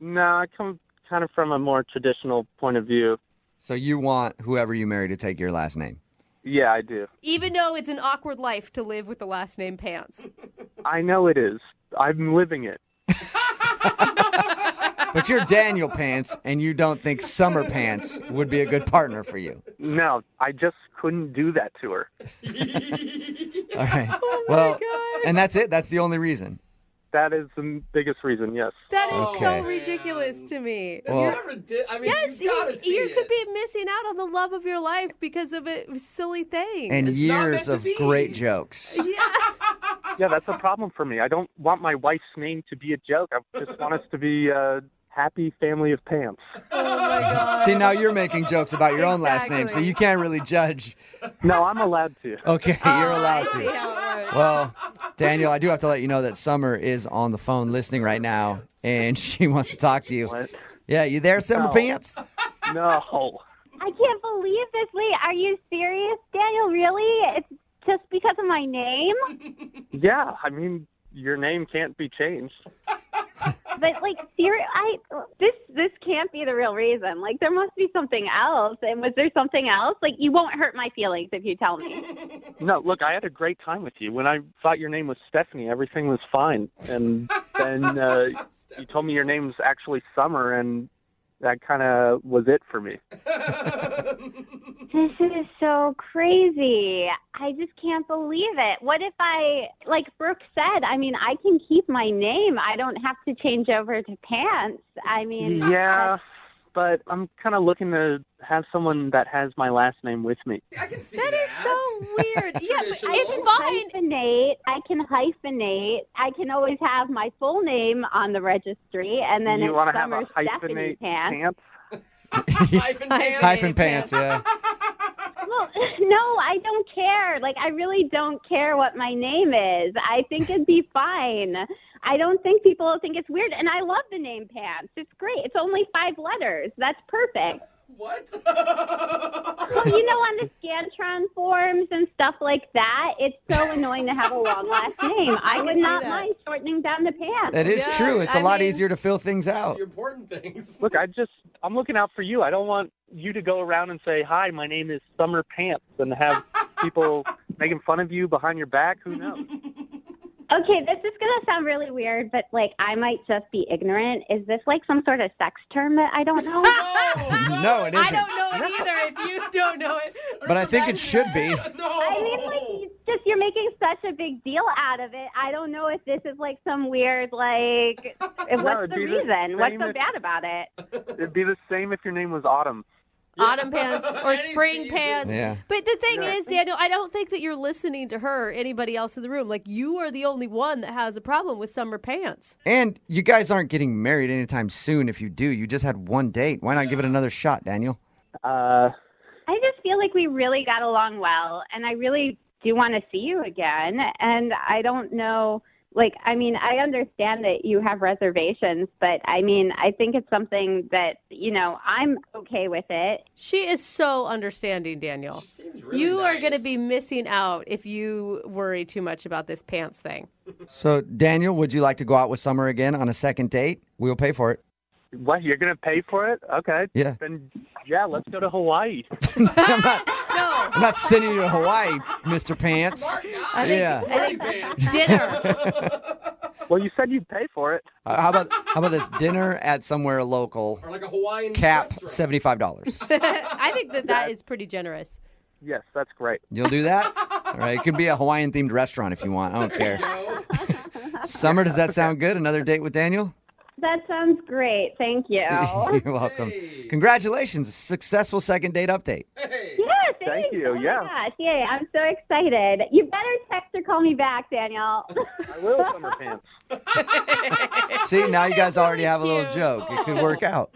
No, I come kind of from a more traditional point of view. So you want whoever you marry to take your last name? Yeah, I do. Even though it's an awkward life to live with the last name Pants. I know it is. I'm living it. But you're Daniel Pants, and you don't think Summer Pants would be a good partner for you. No, I just couldn't do that to her. All right. God. And that's it? That's the only reason? That is the biggest reason, yes. That is Okay. so ridiculous to me. Well- Yes, you gotta see you could it. be missing out on the love of your life because of a silly thing. And It's not years meant to of be. great jokes. Yeah, that's a problem for me. I don't want my wife's name to be a joke. I just want us to be a happy family of pants. Oh my God. See, now you're making jokes about your own last name, so you can't really judge. No, I'm allowed to. Okay, you're allowed I see to. how it works. Well, Daniel, I do have to let you know that Summer is on the phone listening right now, and she wants to talk to you. What? Yeah, you there, Summer No. Pants? No. I can't believe this. Wait, are you serious, Daniel? Really? It's just because of my name? Yeah, I mean, your name can't be changed. But like, this can't be the real reason. Like, there must be something else. And was there something else? Like, you won't hurt my feelings if you tell me. No, look, I had a great time with you. When I thought your name was Stephanie, everything was fine. And then you told me your name's actually Summer, and that kind of was it for me. This is so crazy. I just can't believe it. What if like Brooke said, I mean, I can keep my name. I don't have to change over to Pants. I mean, Yeah, but I'm kind of looking to have someone that has my last name with me. I can see That is so weird. Yeah, but Traditional. it's fine. I can hyphenate. I can always have my full name on the registry, and then You it's want to have Summer a Stephanie hyphenate Pants. pants? Hyphen pants. Hyphen Pants, yeah. Well, no, I don't care. Like, I really don't care what my name is. I think it'd be fine. I don't think people will think it's weird. And I love the name Pants. It's great. It's only 5 letters. That's perfect. What? Well, you know, on the Scantron forms and stuff like that, it's so annoying to have a long last name. I would see not that. mind shortening down the Pants. That is Yeah, true. It's a I lot mean- easier to fill things out. The important things. Look, I'm looking out for you. I don't want you to go around and say, hi, my name is Summer Pants, and have people making fun of you behind your back. Who knows? Okay, this is going to sound really weird, but, like, I might just be ignorant. Is this, like, some sort of sex term that I don't know? No, it I isn't. don't know it either if you don't know it. But I think it should be. No. I mean, like, it's just you're making such a big deal out of it. I don't know if this is, like, some weird, like, what's it'd the be the reason? What's same so if- bad about it? It'd be the same if your name was Autumn. Autumn pants or Any spring season. pants. Yeah. But the thing Yeah. is, Daniel, I don't think that you're listening to her or anybody else in the room. Like, you are the only one that has a problem with summer pants. And you guys aren't getting married anytime soon. If you do, you just had one date. Why not give it another shot, Daniel? I just feel like we really got along well, and I really do want to see you again. And I don't know, like, I mean, I understand that you have reservations, but I mean, I think it's something that, you know, I'm okay with it. She is so understanding, Daniel. She seems really You are nice. going to be missing out if you worry too much about this pants thing. So, Daniel, would you like to go out with Summer again on a second date? We'll pay for it. What, you're going to pay for it? Okay. Yeah. Then, yeah, let's go to Hawaii. I'm not sending you to Hawaii, Mr. Pants. I think dinner. Well, you said you'd pay for it. How about this dinner at somewhere local? Or like a Hawaiian Cap restaurant. $75. I think that is pretty generous. Yes, that's great. You'll do that? All right. It could be a Hawaiian themed restaurant if you want. I don't care. Summer, does that sound good? Another date with Daniel? That sounds great. Thank you. You're welcome. Congratulations. Successful second date update. Hey. Yes, Thank you. Oh Yeah. my gosh, yay, I'm so excited. You better text or call me back, Daniel. I will, Summer Pants. See, now you guys already have a little joke. It could work out.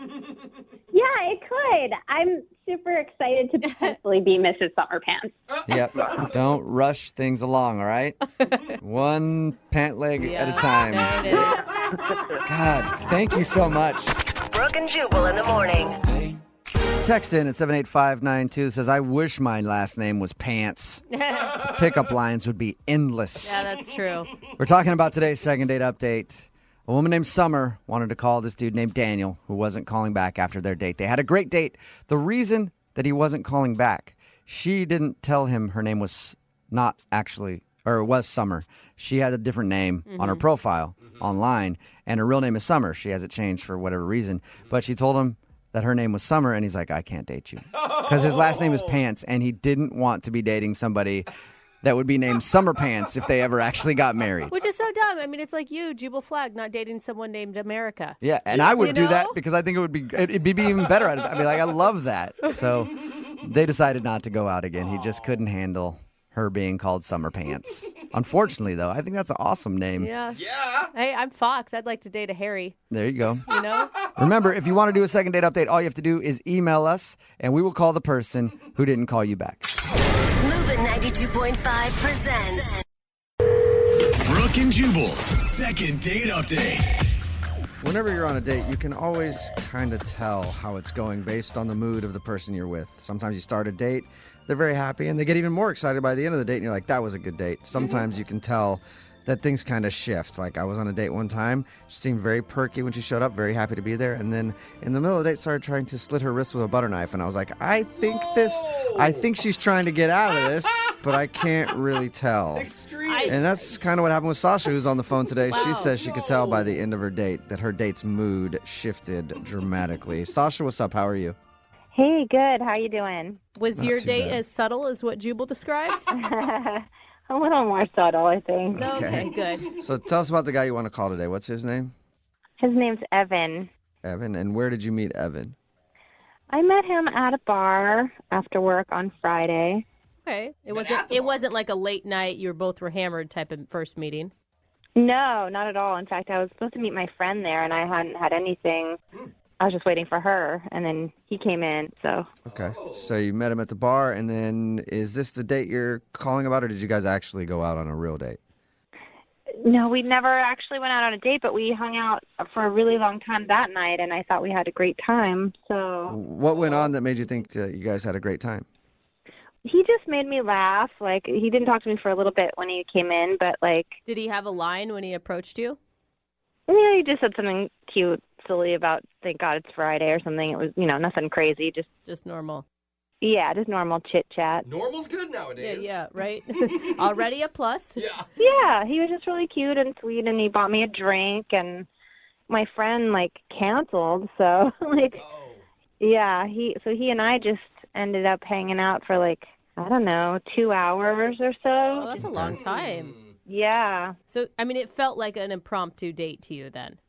Yeah, it could. I'm super excited to potentially be Mrs. Summer Pants. Yep. Don't rush things along, all right? One pant leg at a time. There it is. God, thank you so much. Brooke and Jubal in the morning. Text in at 78592 that says, I wish my last name was Pants. Pickup lines would be endless. Yeah, that's true. We're talking about today's second date update. A woman named Summer wanted to call this dude named Daniel, who wasn't calling back after their date. They had a great date. The reason that he wasn't calling back, she didn't tell him her name was not actually, or it was Summer. She had a different name on her profile online, and her real name is Summer. She has it changed for whatever reason. But she told him that her name was Summer, and he's like, I can't date you. Because his last name is Pants, and he didn't want to be dating somebody that would be named Summer Pants if they ever actually got married. Which is so dumb. I mean, it's like you, Jubal Flag, not dating someone named America. Yeah, and I would do that because I think it'd be even better. I'd be like, I love that. So they decided not to go out again. He just couldn't handle her being called Summer Pants. Unfortunately, though, I think that's an awesome name. Yeah. Hey, I'm Fox. I'd like to date a Harry. There you go. You know? Remember, if you want to do a second date update, all you have to do is email us, and we will call the person who didn't call you back. Moving 92.5 presents Brooke and Jubal's second date update. Whenever you're on a date, you can always kind of tell how it's going based on the mood of the person you're with. Sometimes you start a date, they're very happy, and they get even more excited by the end of the date, and you're like, that was a good date. Sometimes you can tell that things kind of shift. Like, I was on a date one time. She seemed very perky when she showed up, very happy to be there. And then in the middle of the date, started trying to slit her wrist with a butter knife. And I was like, I think she's trying to get out of this, but I can't really tell. And that's kind of what happened with Sasha, who's on the phone today. She says she could tell by the end of her date that her date's mood shifted dramatically. Sasha, what's up? How are you? Hey, good. How you doing? Was Not your too date bad. as subtle as what Jubal described? A little more subtle, I think. Okay, good. So tell us about the guy you want to call today. What's his name? His name's Evan. Evan. And where did you meet Evan? I met him at a bar after work on Friday. Okay. It wasn't like a late night, you both were hammered type of first meeting. No, not at all. In fact, I was supposed to meet my friend there, and I hadn't had anything. I was just waiting for her, and then he came in, so. Okay. So you met him at the bar, and then is this the date you're calling about, or did you guys actually go out on a real date? No, we never actually went out on a date, but we hung out for a really long time that night, and I thought we had a great time, so. What went on that made you think that you guys had a great time? He just made me laugh. Like, he didn't talk to me for a little bit when he came in, but, like. Did he have a line when he approached you? Yeah, he just said something cute, silly about, thank God it's Friday or something. It was, nothing crazy, Just normal. Yeah, just normal chit-chat. Normal's good nowadays. Yeah, right? Already a plus. Yeah, he was just really cute and sweet, and he bought me a drink, and my friend, canceled, so, yeah, he and I just ended up hanging out for, I don't know, 2 hours or so. Oh, that's a long time. Yeah. So, I mean, it felt like an impromptu date to you then.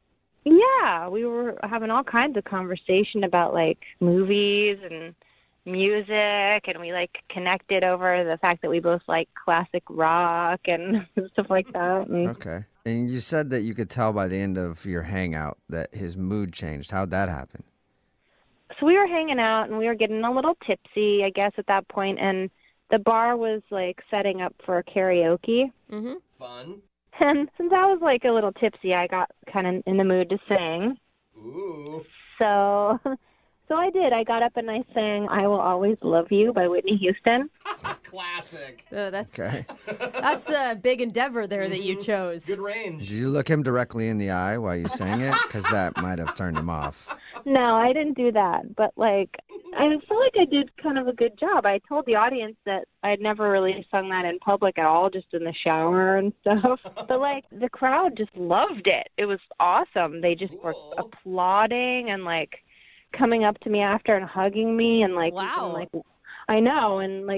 Yeah, we were having all kinds of conversation about, movies and music, and we connected over the fact that we both like classic rock and stuff like that. And Okay. And you said that you could tell by the end of your hangout that his mood changed. How'd that happen? so we were hanging out and we were getting a little tipsy, I guess, at that point, and the bar was setting up for karaoke. Mm-hmm. Fun. And since I was a little tipsy, I got kind of in the mood to sing. Ooh. So I did. I got up and I sang "I Will Always Love You" by Whitney Houston. Classic. That's Okay. that's a big endeavor there that you chose. Good range. Did you look him directly in the eye while you sang it? Because that might have turned him off. No, I didn't do that. But I feel like I did kind of a good job. I told the audience that I'd never really sung that in public at all, just in the shower and stuff. But the crowd just loved it. It was awesome. They just were applauding and coming up to me after and hugging me and wow. even, I know, and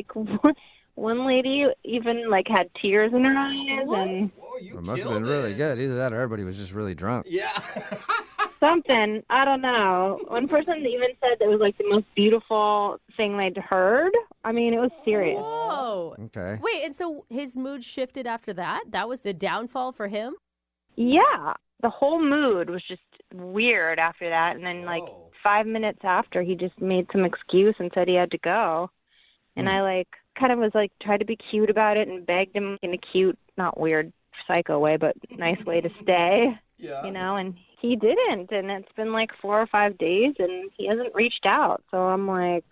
one lady even had tears in her eyes. And It must have been really good. Either that or everybody was just really drunk. Yeah. something. I don't know. One person even said that it was like the most beautiful thing they'd heard. I mean, it was serious. Whoa. Okay. Wait, and so his mood shifted after that? That was the downfall for him? Yeah. The whole mood was just weird after that. And then, 5 minutes after, he just made some excuse and said he had to go. And I, kind of was, tried to be cute about it and begged him in a cute, not weird, psycho way, but nice way to stay. Yeah. And he didn't. And it's been, 4 or 5 days, and he hasn't reached out. So I'm like,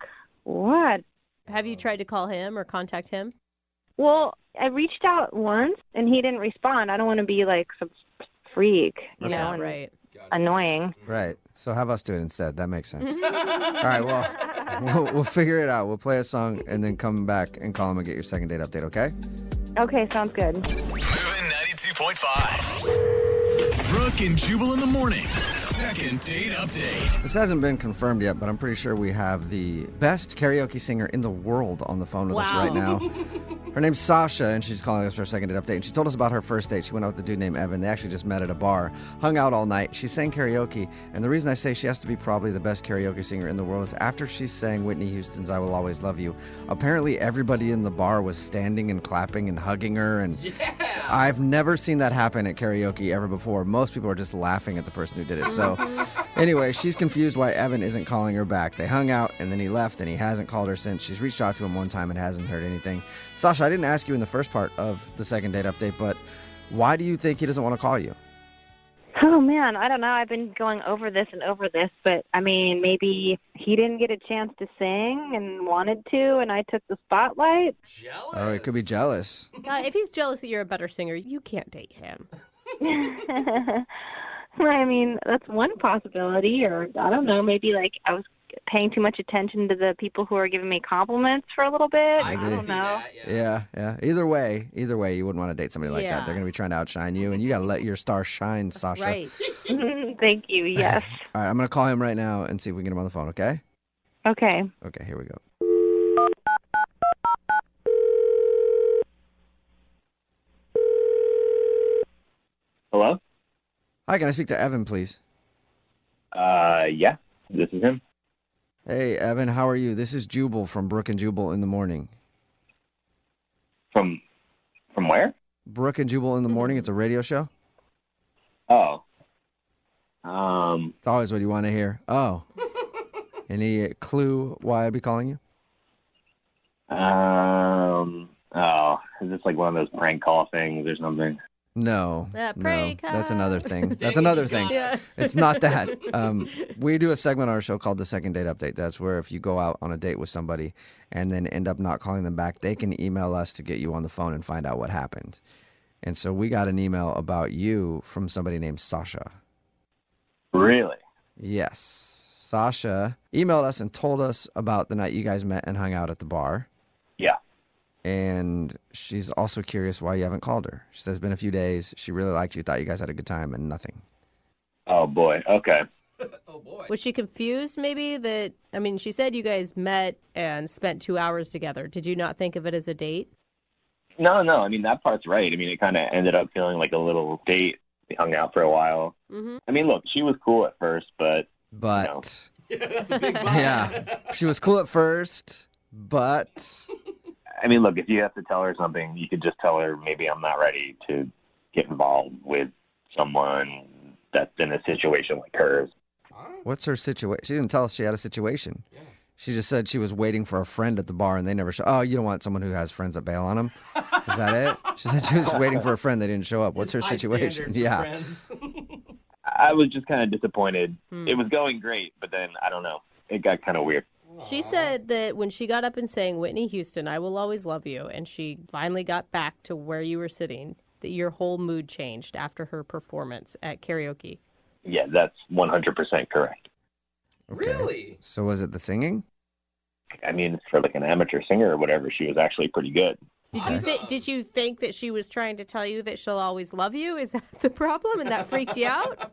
what? Have you tried to call him or contact him? Well, I reached out once, and he didn't respond. I don't want to be, some freak, you know, and right. Annoying. Right. So have us do it instead. That makes sense. All right, well, we'll figure it out. We'll play a song and then come back and call him and get your second date update, okay? Okay, sounds good. Moving 92.5. Brooke and Jubal in the mornings. Second date update. This hasn't been confirmed yet, but I'm pretty sure we have the best karaoke singer in the world on the phone with us right now. Her name's Sasha, and she's calling us for a second date update. And she told us about her first date. She went out with a dude named Evan. They actually just met at a bar, hung out all night. She sang karaoke, and the reason I say she has to be probably the best karaoke singer in the world is after she sang Whitney Houston's I Will Always Love You, apparently everybody in the bar was standing and clapping and hugging her, and I've never seen that happen at karaoke ever before. Most people are just laughing at the person who did it. So anyway, she's confused why Evan isn't calling her back. They hung out, and then he left, and he hasn't called her since. She's reached out to him one time and hasn't heard anything. Sasha, I didn't ask you in the first part of the second date update, but why do you think he doesn't want to call you? Oh, man, I don't know. I've been going over this, but, I mean, maybe he didn't get a chance to sing and wanted to, and I took the spotlight. Jealous? Oh, he could be jealous. If he's jealous that you're a better singer, you can't date him. I mean, that's one possibility, or I don't know, maybe, I was paying too much attention to the people who are giving me compliments for a little bit. I don't know. Yeah. Either way, you wouldn't want to date somebody like that. Yeah. They're going to be trying to outshine you, and you got to let your star shine, Sasha. Right. Thank you, yes. All right, I'm going to call him right now and see if we can get him on the phone, okay? Okay. Okay, here we go. Hello? Hi, can I speak to Evan, please? Yeah, this is him. Hey, Evan, how are you? This is Jubal from Brooke and Jubal in the morning. From where? Brooke and Jubal in the morning. It's a radio show. Oh. It's always what you want to hear. Oh. Any clue why I'd be calling you? Oh, is this like one of those prank call things or something? No, prank that's another thing. That's another thing. It's not that. We do a segment on our show called the Second Date Update. That's where if you go out on a date with somebody and then end up not calling them back, they can email us to get you on the phone and find out what happened. And so we got an email about you from somebody named Sasha. Really? Yes. Sasha emailed us and told us about the night you guys met and hung out at the bar. Yeah. And she's also curious why you haven't called her. She says it's been a few days. She really liked you, thought you guys had a good time, and nothing. Oh, boy. Okay. Was she confused maybe that, I mean, she said you guys met and spent 2 hours together. Did you not think of it as a date? No. I mean, that part's right. I mean, it kind of ended up feeling like a little date. We hung out for a while. Mm-hmm. I mean, look, she was cool at first, but... That's a big vibe. Yeah. She was cool at first, but... I mean, look, if you have to tell her something, you could just tell her, maybe I'm not ready to get involved with someone that's in a situation like hers. What's her situation? She didn't tell us she had a situation. Yeah. She just said she was waiting for a friend at the bar and they never show. Oh, you don't want someone who has friends that bail on them? Is that it? She said she was waiting for a friend. They didn't show up. What's her situation? Yeah. I was just kind of disappointed. It was going great, but then, I don't know. It got kind of weird. She said that when she got up and sang Whitney Houston, I Will Always Love You, and she finally got back to where you were sitting, that your whole mood changed after her performance at karaoke. Yeah, that's 100% correct. Okay. Really? So was it the singing? I mean, for like an amateur singer or whatever, she was actually pretty good. Did you think that she was trying to tell you that she'll always love you? Is that the problem, and that freaked you out?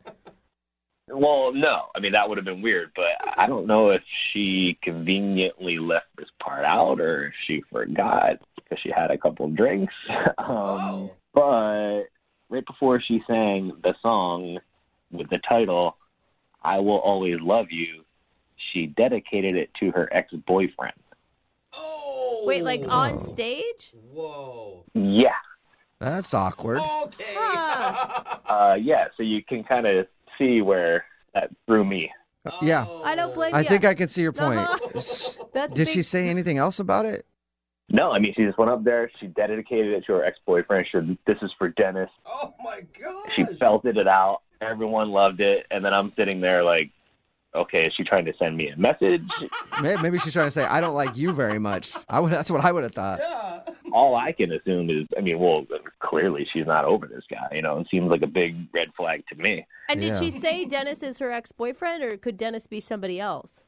Well, no. I mean, that would have been weird, but I don't know if she conveniently left this part out or if she forgot because she had a couple of drinks. But right before she sang the song with the title, I Will Always Love You, she dedicated it to her ex-boyfriend. Wait, like on stage? Whoa. Yeah. That's awkward. Okay. Yeah, so you can kind of see where that threw me. Yeah. I don't blame you. I think I can see your point. That's Did big- she say anything else about it? No, I mean, she just went up there. She dedicated it to her ex-boyfriend. She said, this is for Dennis. Oh, my God. She belted it out. Everyone loved it. And then I'm sitting there like, okay, is she trying to send me a message? Maybe she's trying to say, I don't like you very much. That's what I would have thought. All I can assume is, I mean, well, clearly she's not over this guy. You know, it seems like a big red flag to me. And did she say Dennis is her ex-boyfriend, or could Dennis be somebody else?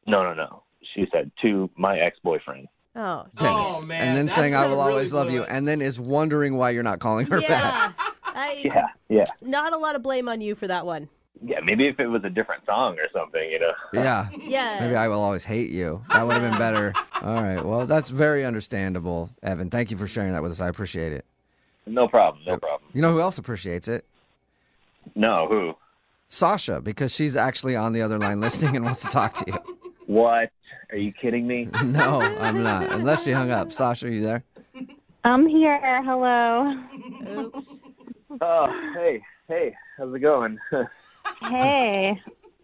No. She said, to my ex-boyfriend. Oh, Oh, man. And then that saying, I will sounded always really love you. good. And then is wondering why you're not calling her back. Yeah. Not a lot of blame on you for that one. Yeah, maybe if it was a different song or something, you know. Yeah. Yeah. Maybe I will always hate you. That would have been better. All right. Well, that's very understandable, Evan. Thank you for sharing that with us. I appreciate it. No problem. You know who else appreciates it? No, who? Sasha, because she's actually on the other line listening and wants to talk to you. What? Are you kidding me? No, I'm not. Unless she hung up. Sasha, are you there? I'm here. Hello. Oops. Oh, hey, how's it going? Hey.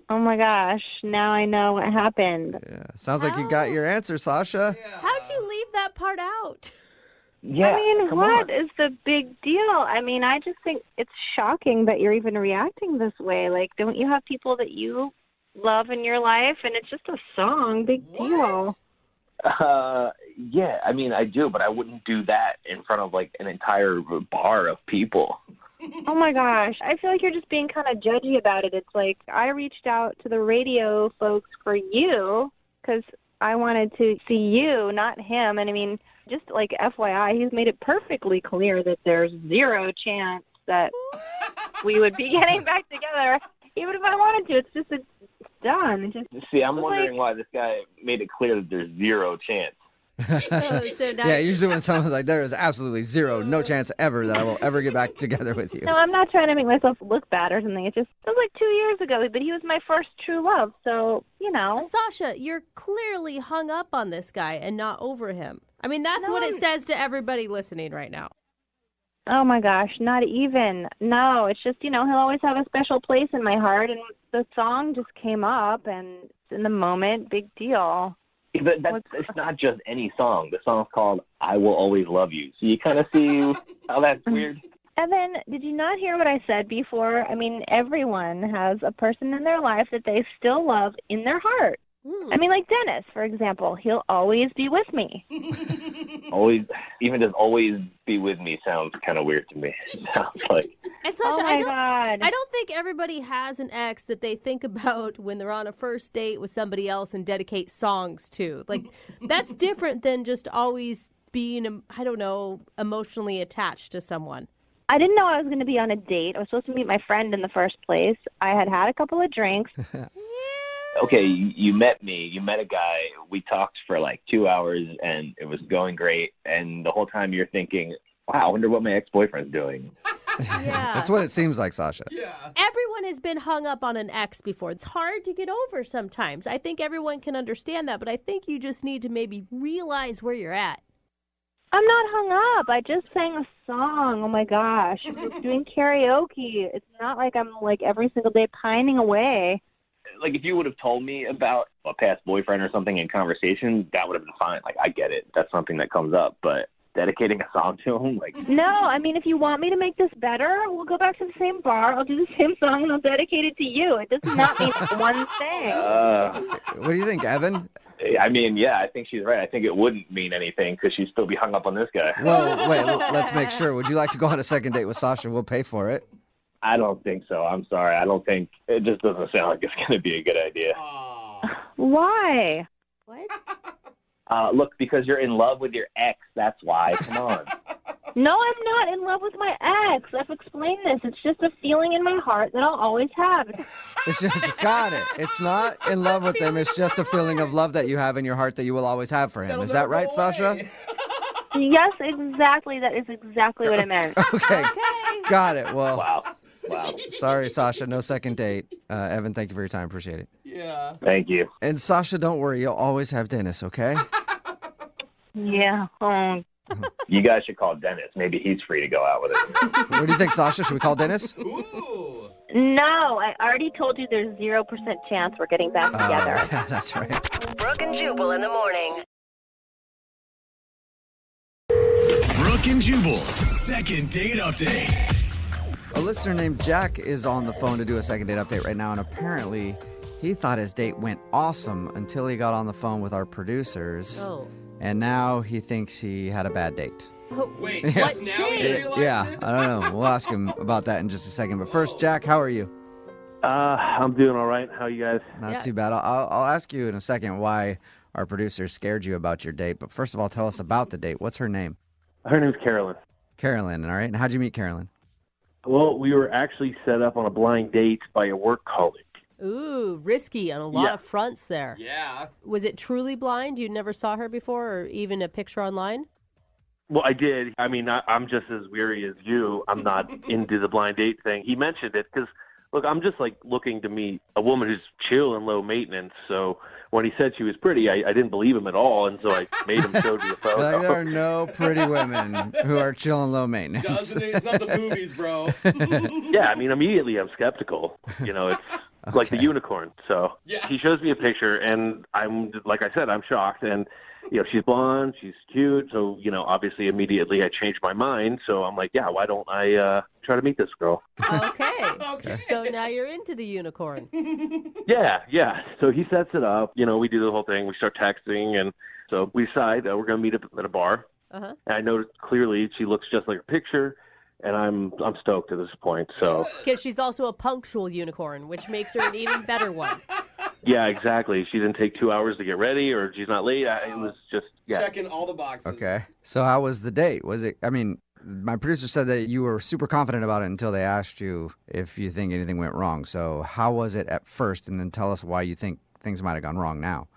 Oh my gosh. Now I know what happened. Yeah. Sounds like you got your answer, Sasha. How'd you leave that part out? Yeah. I mean, come what on. is the big deal? I mean, I just think it's shocking that you're even reacting this way. Like, don't you have people that you love in your life? And it's just a song. Big deal. Yeah, I mean, I do, but I wouldn't do that in front of, like, an entire bar of people. Oh my gosh. I feel like you're just being kind of judgy about it. It's like I reached out to the radio folks for you because I wanted to see you, not him. And I mean, just like FYI, he's made it perfectly clear that there's zero chance that we would be getting back together, even if I wanted to. It's just it's done. It's just, See, I'm wondering why this guy made it clear that there's zero chance. So now Yeah, usually when someone's like, there is absolutely no chance ever that I will ever get back together with you. no, I'm not trying to make myself look bad or something. It was like 2 years ago, but he was my first true love. So, you know. Sasha, you're clearly hung up on this guy and not over him. I mean, that's what it says to everybody listening right now. Oh my gosh, not even. No, it's just, he'll always have a special place in my heart, and the song just came up, and it's in the moment, big deal. But it's not just any song. The song's called I Will Always Love You. So you kind of see how that's weird? And then, did you not hear what I said before? I mean, everyone has a person in their life that they still love in their heart. I mean, like Dennis, for example. He'll always be with me. Always, even just always be with me sounds kind of weird to me. It sounds like. And Sasha, Oh my God. I don't think everybody has an ex that they think about when they're on a first date with somebody else and dedicate songs to. Like, that's different than just always being, I don't know, emotionally attached to someone. I didn't know I was going to be on a date. I was supposed to meet my friend in the first place. I had had a couple of drinks. Okay, you met me. You met a guy. We talked for like 2 hours, and it was going great. And the whole time you're thinking, wow, I wonder what my ex-boyfriend's doing. Yeah. That's what it seems like, Sasha. Everyone has been hung up on an ex before. It's hard to get over sometimes. I think everyone can understand that, but I think you just need to maybe realize where you're at. I'm not hung up. I just sang a song. Oh my gosh. I was doing karaoke. It's not like I'm like every single day pining away. Like, if you would have told me about a past boyfriend or something in conversation, that would have been fine. Like, I get it. That's something that comes up. But dedicating a song to him, like... No, I mean, if you want me to make this better, we'll go back to the same bar. I'll do the same song, and I'll dedicate it to you. It does not mean one thing. What do you think, Evan? I mean, yeah, I think she's right. I think it wouldn't mean anything because she'd still be hung up on this guy. Well, wait, let's make sure. Would you like to go on a second date with Sasha? We'll pay for it. I don't think so. I'm sorry. I don't think... It just doesn't sound like it's going to be a good idea. Why? What? Look, because you're in love with your ex. That's why. Come on. No, I'm not in love with my ex. I've explained this. It's just a feeling in my heart that I'll always have. It's just, got it. It's not in love with him. It's just a feeling of love that you have in your heart that you will always have for him. Is that right, Sasha? Yes, exactly. That is exactly what I meant. Okay. Got it. Well, Wow. Wow. Sorry, Sasha. No second date. Evan, thank you for your time. Appreciate it. Yeah. Thank you. And Sasha, don't worry. You'll always have Dennis, okay? Yeah. You guys should call Dennis. Maybe he's free to go out with it. What do you think, Sasha? Should we call Dennis? Ooh. No, I already told you there's 0% chance we're getting back together. Yeah, that's right. Brooke and Jubal in the morning. Brooke and Jubal's second date update. A listener named Jack is on the phone to do a second date update right now, and apparently he thought his date went awesome until he got on the phone with our producers. Oh. And now he thinks he had a bad date. Wait, Yeah. just now you realize Yeah, it? I don't know. We'll ask him about that in just a second. But first, Jack, how are you? I'm doing all right. How are you guys? Not too bad. I'll ask you in a second why our producers scared you about your date. But first of all, tell us about the date. What's her name? Her name's Carolyn. Carolyn, all right. And how'd you meet Carolyn? Well, we were actually set up on a blind date by a work colleague. Ooh, risky on a lot Yeah. of fronts there. Yeah. Was it truly blind? You never saw her before or even a picture online? Well, I did. I mean, I'm just as weary as you. I'm not into the blind date thing. He mentioned it because, look, I'm just like looking to meet a woman who's chill and low maintenance. So when he said she was pretty, I didn't believe him at all. And so I made him show me a photo. Like, there are no pretty women who are chill and low maintenance. Doesn't it? It's not the movies, bro. Yeah, I mean, immediately I'm skeptical. You know, it's like the unicorn. So Yeah. he shows me a picture, and I'm, like I said, I'm shocked. And, you know, she's blonde, she's cute. So, you know, obviously immediately I changed my mind. So I'm like, yeah, why don't I try to meet this girl? Okay. So now you're into the unicorn. Yeah. So he sets it up. You know, we do the whole thing. We start texting, and so we decide we're going to meet up at a bar. Uh-huh. And I noticed clearly she looks just like her picture, and I'm stoked at this point. So Because she's also a punctual unicorn, which makes her an even better one. yeah, exactly. She didn't take 2 hours to get ready, or she's not late. It was just Checking all the boxes. Okay. So how was the date? Was it, I mean, my producer said that you were super confident about it until they asked you if you think anything went wrong. So how was it at first? And then tell us why you think things might have gone wrong now.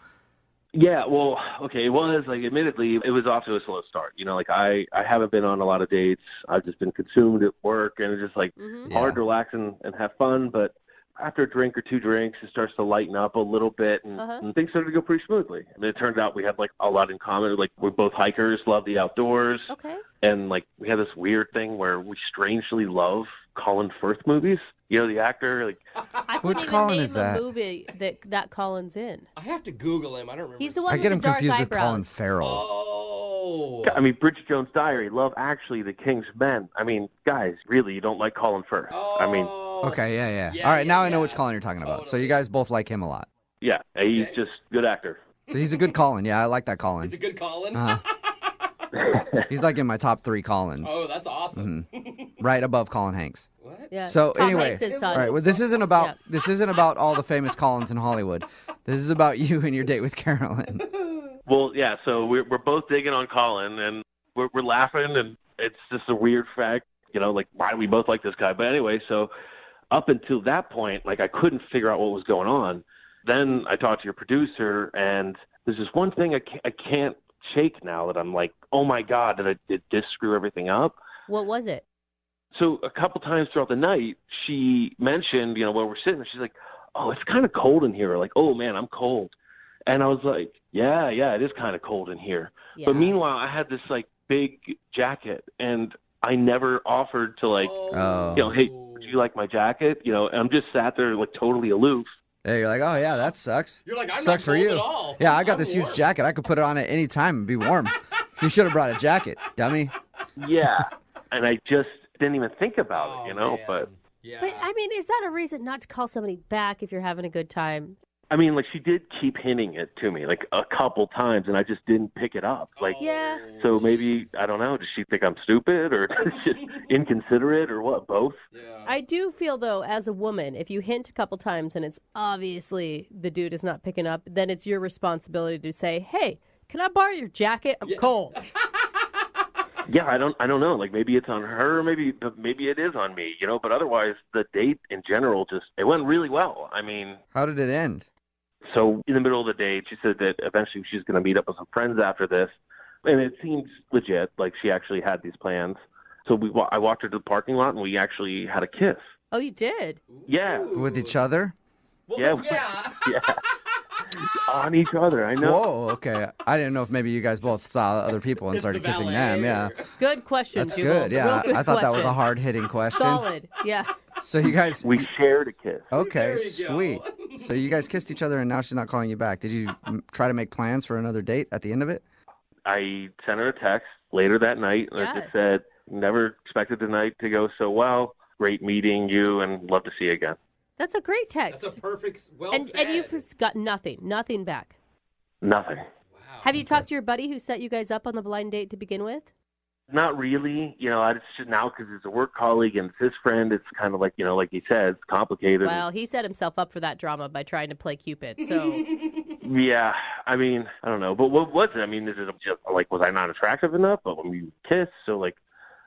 Yeah, well, okay, it was, like, admittedly, it was off to a slow start. You know, like, I haven't been on a lot of dates. I've just been consumed at work, and it's just, like, hard to relax and have fun. But after a drink or two drinks, it starts to lighten up a little bit, and things started to go pretty smoothly. I mean, it turned out we had, like, a lot in common. Like, we're both hikers, love the outdoors. Okay. And, like, we had this weird thing where we strangely love Colin Firth movies. You know, the actor, like... I couldn't even name a movie that Colin's in. I have to Google him. I don't remember. He's the one I with get the him dark confused eyebrows. with Colin Farrell. Oh. I mean, Bridget Jones' Diary, Love Actually, The King's Men. I mean, guys, really, you don't like Colin Firth. I mean... Okay, yeah. All right, now I know which Colin you're talking about. So you guys both like him a lot. Yeah, he's just a good actor. So he's a good Colin. Yeah, I like that Colin. He's a good Colin. He's like in my top 3 Collins. Oh, that's awesome. Right above Colin Hanks. What? Yeah. So Tom anyway, Hanks' all son. right. Well, this isn't about all the famous Collins in Hollywood. This is about you and your date with Carolyn. Well, yeah, so we're both digging on Colin, and we're laughing, and it's just a weird fact, you know, like, why do we both like this guy? But anyway, so up until that point, like, I couldn't figure out what was going on. Then I talked to your producer, and there's this one thing I can't shake now that I'm like, oh my God, did this screw everything up? What was it? So a couple times throughout the night, she mentioned, you know, where we're sitting, she's like, oh, it's kind of cold in here. Or like, oh man, I'm cold. And I was like, yeah, it is kind of cold in here. Yeah. But meanwhile, I had this like big jacket, and I never offered to like, you know, hey, would you like my jacket? You know, and I'm just sat there like totally aloof. Yeah, you're like, oh yeah, that sucks. You're like, I'm sucks not for cold you. at all. Yeah, I got I'm this warm. huge jacket. I could put it on at any time and be warm. You should have brought a jacket, dummy. Yeah, and I just didn't even think about it, you know. But But I mean, is that a reason not to call somebody back if you're having a good time? I mean, like, she did keep hinting it to me like a couple times, and I just didn't pick it up. Like, Yeah. so maybe, I don't know, does she think I'm stupid or just inconsiderate or what? Both? I do feel, though, as a woman, if you hint a couple times and it's obviously the dude is not picking up, then it's your responsibility to say, hey, can I borrow your jacket? I'm cold. Yeah, I don't know. Like, maybe it's on her, maybe it is on me, you know. But otherwise, the date in general it went really well. I mean, how did it end? So in the middle of the date, she said that eventually she's going to meet up with some friends after this, and it seems legit. Like, she actually had these plans. So I walked her to the parking lot, and we actually had a kiss. Oh, you did? Yeah. With each other? Yeah. Yeah. On each other, I know. Whoa, okay. I didn't know if maybe you guys both saw other people and started kissing them. Yeah. Good question, That's Jubal. good. Yeah. Real good I thought that was a question. hard-hitting question. Solid. Yeah. So you guys... We shared a kiss. Okay, sweet. So you guys kissed each other and now she's not calling you back. Did you try to make plans for another date at the end of it? I sent her a text later that night, and I just said, never expected the night to go so well. Great meeting you, and love to see you again. That's a great text. That's a perfect, and you've got nothing back. Nothing. Have you talked to your buddy who set you guys up on the blind date to begin with? Not really. It's just now because it's a work colleague and it's his friend. It's kind of like, like you said, it's complicated. Well, he set himself up for that drama by trying to play Cupid. So, yeah, I don't know. But what was it? Is it just like, was I not attractive enough? But when we kissed, so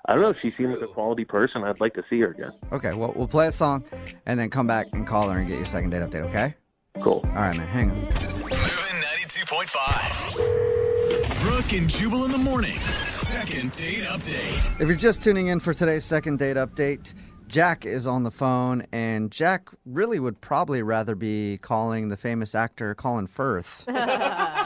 I don't know. She seemed like a quality person. I'd like to see her again. Okay, well, we'll play a song and then come back and call her and get your second date update, okay? Cool. All right, man, hang on. Moving 92.5. Brooke and Jubal in the mornings. Second date update. If you're just tuning in for today's second date update, Jack is on the phone, and Jack really would probably rather be calling the famous actor Colin Firth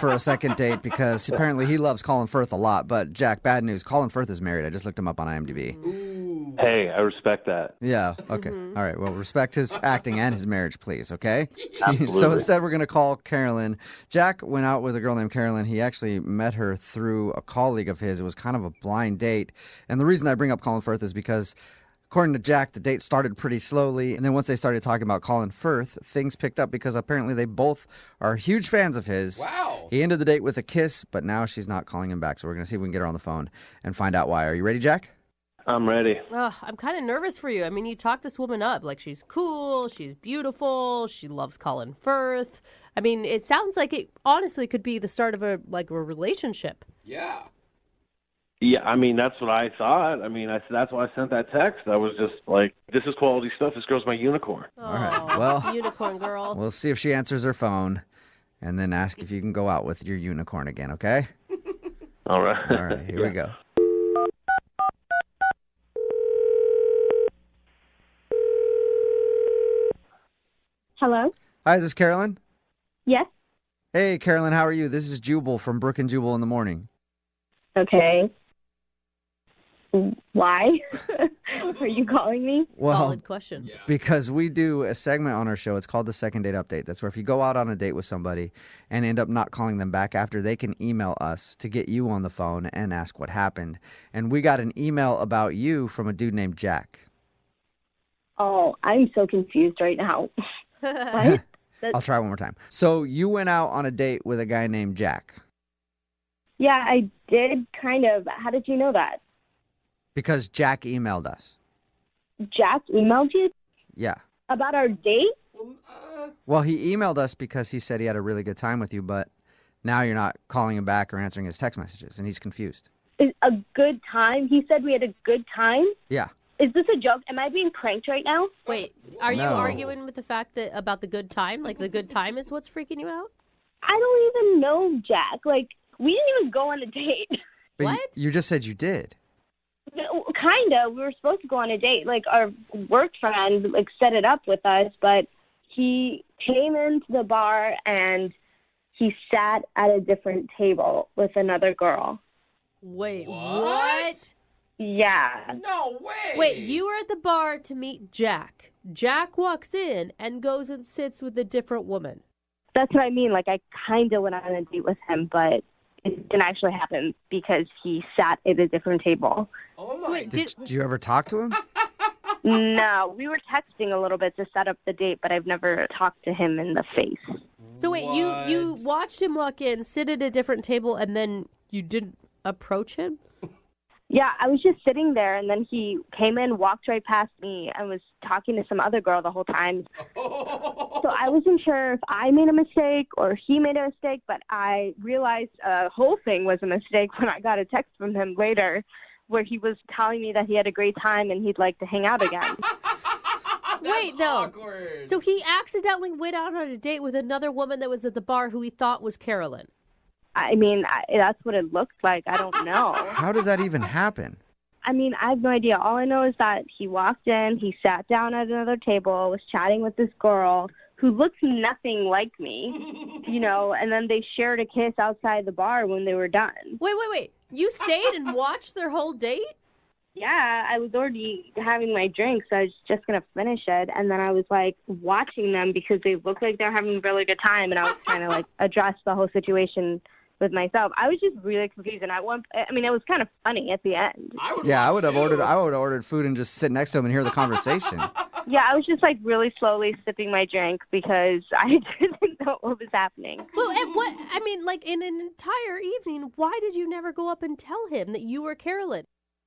for a second date because apparently he loves Colin Firth a lot. But Jack, bad news, Colin Firth is married. I just looked him up on IMDb. Hey, I respect that. Yeah, okay. All right, well, respect his acting and his marriage, please, okay? Absolutely. So instead, we're going to call Carolyn. Jack went out with a girl named Carolyn. He actually met her through a colleague of his. It was kind of a blind date. And the reason I bring up Colin Firth is because according to Jack, the date started pretty slowly, and then once they started talking about Colin Firth, things picked up because apparently they both are huge fans of his. Wow. He ended the date with a kiss, but now she's not calling him back, so we're going to see if we can get her on the phone and find out why. Are you ready, Jack? I'm ready. I'm kind of nervous for you. You talk this woman up. She's cool, she's beautiful, she loves Colin Firth. It sounds like it honestly could be the start of a relationship. Yeah. Yeah, that's what I thought. That's why I sent that text. I was just like, this is quality stuff. This girl's my unicorn. Oh, All right, well, unicorn girl. We'll see if she answers her phone and then ask if you can go out with your unicorn again, okay? All right. All right, here we go. Hello? Hi, is this Carolyn? Yes? Hey, Carolyn, how are you? This is Jubal from Brooke and Jubal in the morning. Okay. Why are you calling me? Well, solid question. Because we do a segment on our show. It's called the Second Date Update. That's where if you go out on a date with somebody and end up not calling them back after, they can email us to get you on the phone and ask what happened. And we got an email about you from a dude named Jack. Oh, I'm so confused right now. What? I'll try one more time. So you went out on a date with a guy named Jack. Yeah, I did kind of. How did you know that? Because Jack emailed us. Jack emailed you? Yeah. About our date? Well, he emailed us because he said he had a really good time with you, but now you're not calling him back or answering his text messages, and he's confused. Is a good time? He said we had a good time? Yeah. Is this a joke? Am I being pranked right now? Wait, are you No. arguing with the fact that about the good time? The good time is what's freaking you out? I don't even know Jack. We didn't even go on a date. But What? You just said you did. No, kind of. We were supposed to go on a date. Our work friend set it up with us, but he came into the bar and he sat at a different table with another girl. Wait, what? Yeah. No way. Wait, you were at the bar to meet Jack. Jack walks in and goes and sits with a different woman. That's what I mean. I kind of went on a date with him, but it didn't actually happen because he sat at a different table. Oh So wait, Did you ever talk to him? No, we were texting a little bit to set up the date, but I've never talked to him in the face. So wait, you watched him walk in, sit at a different table, and then you didn't approach him? Yeah, I was just sitting there, and then he came in, walked right past me, and was talking to some other girl the whole time. So I wasn't sure if I made a mistake or he made a mistake, but I realized the whole thing was a mistake when I got a text from him later where he was telling me that he had a great time and he'd like to hang out again. Wait, no. So he accidentally went out on a date with another woman that was at the bar who he thought was Carolyn. I mean, that's what it looked like. I don't know. How does that even happen? I mean, I have no idea. All I know is that he walked in, he sat down at another table, was chatting with this girl who looks nothing like me, you know, and then they shared a kiss outside the bar when they were done. Wait. You stayed and watched their whole date? Yeah, I was already having my drink, so I was just going to finish it. And then I was, like, watching them because they looked like they were having a really good time, and I was trying to, like, address the whole situation with myself. I was just really confused, and it was kind of funny at the end. I would have ordered food and just sit next to him and hear the conversation. Yeah, I was just, like, really slowly sipping my drink because I didn't know what was happening. Well, in an entire evening, why did you never go up and tell him that you were Carolyn?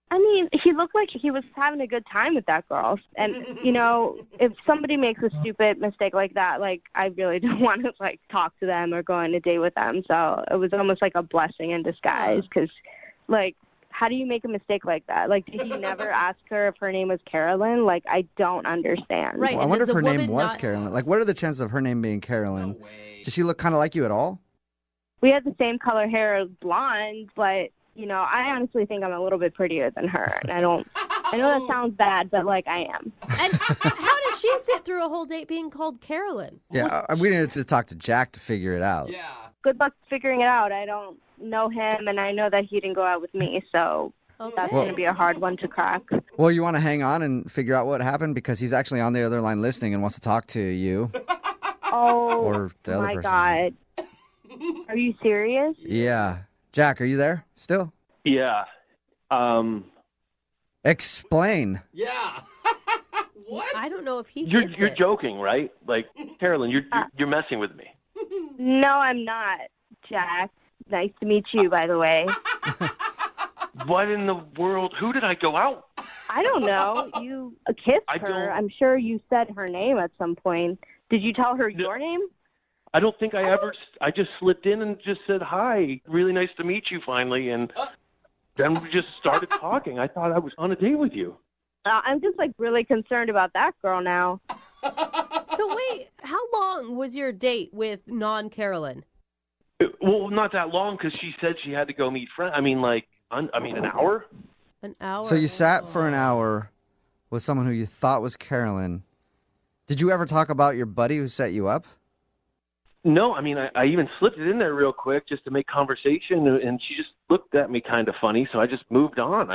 I mean, he looked like he was having a good time with that girl. And, you know, if somebody makes a stupid mistake like that, like, I really don't want to, like, talk to them or go on a date with them. So it was almost like a blessing in disguise because, like, how do you make a mistake like that? Like, did he never ask her if her name was Carolyn? Like, I don't understand. Right. Well, I wonder if her name was Carolyn. Like, what are the chances of her name being Carolyn? Does she look kind of like you at all? We had the same color hair, blonde, but... You know, I honestly think I'm a little bit prettier than her. And I know that sounds bad, but, like, I am. And how did she sit through a whole date being called Carolyn? Yeah, we needed to talk to Jack to figure it out. Yeah. Good luck figuring it out. I don't know him, and I know that he didn't go out with me, so that's going to be a hard one to crack. Well, you want to hang on and figure out what happened because he's actually on the other line listening and wants to talk to you. Oh, or the other my person. God. Are you serious? Yeah. Jack, are you there still? Yeah. Explain. Yeah. What? I don't know if he You're gets it. joking, right? Like, Carolyn, you're messing with me. No, I'm not, Jack. Nice to meet you, by the way. What in the world? Who did I go out? I don't know. You kissed her. I'm sure you said her name at some point. Did you tell her your name? I don't think I just slipped in and just said, hi, really nice to meet you finally. And then we just started talking. I thought I was on a date with you. I'm just, like, really concerned about that girl now. So wait, how long was your date with non-Carolyn? Well, not that long because she said she had to go meet friends. I mean, an hour? An hour? So you sat for an hour with someone who you thought was Carolyn. Did you ever talk about your buddy who set you up? No, I mean, I even slipped it in there real quick just to make conversation, and she just looked at me kind of funny, so I just moved on.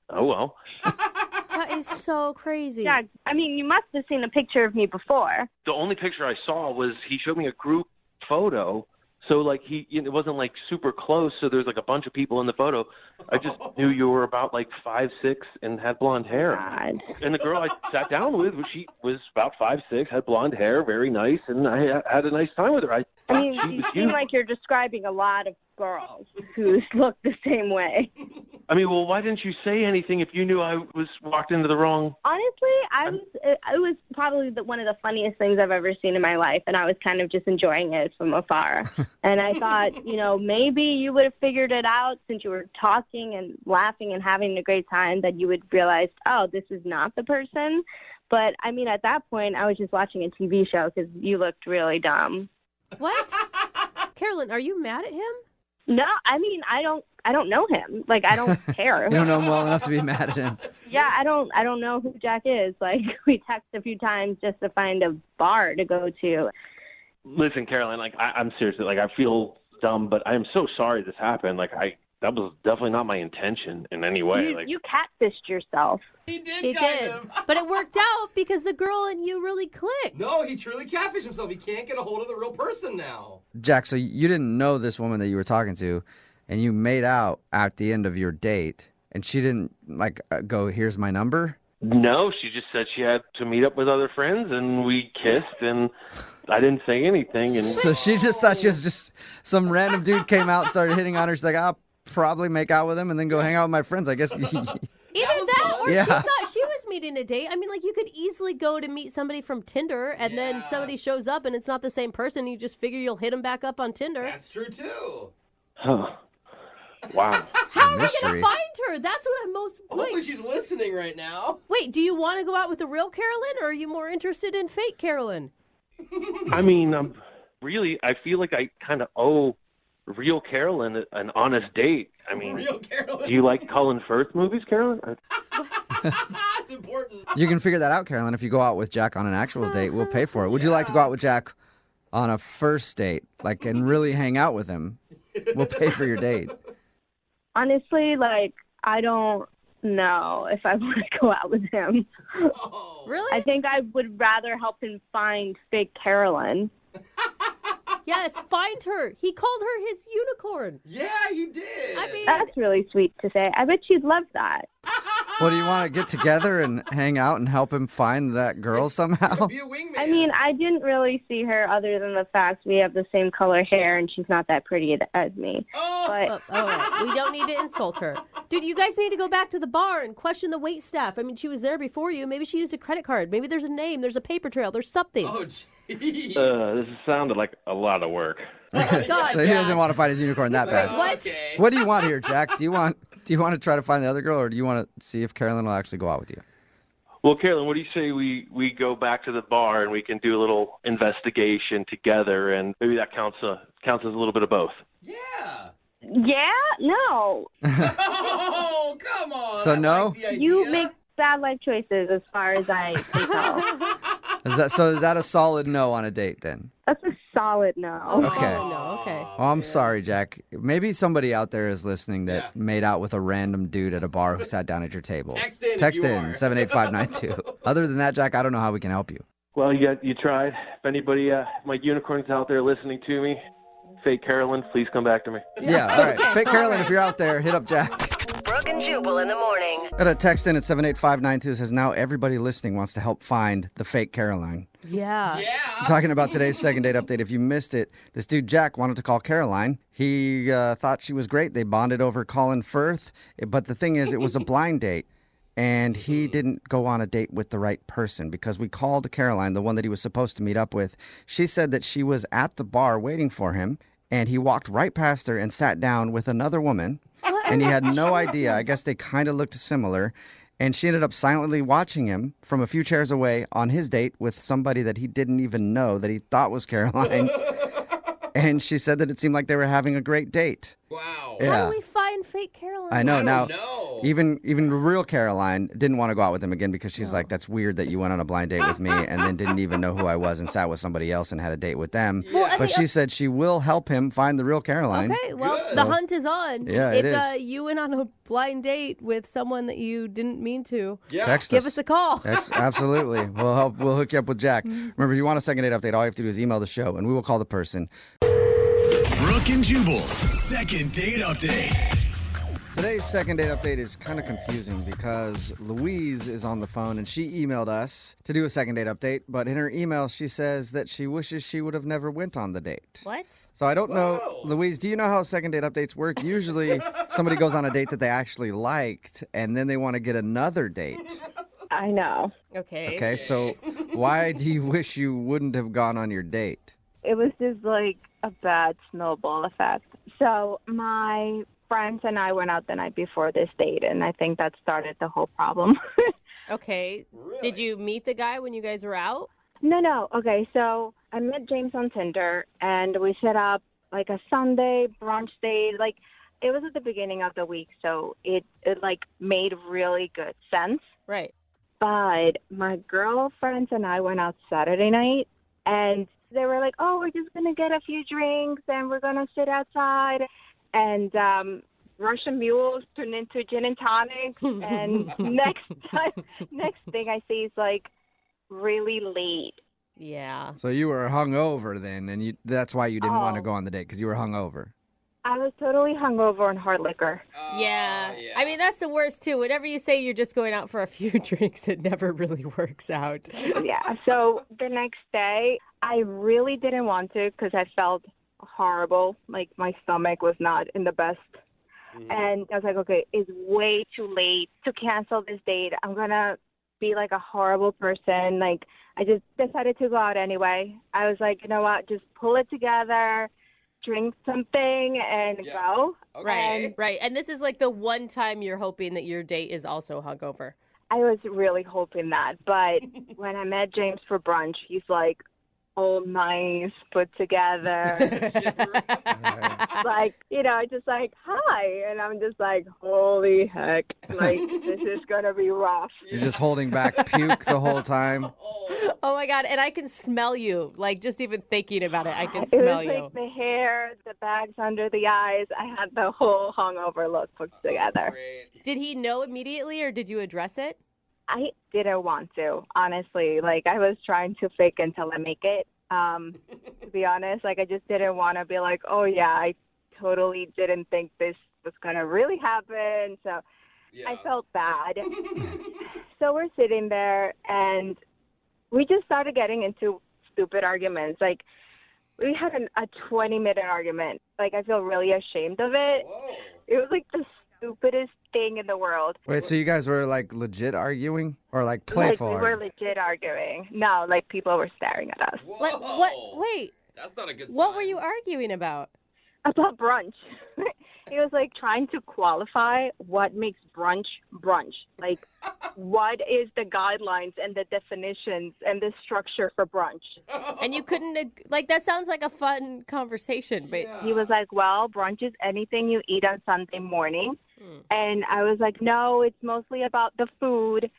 Oh, well. That is so crazy. Yeah, I mean, you must have seen a picture of me before. The only picture I saw was he showed me a group photo. So, like, it wasn't, like, super close, so there's, like, a bunch of people in the photo. I just knew you were about, like, 5'6" and had blonde hair. God. And the girl I sat down with, she was about 5'6", had blonde hair, very nice, and I had a nice time with her. I mean, you seem like you're describing a lot of girls who look the same way. I mean, well, why didn't you say anything if you knew I was walked into the wrong... Honestly, it was probably one of the funniest things I've ever seen in my life, and I was kind of just enjoying it from afar. And I thought, you know, maybe you would have figured it out since you were talking and laughing and having a great time, that you would realize, oh, this is not the person. But, I mean, at that point, I was just watching a TV show because you looked really dumb. What? Carolyn, are you mad at him? No, I mean, I don't know him. Like, I don't care. You don't know him well enough to be mad at him. Yeah, I don't know who Jack is. Like, we texted a few times just to find a bar to go to. Listen, Carolyn, like, I'm seriously, like, I feel dumb, but I'm so sorry this happened. Like, that was definitely not my intention in any way. You catfished yourself. He did. Him. But it worked out because the girl and you really clicked. No, he truly catfished himself. He can't get a hold of the real person now. Jack, so you didn't know this woman that you were talking to, and you made out at the end of your date, and she didn't, like, go, here's my number? No, she just said she had to meet up with other friends, and we kissed, and I didn't say anything. And So she just thought she was just some random dude came out and started hitting on her. She's like, I'll probably make out with him and then go hang out with my friends, I guess. Either that or Yeah. she thought she was meeting a date. I mean, like, you could easily go to meet somebody from Tinder, and then somebody shows up, and it's not the same person. You just figure you'll hit them back up on Tinder. That's true, too. Huh. Wow. How are we going to find her? That's what I'm most... Hopefully she's listening right now. Wait, do you want to go out with the real Carolyn, or are you more interested in fake Carolyn? I mean, really, I feel like I kind of owe real Carolyn an honest date. I mean, Real Carolyn. do you like Colin Firth movies, Carolyn? That's important. You can figure that out, Carolyn. If you go out with Jack on an actual date, we'll pay for it. Would you like to go out with Jack on a first date, like, and really hang out with him? We'll pay for your date. Honestly, like, I don't know if I want to go out with him. Really? I think I would rather help him find fake Carolyn. Yes, find her. He called her his unicorn. Yeah, you did. I mean, That's really sweet to say. I bet she'd love that. Well, do you want to get together and hang out and help him find that girl somehow? Be a wingman. I mean, I didn't really see her other than the fact we have the same color hair and she's not that pretty as me. But all right. We don't need to insult her. Dude, you guys need to go back to the bar and question the wait staff. I mean, she was there before you. Maybe she used a credit card. Maybe there's a name. There's a paper trail. There's something. Oh, jeez. This sounded like a lot of work. God, So he doesn't want to find his unicorn that bad. What? Okay. What do you want here, Jack? Do you want to try to find the other girl, or do you want to see if Carolyn will actually go out with you? Well, Carolyn, what do you say we go back to the bar and we can do a little investigation together, and maybe that counts as a little bit of both. Yeah. yeah, no. Oh, come on. So I no? like the idea. You make bad life choices as far as I can tell. Is that a solid no on a date then? That's a solid no. Okay. Oh, no, okay. Oh, I'm sorry, Jack. Maybe somebody out there is listening that made out with a random dude at a bar who sat down at your table. Text in if Text you in are. 78592. Other than that, Jack, I don't know how we can help you. Well, you tried. If anybody, my unicorns out there listening to me, fake Carolyn, please come back to me. Yeah, all right. Fake Carolyn, if you're out there, hit up Jack. Brooke and Jubal in the morning. Got a text in at 78592 says, now everybody listening wants to help find the fake Caroline. Yeah. Talking about today's second date update. If you missed it, this dude Jack wanted to call Caroline. He thought she was great. They bonded over Colin Firth. But the thing is, it was a blind date. And he didn't go on a date with the right person because we called Caroline, the one that he was supposed to meet up with. She said that she was at the bar waiting for him. And he walked right past her and sat down with another woman. And he had no idea. I guess they kind of looked similar. And she ended up silently watching him from a few chairs away on his date with somebody that he didn't even know that he thought was Caroline. And she said that it seemed like they were having a great date. Wow. Yeah. How do we find fake Caroline? I know. Now, know. even the real Caroline didn't want to go out with him again because she's like, that's weird that you went on a blind date with me and then didn't even know who I was and sat with somebody else and had a date with them. Well, But she said she will help him find the real Caroline. Okay, well, Good. the hunt is on. Yeah, if it is. you went on a blind date with someone that you didn't mean to, Yeah. Text give us a call. Absolutely. We'll hook you up with Jack. Remember, if you want a second date update, all you have to do is email the show and we will call the person. Brooke and Jubal's second date update. Today's second date update is kind of confusing because Louise is on the phone and she emailed us to do a second date update, but in her email she says that she wishes she would have never went on the date. What? So I don't know, Whoa. Louise, do you know how second date updates work? Usually somebody goes on a date that they actually liked and then they want to get another date. I know. Okay. Okay, so why do you wish you wouldn't have gone on your date? It was just like a bad snowball effect. So my friends and I went out the night before this date, and I think that started the whole problem. Okay. Really? Did you meet the guy when you guys were out? No. Okay, so I met James on Tinder, and we set up like a Sunday brunch date. Like, it was at the beginning of the week, so it like made really good sense. Right. But my girlfriends and I went out Saturday night, and they were like, oh, we're just going to get a few drinks, and we're going to sit outside. And Russian mules turned into gin and tonics. And next thing I see is like really late. Yeah. So you were hungover then, and that's why you didn't want to Oh. go on the date, because you were hungover. I was totally hungover on hard liquor. Yeah. I mean, that's the worst, too. Whenever you say you're just going out for a few drinks, it never really works out. Yeah. So the next day, I really didn't want to because I felt horrible. Like my stomach was not in the best. And I was like, okay, it's way too late to cancel this date. I'm going to be like a horrible person. Like, I just decided to go out anyway. I was like, you know what? Just pull it together, drink something, and go. Right, right. And this is like the one time you're hoping that your date is also hungover. I was really hoping that. But when I met James for brunch, he's like, all nice, put together. Like, just like, hi. And I'm just like, holy heck. Like, this is going to be rough. You're just holding back puke the whole time. Oh my God. And I can smell you. Like, just even thinking about it, I can It smell was you. like the hair, the bags under the eyes. I had the whole hungover look put together. Did he know immediately or did you address it? I didn't want to, honestly. Like, I was trying to fake until I make it. To be honest, like, I just didn't want to be like, oh, yeah, I totally didn't think this was going to really happen. So I felt bad. So we're sitting there, and we just started getting into stupid arguments. Like, we had a 20-minute argument. Like, I feel really ashamed of it. Whoa. It was, like, the stupidest thing in the world. Wait, so you guys were like legit arguing or like playful? Like, we were legit arguing. No, like, people were staring at us. What? Wait. That's not a good sign. What were you arguing about? About brunch. He was like trying to qualify what makes brunch brunch. Like, what is the guidelines and the definitions and the structure for brunch? And you couldn't, like, that sounds like a fun conversation. But he was like, well, brunch is anything you eat on Sunday morning. And I was like, no, it's mostly about the food.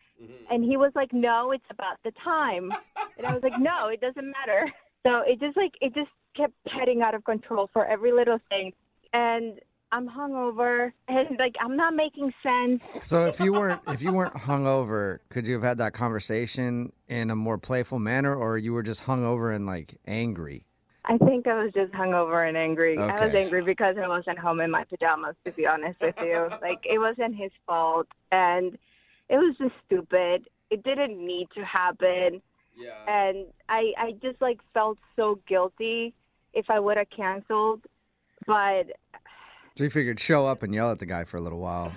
And he was like, no, it's about the time. And I was like, no, it doesn't matter. So it just kept heading out of control for every little thing. And I'm hungover, and like, I'm not making sense. So if you weren't hungover, could you have had that conversation in a more playful manner, or you were just hungover and like angry? I think I was just hungover and angry. Okay. I was angry because I wasn't home in my pajamas, to be honest with you. Like, it wasn't his fault, and it was just stupid. It didn't need to happen. Yeah. And I just like felt so guilty if I would have canceled, but. So you figured show up and yell at the guy for a little while.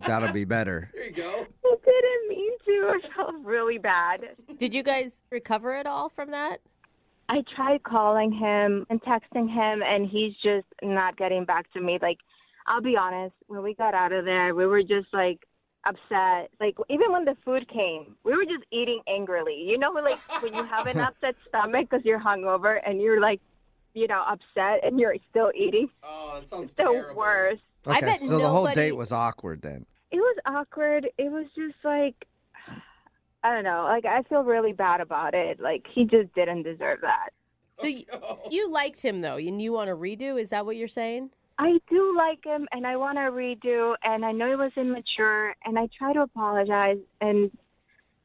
That'll be better. There you go. I didn't mean to. I felt really bad. Did you guys recover at all from that? I tried calling him and texting him, and he's just not getting back to me. Like, I'll be honest, when we got out of there, we were just like upset. Like, even when the food came, we were just eating angrily. You know, like when you have an upset stomach because you're hungover and you're like, upset and you're still eating. Oh, that sounds terrible. The worst. Okay, I bet so the whole date was awkward then. It was awkward. It was just like, I don't know. Like, I feel really bad about it. Like, he just didn't deserve that. So you liked him, though, and you want to redo? Is that what you're saying? I do like him, and I want to redo, and I know it was immature, and I try to apologize, and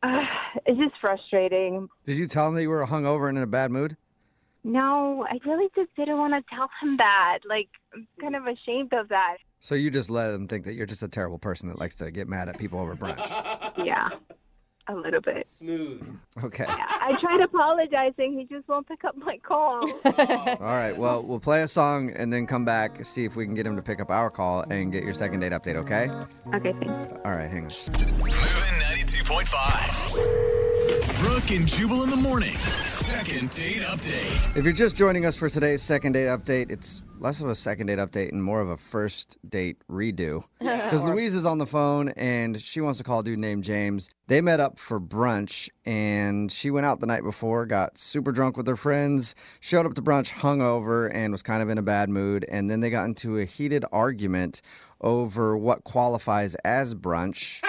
it's just frustrating. Did you tell him that you were hungover and in a bad mood? No, I really just didn't want to tell him that. Like, I'm kind of ashamed of that. So you just let him think that you're just a terrible person that likes to get mad at people over brunch. Yeah, a little bit. Smooth. Okay. Yeah, I tried apologizing. He just won't pick up my call. All right, well, we'll play a song and then come back, see if we can get him to pick up our call and get your second date update, okay? Okay, thanks. All right, hang on. Moving 92.5. Brooke and Jubal in the mornings. Second date update. If you're just joining us for today's second date update, it's less of a second date update and more of a first date redo. Because Louise is on the phone and she wants to call a dude named James. They met up for brunch and she went out the night before, got super drunk with her friends, showed up to brunch hungover and was kind of in a bad mood. And then they got into a heated argument over what qualifies as brunch.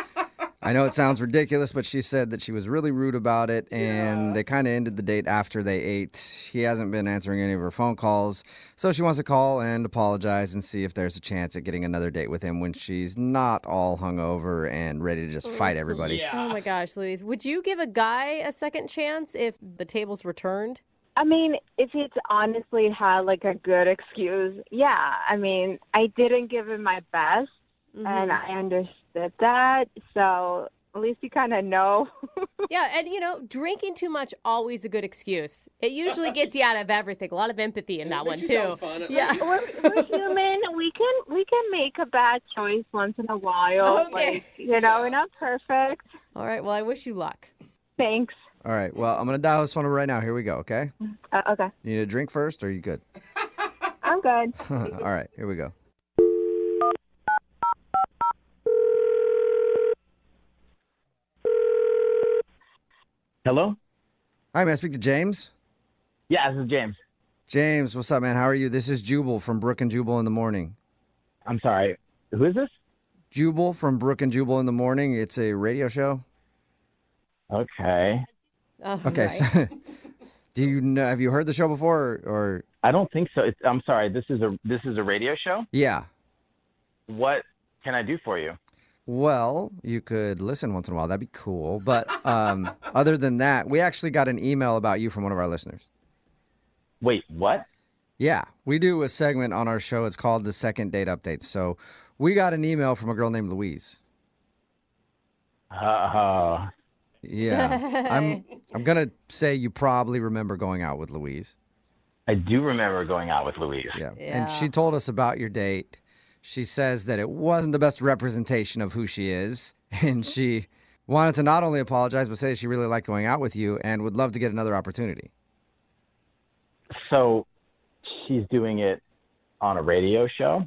I know it sounds ridiculous, but she said that she was really rude about it, and they kind of ended the date after they ate. He hasn't been answering any of her phone calls, so she wants to call and apologize and see if there's a chance at getting another date with him when she's not all hungover and ready to just fight everybody. Yeah. Oh my gosh, Louise. Would you give a guy a second chance if the tables were turned? I mean, if it's honestly had like a good excuse, yeah. I mean, I didn't give him my best, and I understood that, so at least you kind of know. Yeah, and drinking too much, always a good excuse. It usually gets you out of everything. A lot of empathy in that one too. Yeah, we're human. We can make a bad choice once in a while. Okay. Like, we're not perfect. All right. Well, I wish you luck. Thanks. All right. Well, I'm gonna dial this phone right now. Here we go. Okay. Okay. You need a drink first, or are you good? I'm good. All right. Here we go. Hello? Hi, may I speak to James? Yeah, this is James. James, what's up, man? How are you? This is Jubal from Brooke and Jubal in the Morning. I'm sorry. Who is this? Jubal from Brooke and Jubal in the Morning. It's a radio show. Okay. Okay. Right. So, do you know? Have you heard the show before? Or I don't think so. I'm sorry. This is a radio show. yeah. What can I do for you? Well, you could listen once in a while. That'd be cool. But other than that, we actually got an email about you from one of our listeners. Wait, what? Yeah, we do a segment on our show. It's called the Second Date Update. So we got an email from a girl named Louise. Yeah. I'm going to say you probably remember going out with Louise. I do remember going out with Louise. Yeah. And she told us about your date. She says that it wasn't the best representation of who she is. And she wanted to not only apologize, but say she really liked going out with you and would love to get another opportunity. So she's doing it on a radio show?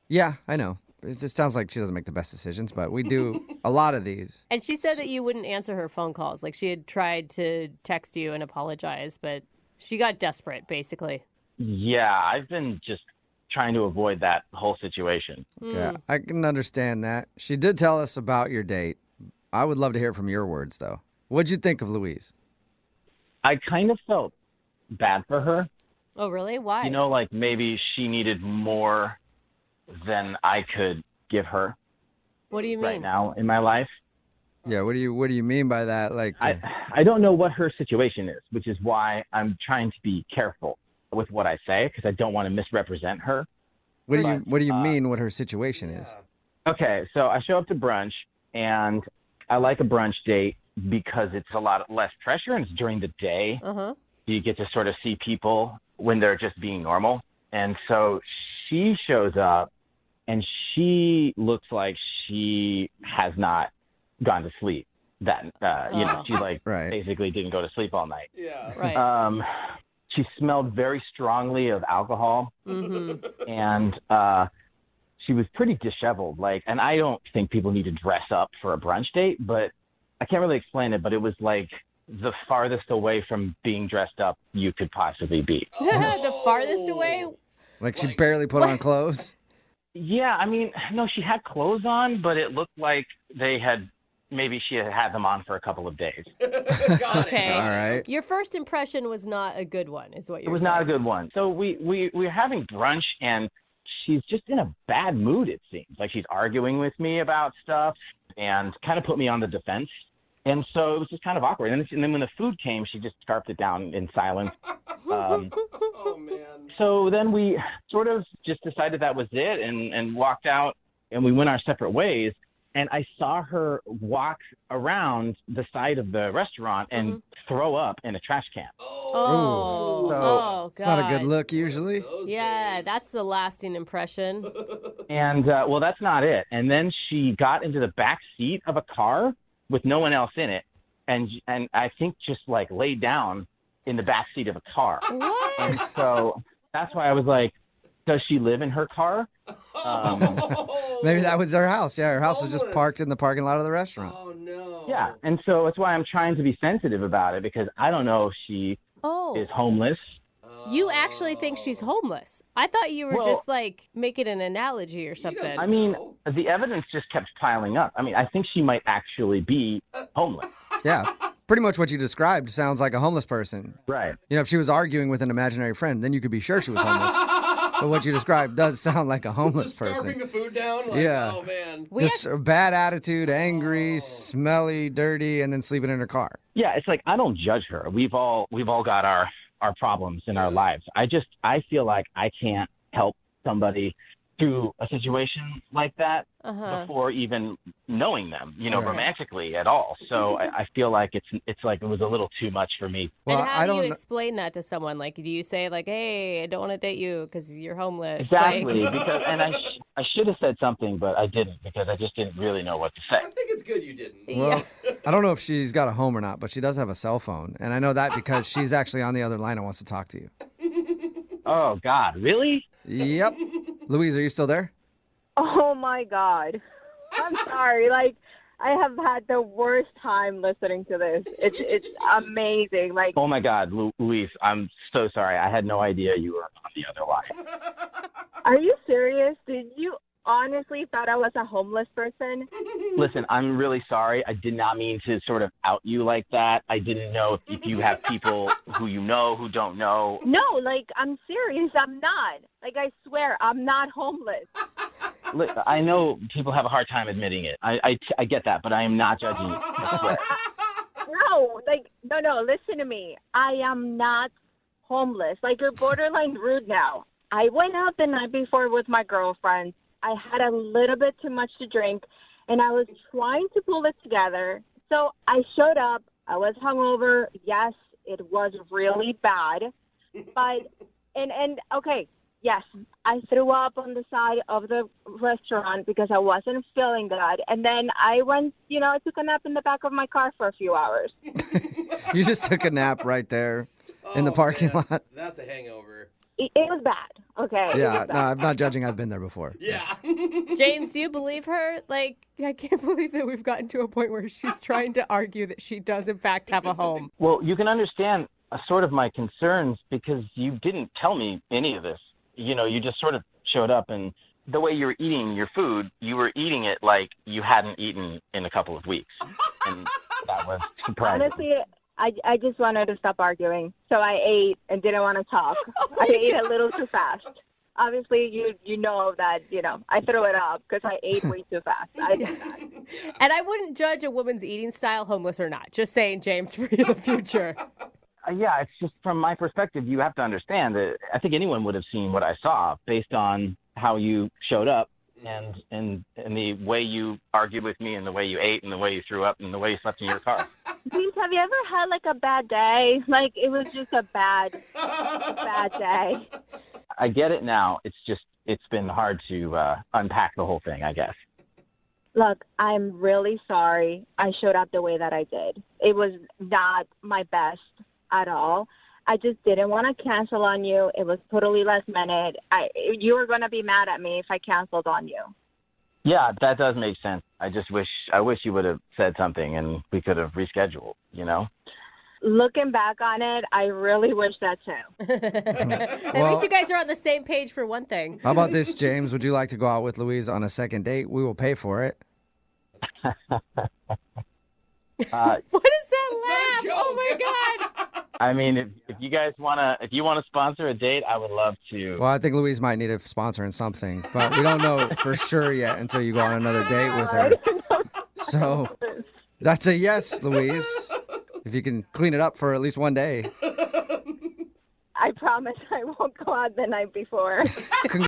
Yeah, I know. It just sounds like she doesn't make the best decisions, but we do a lot of these. And she said that you wouldn't answer her phone calls. Like she had tried to text you and apologize, but she got desperate, basically. Yeah, I've been just trying to avoid that whole situation. Yeah, I can understand that. She did tell us about your date. I would love to hear from your words, though. What'd you think of Louise? I kind of felt bad for her. Oh, really? Why? You know, like maybe she needed more than I could give her. What do you mean? Right now in my life. Yeah, what do you mean by that? Like I don't know what her situation is, which is why I'm trying to be careful with what I say because I don't want to misrepresent her. What do you mean what her situation is? Okay, so I show up to brunch and I like a brunch date because it's a lot less pressure and it's during the day. Uh-huh. You get to sort of see people when they're just being normal. And so she shows up and she looks like she has not gone to sleep. That she basically didn't go to sleep all night. Yeah. Right. She smelled very strongly of alcohol, and she was pretty disheveled. And I don't think people need to dress up for a brunch date, but I can't really explain it. But it was like the farthest away from being dressed up you could possibly be. The farthest away? Like she barely put on clothes? Yeah, I mean, no, she had clothes on, but it looked like maybe she had them on for a couple of days. Okay. All right. Your first impression was not a good one, is what you're saying. It was not a good one. So we were having brunch, and she's just in a bad mood, it seems. Like she's arguing with me about stuff and kind of put me on the defense. And so it was just kind of awkward. And then when the food came, she just scarfed it down in silence. Oh, man. So then we sort of just decided that was it and walked out, and we went our separate ways. And I saw her walk around the side of the restaurant and throw up in a trash can. Oh, God. It's not a good look usually. Yeah, that's the lasting impression. And, well, that's not it. And then she got into the back seat of a car with no one else in it. And I think just like laid down in the back seat of a car. What? And so that's why I was like, does she live in her car? Maybe that was her house. Yeah, her house was just parked in the parking lot of the restaurant. Oh, no. Yeah, and so that's why I'm trying to be sensitive about it because I don't know if she is homeless. You actually think she's homeless. I thought you were just like making an analogy or something. I mean, the evidence just kept piling up. I mean, I think she might actually be homeless. Yeah, pretty much what you described sounds like a homeless person. Right. You know, if she was arguing with an imaginary friend, then you could be sure she was homeless. But what you described does sound like a homeless person. Scarfing the food down? Like, yeah. Oh, man. Just a bad attitude, angry, smelly, dirty, and then sleeping in her car. Yeah, it's like I don't judge her. We've all got our problems in our lives. I feel like I can't help somebody through a situation like that before even knowing them, romantically at all. So I feel like it's like it was a little too much for me. Well, and how do you explain that to someone? Like, do you say like, "Hey, I don't want to date you because you're homeless"? Exactly. Like... because I should have said something, but I didn't because I just didn't really know what to say. I think it's good you didn't. Well, I don't know if she's got a home or not, but she does have a cell phone, and I know that because she's actually on the other line and wants to talk to you. Oh God, really? Yep. Louise, are you still there? Oh my God. I'm sorry. Like, I have had the worst time listening to this. It's amazing. Like, Oh my God, Luis, I'm so sorry. I had no idea you were on the other line. are you serious? Did you honestly thought I was a homeless person? Listen, I'm really sorry. I did not mean to sort of out you like that. I didn't know if you have people who you know who don't know. No, like, I'm serious. I'm not. Like, I swear, I'm not homeless. I know people have a hard time admitting it. I get that, but I am not judging you. I swear. No, listen to me. I am not homeless. Like, you're borderline rude now. I went out the night before with my girlfriend. I had a little bit too much to drink, and I was trying to pull it together. So I showed up. I was hungover. Yes, it was really bad. But, okay, yes, I threw up on the side of the restaurant because I wasn't feeling good. And then I went, I took a nap in the back of my car for a few hours. You just took a nap right there in the parking lot. That's a hangover. It was bad. Okay. Yeah, no, I'm not judging. I've been there before. Yeah. James, do you believe her? Like, I can't believe that we've gotten to a point where she's trying to argue that she does, in fact, have a home. Well, you can understand sort of my concerns because you didn't tell me any of this. You just sort of showed up, and the way you were eating your food, you were eating it like you hadn't eaten in a couple of weeks. And that was surprising. Honestly, I just wanted to stop arguing. So I ate and didn't want to talk. I ate a little too fast. Obviously, you know that, I threw it up because I ate way too fast. I did that. And I wouldn't judge a woman's eating style, homeless or not. Just saying, James, for the future. Yeah, it's just from my perspective, you have to understand that I think anyone would have seen what I saw based on how you showed up and the way you argued with me and the way you ate and the way you threw up and the way you slept in your car. James, have you ever had like a bad day? Like, it was just a bad day. I get it now. It's been hard to unpack the whole thing, I guess. Look, I'm really sorry I showed up the way that I did. It was not my best at all. I just didn't want to cancel on you. It was totally last minute. You were going to be mad at me if I canceled on you. Yeah, that does make sense. I wish you would have said something and we could have rescheduled, Looking back on it, I really wish that too. At least you guys are on the same page for one thing. How about this, James? Would you like to go out with Louise on a second date? We will pay for it. What is that laugh? Oh my God. I mean, if you guys want to sponsor a date, I would love to. Well, I think Louise might need a sponsor in something, but we don't know for sure yet until you go on another date with her. So that's a yes, Louise. If you can clean it up for at least one day. I promise I won't go out the night before.